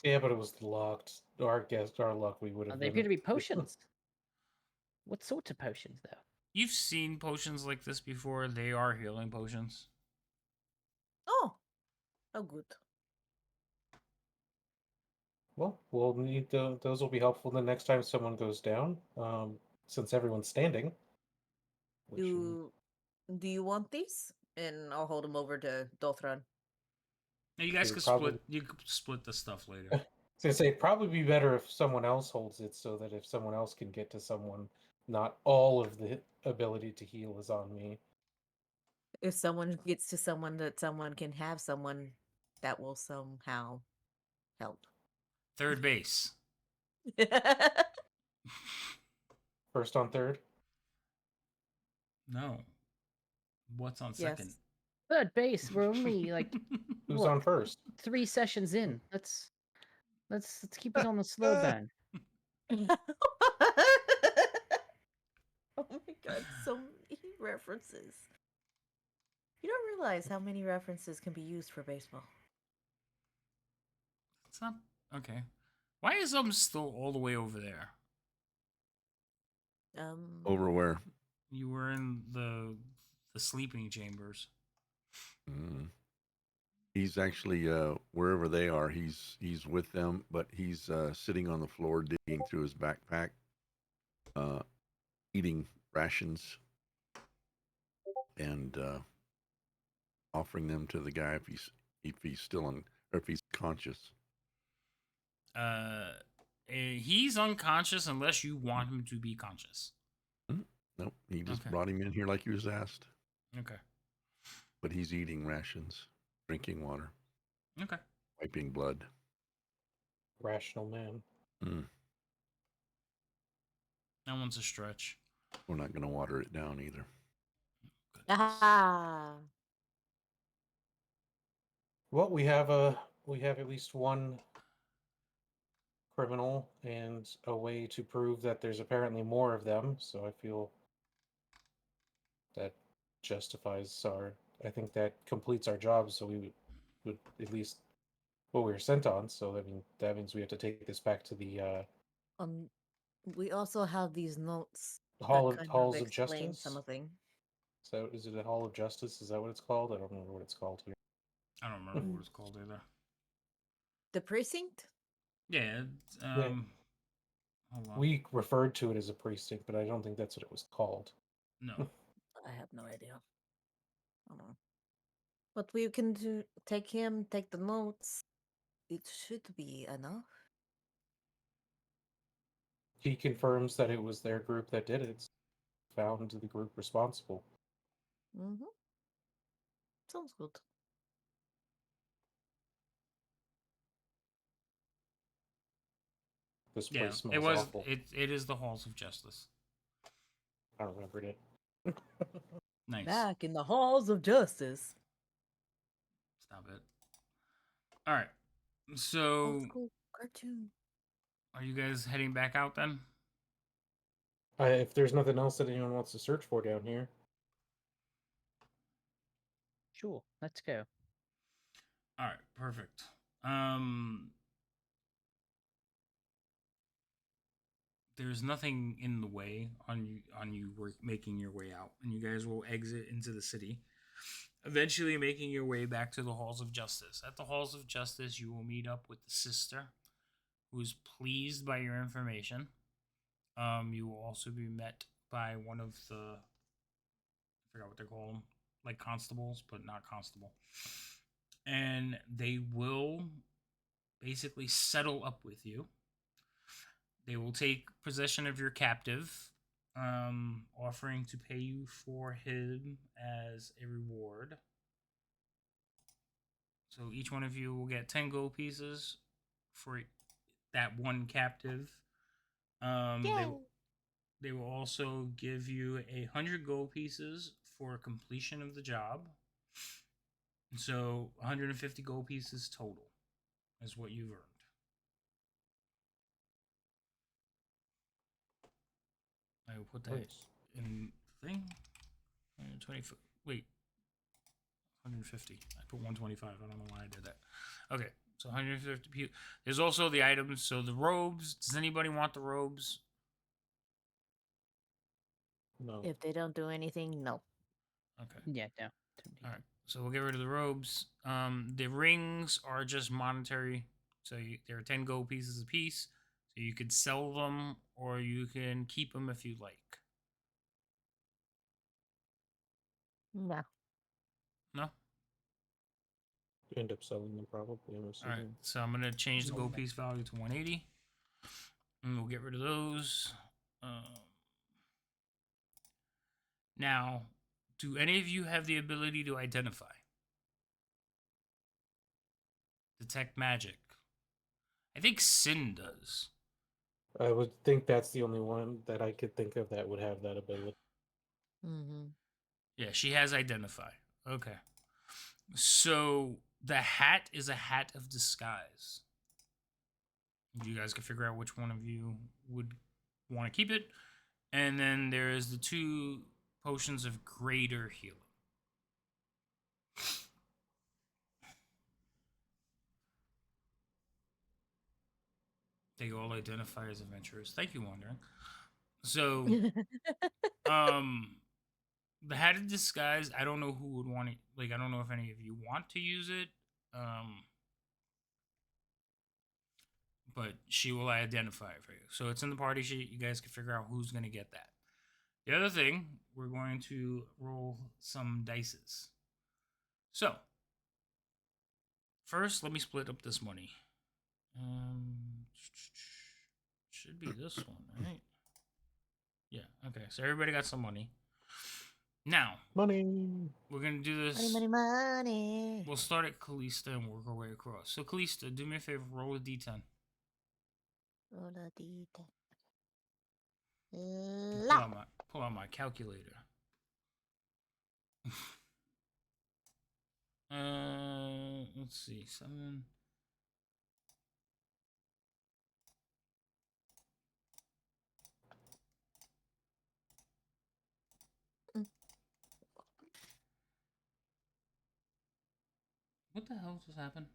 Yeah, but it was locked. Our luck, we would have. They appear to be potions. What sorts of potions, though? You've seen potions like this before. They are healing potions. Oh, good. Well, we'll need those. Will be helpful the next time someone goes down. Since everyone's standing. Do you want these? And I'll hold them over to Dothran. Now you guys could probably... split. You could split the stuff later. I was gonna say, it'd probably be better if someone else holds it, so that if someone else can get to someone, not all of the ability to heal is on me. If someone gets to someone, that someone can have someone that will somehow help. Third base. First on third? No. What's on second? Yes. Third base. We're only like Who's on first? 3 sessions in. Let's keep it on the slow burn. Oh my god, so many references. You don't realize how many references can be used for baseball. It's not okay. Why is still all the way over there? Over where? You were in the sleeping chambers. He's actually wherever they are. He's with them, but he's sitting on the floor, digging through his backpack, eating rations, and offering them to the guy if he's still on or if he's conscious. He's unconscious unless you want him to be conscious. Nope, he just brought him in here like he was asked. Okay. But he's eating rations, drinking water, Okay. wiping blood. Rational man. Mm. That one's a stretch. We're not going to water it down either. Goodness. Ah. Well, we have at least one criminal and a way to prove that there's apparently more of them. So I feel that justifies our. I think that completes our job. So we would at least what we were sent on. So that means we have to take this back to the Um, we also have these notes that halls of explain justice. something. So is it a hall of justice? Is that what it's called? I don't remember what it's called here. I don't remember what it's called either. The precinct? Yeah. Yeah. Hold on. We referred to it as a precinct, but I don't think that's what it was called. No. I have no idea. I don't know. But we can take him, take the notes. It should be enough. He confirms that it was their group that did it. Found the group responsible. Mm-hmm. Sounds good. This Yeah, place smells it was. awful. It is the halls of justice. I remembered it. Nice. Back in the halls of justice. Stop it. All right. Old So, school cartoon. are you guys heading back out then? If there's nothing else that anyone wants to search for down here, Sure, let's go. All right. Perfect. There's nothing in the way on you making your way out, and you guys will exit into the city, eventually making your way back to the halls of justice. At the halls of justice, you will meet up with the sister, who is pleased by your information. You will also be met by one of the, I forgot what they're called, like constables, but not constable, and they will basically settle up with you. They will take possession of your captive, offering to pay you for him as a reward. So each one of you will get 10 gold pieces for that one captive. They will also give you 100 gold pieces for completion of the job. So 150 gold pieces total is what you've earned. I will put that nice. in the thing. 120. Wait, 150. I put 125. I don't know why I did that. Okay, so 150. There's also the items. So the robes. Does anybody want the robes? No. If they don't do anything, no. Okay. Yeah, no. All right. So we'll get rid of the robes. The rings are just monetary. So there are 10 gold pieces a piece. So you could sell them or you can keep them if you like. No. No? End up selling them probably. I'm All assuming. right. So I'm going to change the No, gold no. piece value to 180. And we'll get rid of those. Now, do any of you have the ability to identify? Detect magic? I think Sin does. I would think that's the only one that I could think of that would have that ability. Mm-hmm. Yeah, she has identify. Okay. So the hat is a hat of disguise. You guys can figure out which one of you would want to keep it. And then there is the 2 potions of greater healing. They all identify as adventurers. Thank you, Wandering. So, the hat of disguise, I don't know who would want it. Like, I don't know if any of you want to use it. But she will identify it for you. So it's in the party sheet. You guys can figure out who's going to get that. The other thing, we're going to roll some dices. So, first, let me split up this money. Should be this one, right? Yeah, okay. So everybody got some money. Now, Money. we're going to do this. Money, money, money. We'll start at Kalista and work our way across. So, Kalista, do me a favor, roll a d10. Roll a d10. Pull out my calculator. Let's see, 7. What the hell just happened?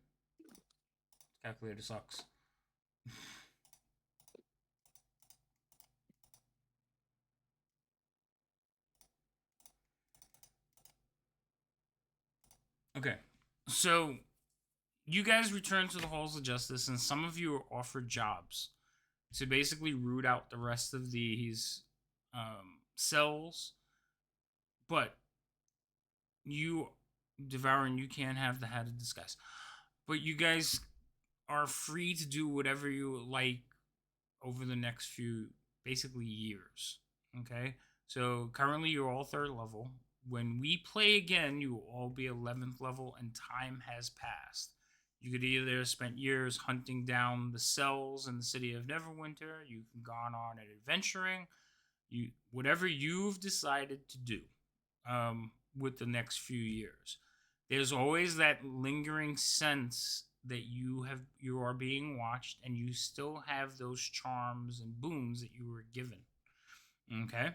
Calculator sucks. Okay, so you guys return to the halls of justice, and some of you are offered jobs to basically root out the rest of these cells. But you, Devouring, you can't have the hat of disguise. But you guys are free to do whatever you like over the next few, basically, years. Okay? So currently you're all 3rd level. When we play again, you will all be 11th level, and time has passed. You could either have spent years hunting down the cells in the city of Neverwinter. You can go on adventuring. Whatever you've decided to do with the next few years. There's always that lingering sense that you are being watched, and you still have those charms and boons that you were given. Okay?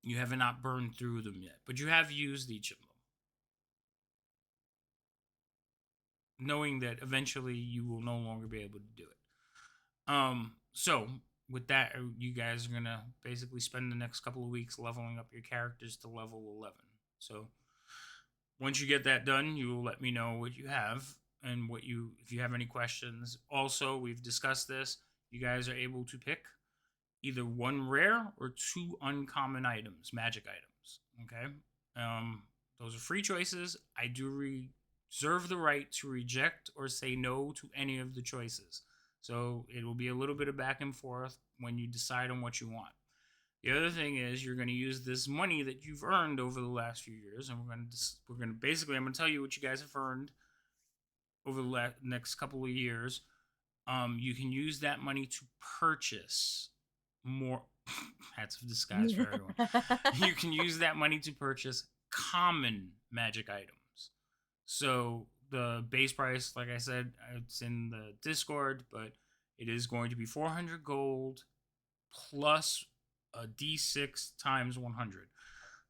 You have not burned through them yet, but you have used each of them. Knowing that eventually you will no longer be able to do it. So with that, you guys are gonna basically spend the next couple of weeks leveling up your characters to level 11. So once you get that done, you will let me know what you have and if you have any questions. Also, we've discussed this. You guys are able to pick either 1 rare or 2 uncommon items, magic items. Okay, those are free choices. I do reserve the right to reject or say no to any of the choices. So it will be a little bit of back and forth when you decide on what you want. The other thing is you're going to use this money that you've earned over the last few years, and we're going to basically, I'm going to tell you what you guys have earned over the next couple of years. You can use that money to purchase more hats of disguise for everyone. You can use that money to purchase common magic items. So the base price, like I said, it's in the Discord, but it is going to be 400 gold plus a d6 times 100.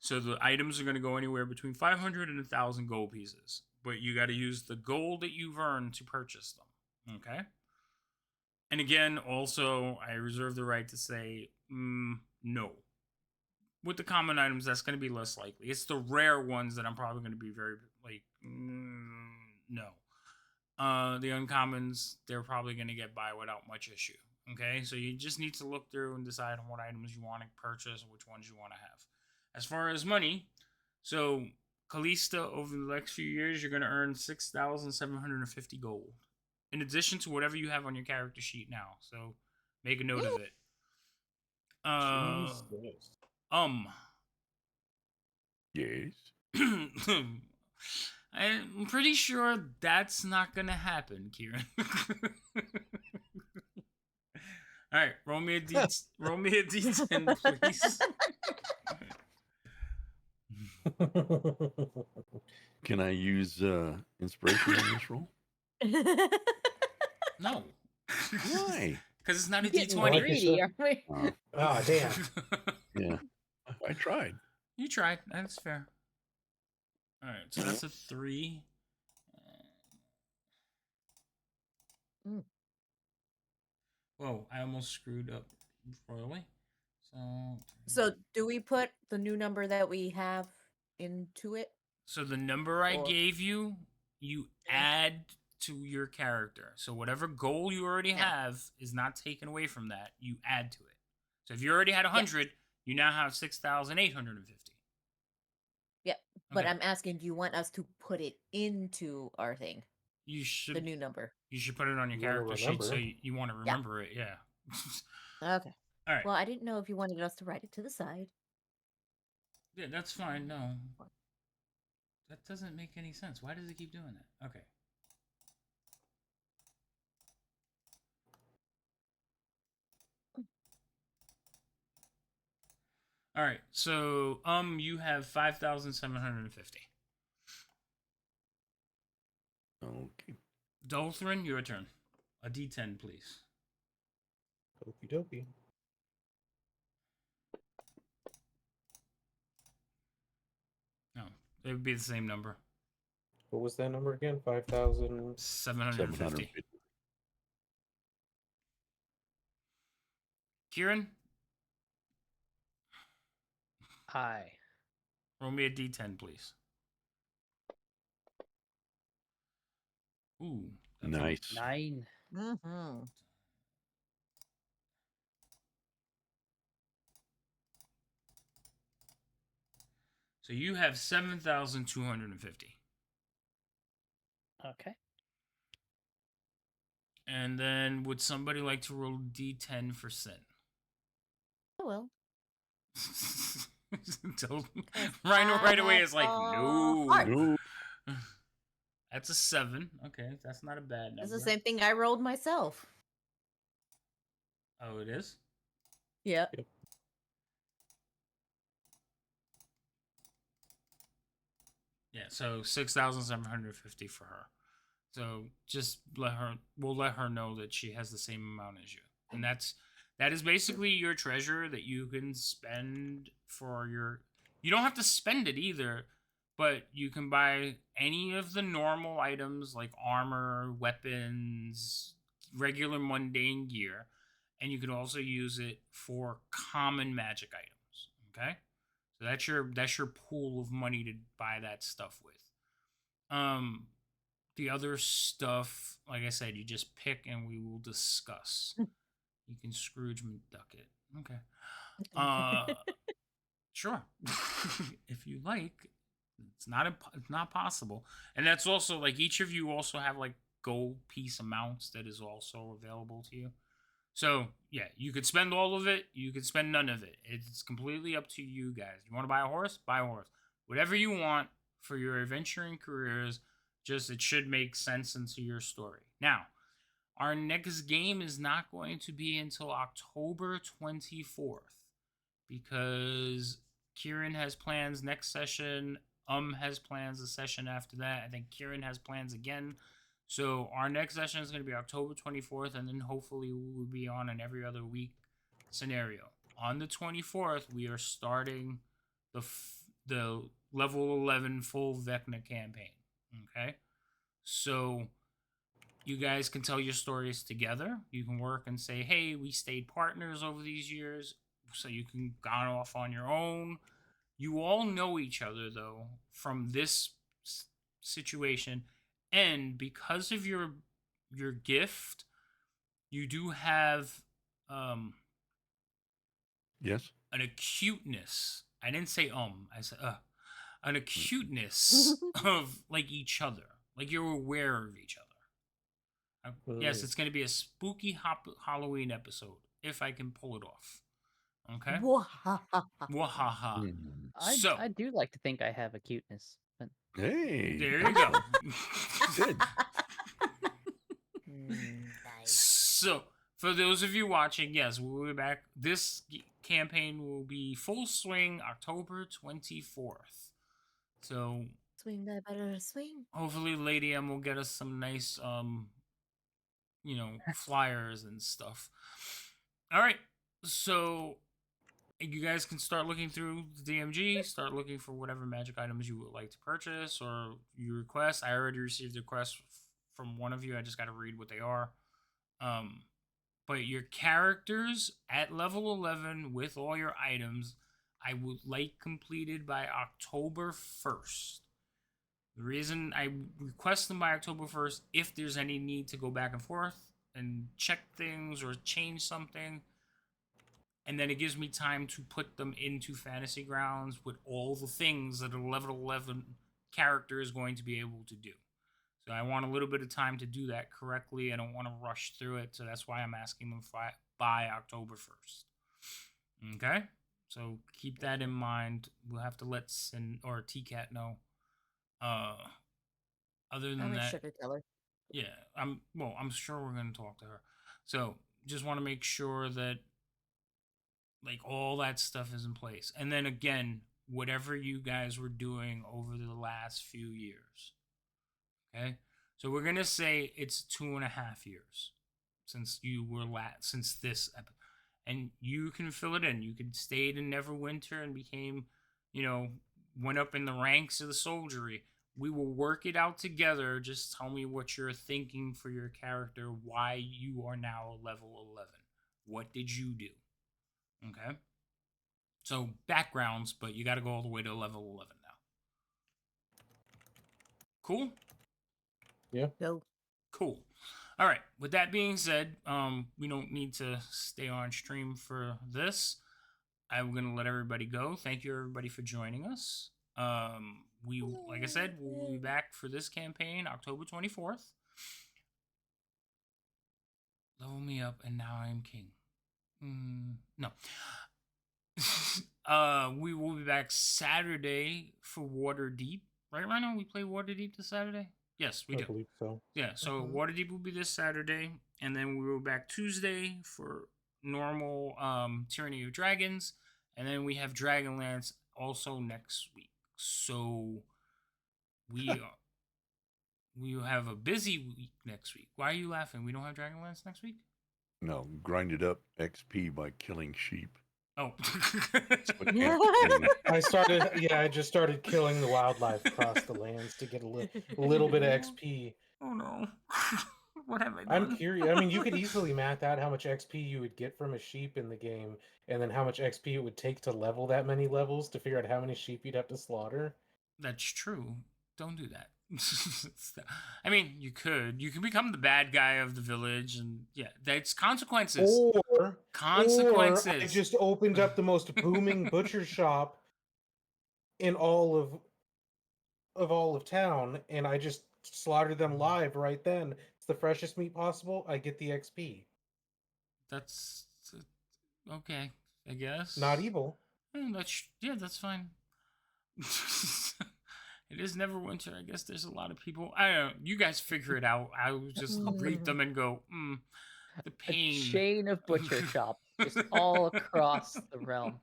So the items are going to go anywhere between 500 and 1,000 gold pieces. But you got to use the gold that you've earned to purchase them. Okay? And again, also, I reserve the right to say no. With the common items, that's going to be less likely. It's the rare ones that I'm probably going to be very, no. The uncommons, they're probably going to get by without much issue. Okay, so you just need to look through and decide on what items you want to purchase and which ones you want to have. As far as money, so Kalista, over the next few years, you're going to earn 6,750 gold, in addition to whatever you have on your character sheet now. So make a note of it. Jesus. Yes. I'm pretty sure that's not gonna happen, Kieran. All right, roll me a d10, please. Can I use inspiration on this roll? No. Why? Because it's not a Getting d20. greedy, aren't we? Ah, damn. Yeah, I tried. You tried. That's fair. All right, so that's a 3. Whoa, I almost screwed up royally. So do we put the new number that we have into it? So the number I gave you, you add to your character. So whatever goal you already have is not taken away from that. You add to it. So if you already had 100, you now have 6,850. Yep. But I'm asking, do you want us to put it into our thing? You should. The new number. You should put it on your character sheet so you want to remember it. Yeah. Okay. All right. Well, I didn't know if you wanted us to write it to the side. Yeah, that's fine. No. That doesn't make any sense. Why does it keep doing that? Okay. All right. So, you have 5,750. Okay. Dolthrin, your turn. A D10, please. Okie dokie. No, it would be the same number. What was that number again? 5,000. 750. 750. Kieran, Hi. roll me a D10, please. Ooh, that's Nice. 9. Mm-hmm. So you have 7,250. Okay. And then would somebody like to roll D10 for Sin? Oh well. Rhino right away have is like, a no. heart. No. That's a 7. Okay, that's not a bad number. It's the same thing I rolled myself. Oh, it is? Yeah. Yeah, so 6,750 for her. So just we'll let her know that she has the same amount as you. And that is basically your treasure that you can spend for you don't have to spend it either, but you can buy any of the normal items like armor, weapons, regular mundane gear, and you can also use it for common magic items. Okay? So that's your pool of money to buy that stuff with. The other stuff, like I said, you just pick and we will discuss. You can Scrooge McDuck it. Okay. Sure. If you like. It's not possible. And that's also like each of you also have like gold piece amounts that is also available to you. So yeah, you could spend all of it. You could spend none of it. It's completely up to you guys. You want to buy a horse? Buy a horse. Whatever you want for your adventuring careers. Just it should make sense into your story. Now, our next game is not going to be until October 24th because Kieran has plans next session. Has plans the session after that. I think Kieran has plans again. So our next session is going to be October 24th, and then hopefully we will be on an every other week scenario. On the 24th, we are starting the level 11 full Vecna campaign. Okay? So you guys can tell your stories together. You can work and say, hey, we stayed partners over these years. So you can go off on your own. You all know each other, though, from this situation. And because of your gift, you do have Yes. an acuteness. I didn't say I said an acuteness of like each other. Like you're aware of each other. Yes, it's going to be a spooky Halloween episode if I can pull it off. Okay. Wahaha. So I do like to think I have a cuteness. But... Hey. There you go. Good. Nice. So for those of you watching, yes, we'll be back. This campaign will be full swing October 24th. So Swing that better swing. hopefully Lady M will get us some nice flyers and stuff. All right. So you guys can start looking through the DMG, start looking for whatever magic items you would like to purchase or you request. I already received a request from one of you. I just got to read what they are. But your characters at level 11 with all your items, I would like completed by October 1st. The reason I request them by October 1st, if there's any need to go back and forth and check things or change something, and then it gives me time to put them into Fantasy Grounds with all the things that a level 11 character is going to be able to do. So I want a little bit of time to do that correctly. I don't want to rush through it, so that's why I'm asking them by October 1st. Okay? So keep that in mind. We'll have to let Sin or TCAT know. Other I'm than a that, sugar teller. yeah, I'm sure we're gonna talk to her. So just want to make sure that like all that stuff is in place. And then again, whatever you guys were doing over the last few years. Okay. So we're gonna say it's 2.5 years since you were since this and you can fill it in. You could stayed in Neverwinter and became, you know, went up in the ranks of the soldiery. We will work it out together. Just tell me what you're thinking for your character, why you are now a level 11. What did you do? Okay. So backgrounds, but you got to go all the way to level 11 now. Cool? Yeah. Go. Cool. All right. With that being said, we don't need to stay on stream for this. I'm gonna let everybody go. Thank you everybody for joining us. We like I said, we'll be back for this campaign October 24th. Level me up, and now I'm king. No. We will be back Saturday for Waterdeep. Right, Rhino? We play Waterdeep this Saturday? Yes, we do. I believe so. Yeah, so Waterdeep will be this Saturday, and then we will be back Tuesday for normal Tyranny of Dragons, and then we have Dragonlance also next week. So we we have a busy week next week. Why are you laughing? We don't have Dragonlance next week? No, grinded up XP by killing sheep. Oh. I just started killing the wildlife across the lands to get a little bit of XP. Oh no. What have I done? I'm curious. I mean, you could easily math out how much XP you would get from a sheep in the game, and then how much XP it would take to level that many levels to figure out how many sheep you'd have to slaughter. That's true. Don't do that. I mean, you could. You can become the bad guy of the village, and yeah, that's consequences. Or I just opened up the most booming butcher shop in all of town, and I just slaughtered them live right then. It's the freshest meat possible. I get the XP. That's okay, I guess. Not evil. That's fine. It is Neverwinter. I guess there's a lot of people. I don't know. You guys figure it out. I will just read them and go, the pain. A chain of butcher shops just all across the realm.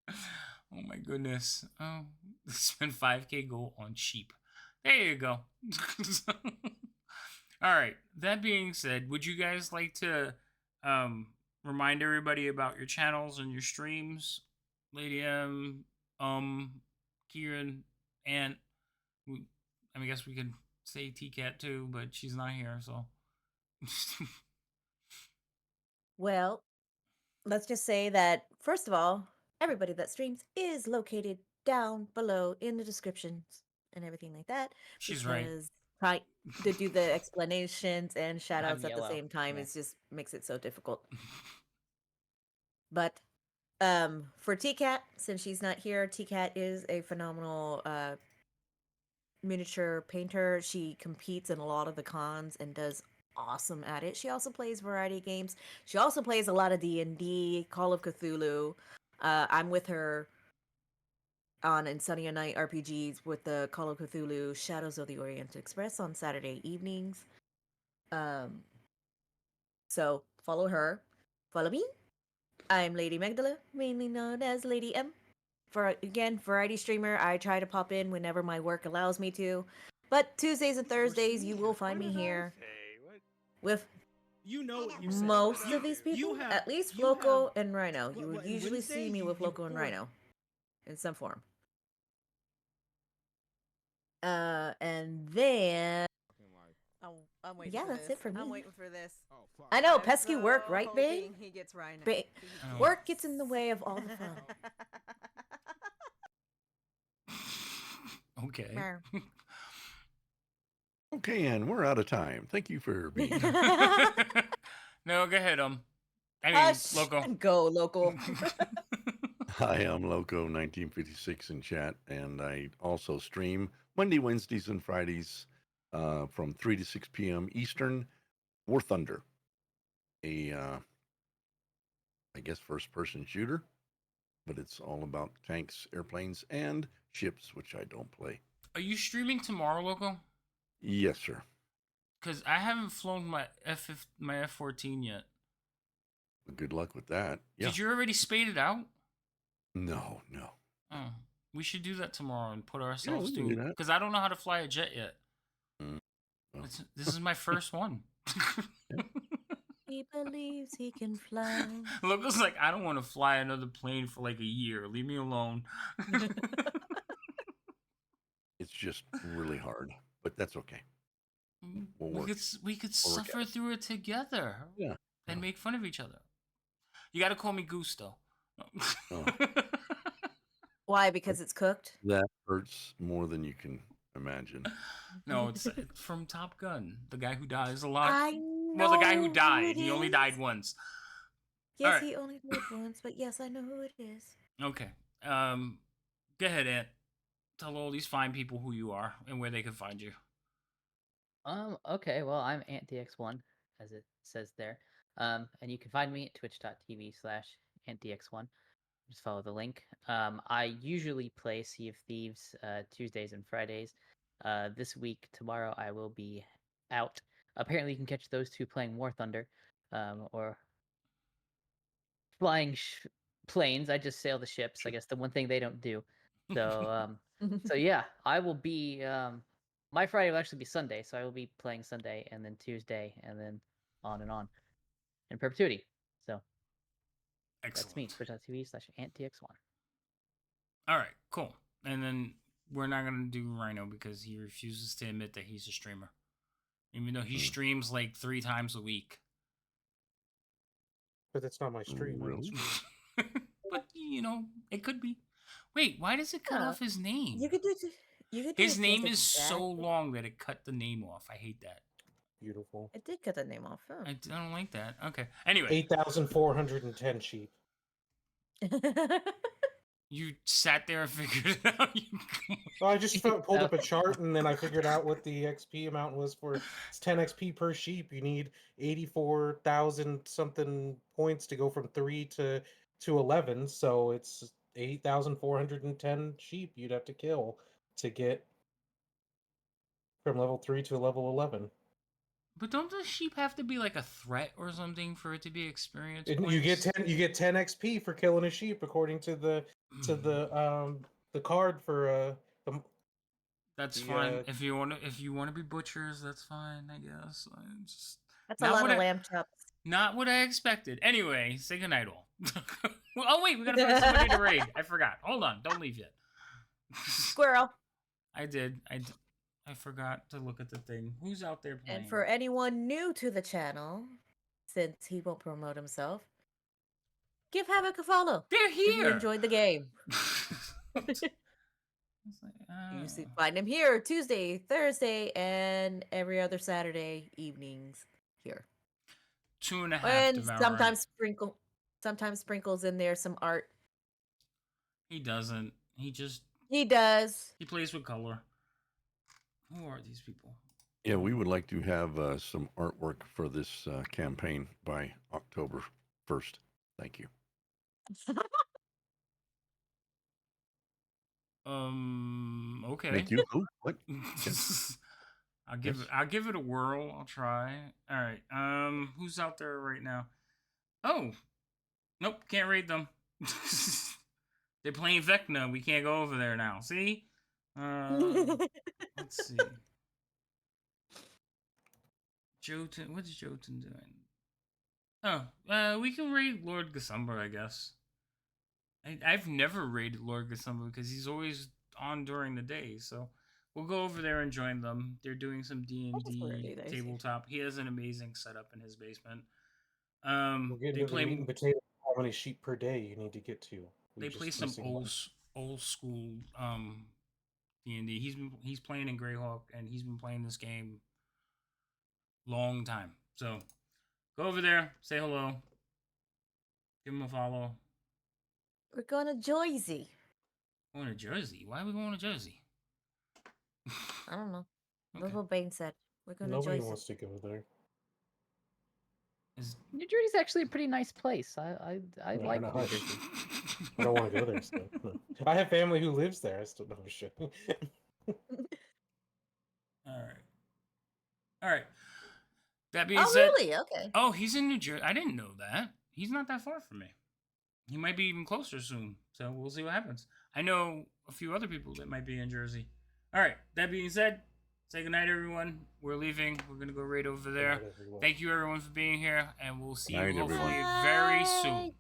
Oh my goodness. Oh, spend 5k gold on sheep. There you go. All right. That being said, would you guys like to remind everybody about your channels and your streams? Lady M, Kieran, and I guess we could say TCAT too, but she's not here, so. Well, let's just say that, first of all, everybody that streams is located down below in the descriptions and everything like that. She's right. Trying to do the explanations and shout outs at the yellow. same time Yeah. is just makes it so difficult. But for TCAT, since she's not here, TCAT is a phenomenal miniature painter. She competes in a lot of the cons and does awesome at it. She also plays variety games. She also plays a lot of D&D, Call of Cthulhu. I'm with her on Insomnia Night RPGs with the Call of Cthulhu Shadows of the Orient Express on Saturday evenings. So follow her. Follow me. I'm Lady Magdala, mainly known as Lady M. For again, variety streamer. I try to pop in whenever my work allows me to. But Tuesdays and Thursdays, you will find me here with most of these people, at least Loco and Rhino. You would usually see me with Loco and Rhino in some form. And then I'm waiting. yeah, for that's this. it for me. I'm waiting for this. I know, I'm pesky work, so right, babe? hoping He gets Rhino. Work gets in the way of all the fun. Okay. Okay, and we're out of time. Thank you for being here. No, go ahead. Loco. Go, Loco. Hi, I'm Loco1956 in chat, and I also stream Monday, Wednesdays, and Fridays from 3 to 6 p.m. Eastern. War Thunder, a I guess first-person shooter. but it's all about tanks, airplanes, and ships, which I don't play. Are you streaming tomorrow, Loco? Yes, sir. Because I haven't flown my F-14 yet. Good luck with that. Yeah. Did you already spade it out? No. Oh, we should do that tomorrow and put ourselves we can through. do that. Because I don't know how to fly a jet yet. Well. This is my first one. He believes he can fly. Loco's like, I don't want to fly another plane for like a year. Leave me alone. It's just really hard, but that's okay. We could suffer through it together. Yeah. And make fun of each other. You got to call me Gusto. Oh. Why? Because it's cooked? That hurts more than you can imagine. No, it's from Top Gun. The guy who dies a lot. I know. Well, the guy who died. He only died once. Yes, he only died once, but yes, I know who it is. Okay. Go ahead, Ant. Tell all these fine people who you are and where they can find you. Okay, well, I'm AntDX1, as it says there. And you can find me at twitch.tv/AntDX1. Just follow the link. I usually play Sea of Thieves Tuesdays and Fridays. This week, tomorrow, I will be out. Apparently, you can catch those two playing War Thunder, or flying planes. I just sail the ships. I guess the one thing they don't do. So, so yeah, I will be. My Friday will actually be Sunday, so I will be playing Sunday and then Tuesday and then on in perpetuity. So excellent. That's me, twitch.tv/AntDX1. All right, cool. And then we're not going to do Rhino because he refuses to admit that he's a streamer. Even though he streams like 3 times a week. But that's not my stream. Really? But, you know, it could be. Wait, why does it cut off his name? You could do his name is so long that it cut the name off. I hate that. Beautiful. It did cut the name off. Huh? I don't like that. Okay. Anyway. 8,410 sheep. You sat there and figured it out. Well, I just pulled up a chart and then I figured out what the XP amount was for. It's 10 XP per sheep. You need 84,000 something points to go from 3 to 11. So it's 8,410 sheep you'd have to kill to get from level 3 to level 11. But don't the sheep have to be like a threat or something for it to be experience And points? you get 10 XP for killing a sheep according to the card for That's fine. If you want to be butchers, that's fine, I guess. That's a lot of lamb chops. Not what I expected. Anyway, say goodnight all. Oh wait, we gotta find somebody to raid. I forgot. Hold on, don't leave yet. Squirrel. I did. I forgot to look at the thing. Who's out there playing? And for anyone new to the channel, since he won't promote himself, give Havoc a follow. They're here. If you enjoyed the game. You see, find him here Tuesday, Thursday, and every other Saturday evenings here. 2.5 and sometimes sprinkles in there some art. He doesn't. He does. He plays with color. Who are these people? Yeah, we would like to have some artwork for this campaign by October 1st. Thank you. Okay. Thank you. Oh, what? I'll give it a whirl. I'll try. All right. Who's out there right now? Oh, nope. Can't raid them. They're playing Vecna. We can't go over there now. See? Let's see. Jotun. What's Jotun doing? Oh, we can raid Lord Gasumber, I guess. I've never raided Lord Gasumber because he's always on during the day, so we'll go over there and join them. They're doing some D&D tabletop. He has an amazing setup in his basement. They play meat and potato. How many sheep per day you need to get to? They play some old school D&D. He's playing in Greyhawk, and he's been playing this game long time. So go over there, say hello, give him a follow. We're going to Jersey. Going to Jersey? Why are we going to Jersey? I don't know. Okay. That's what Bane said. We're going to Jersey. Nobody wants to go there. New Jersey's actually a pretty nice place. I like New Jersey. I don't want to go there still. No. I have family who lives there. I still don't shit. All right. All right. That being Oh, said, really? Okay. oh, he's in New Jersey. I didn't know that. He's not that far from me. He might be even closer soon. So we'll see what happens. I know a few other people that might be in Jersey. All right. That being said, say goodnight, everyone. We're leaving. We're going to go right over there. Good night, everyone. Thank you, everyone, for being here. And we'll see Night, you hopefully everyone. very soon.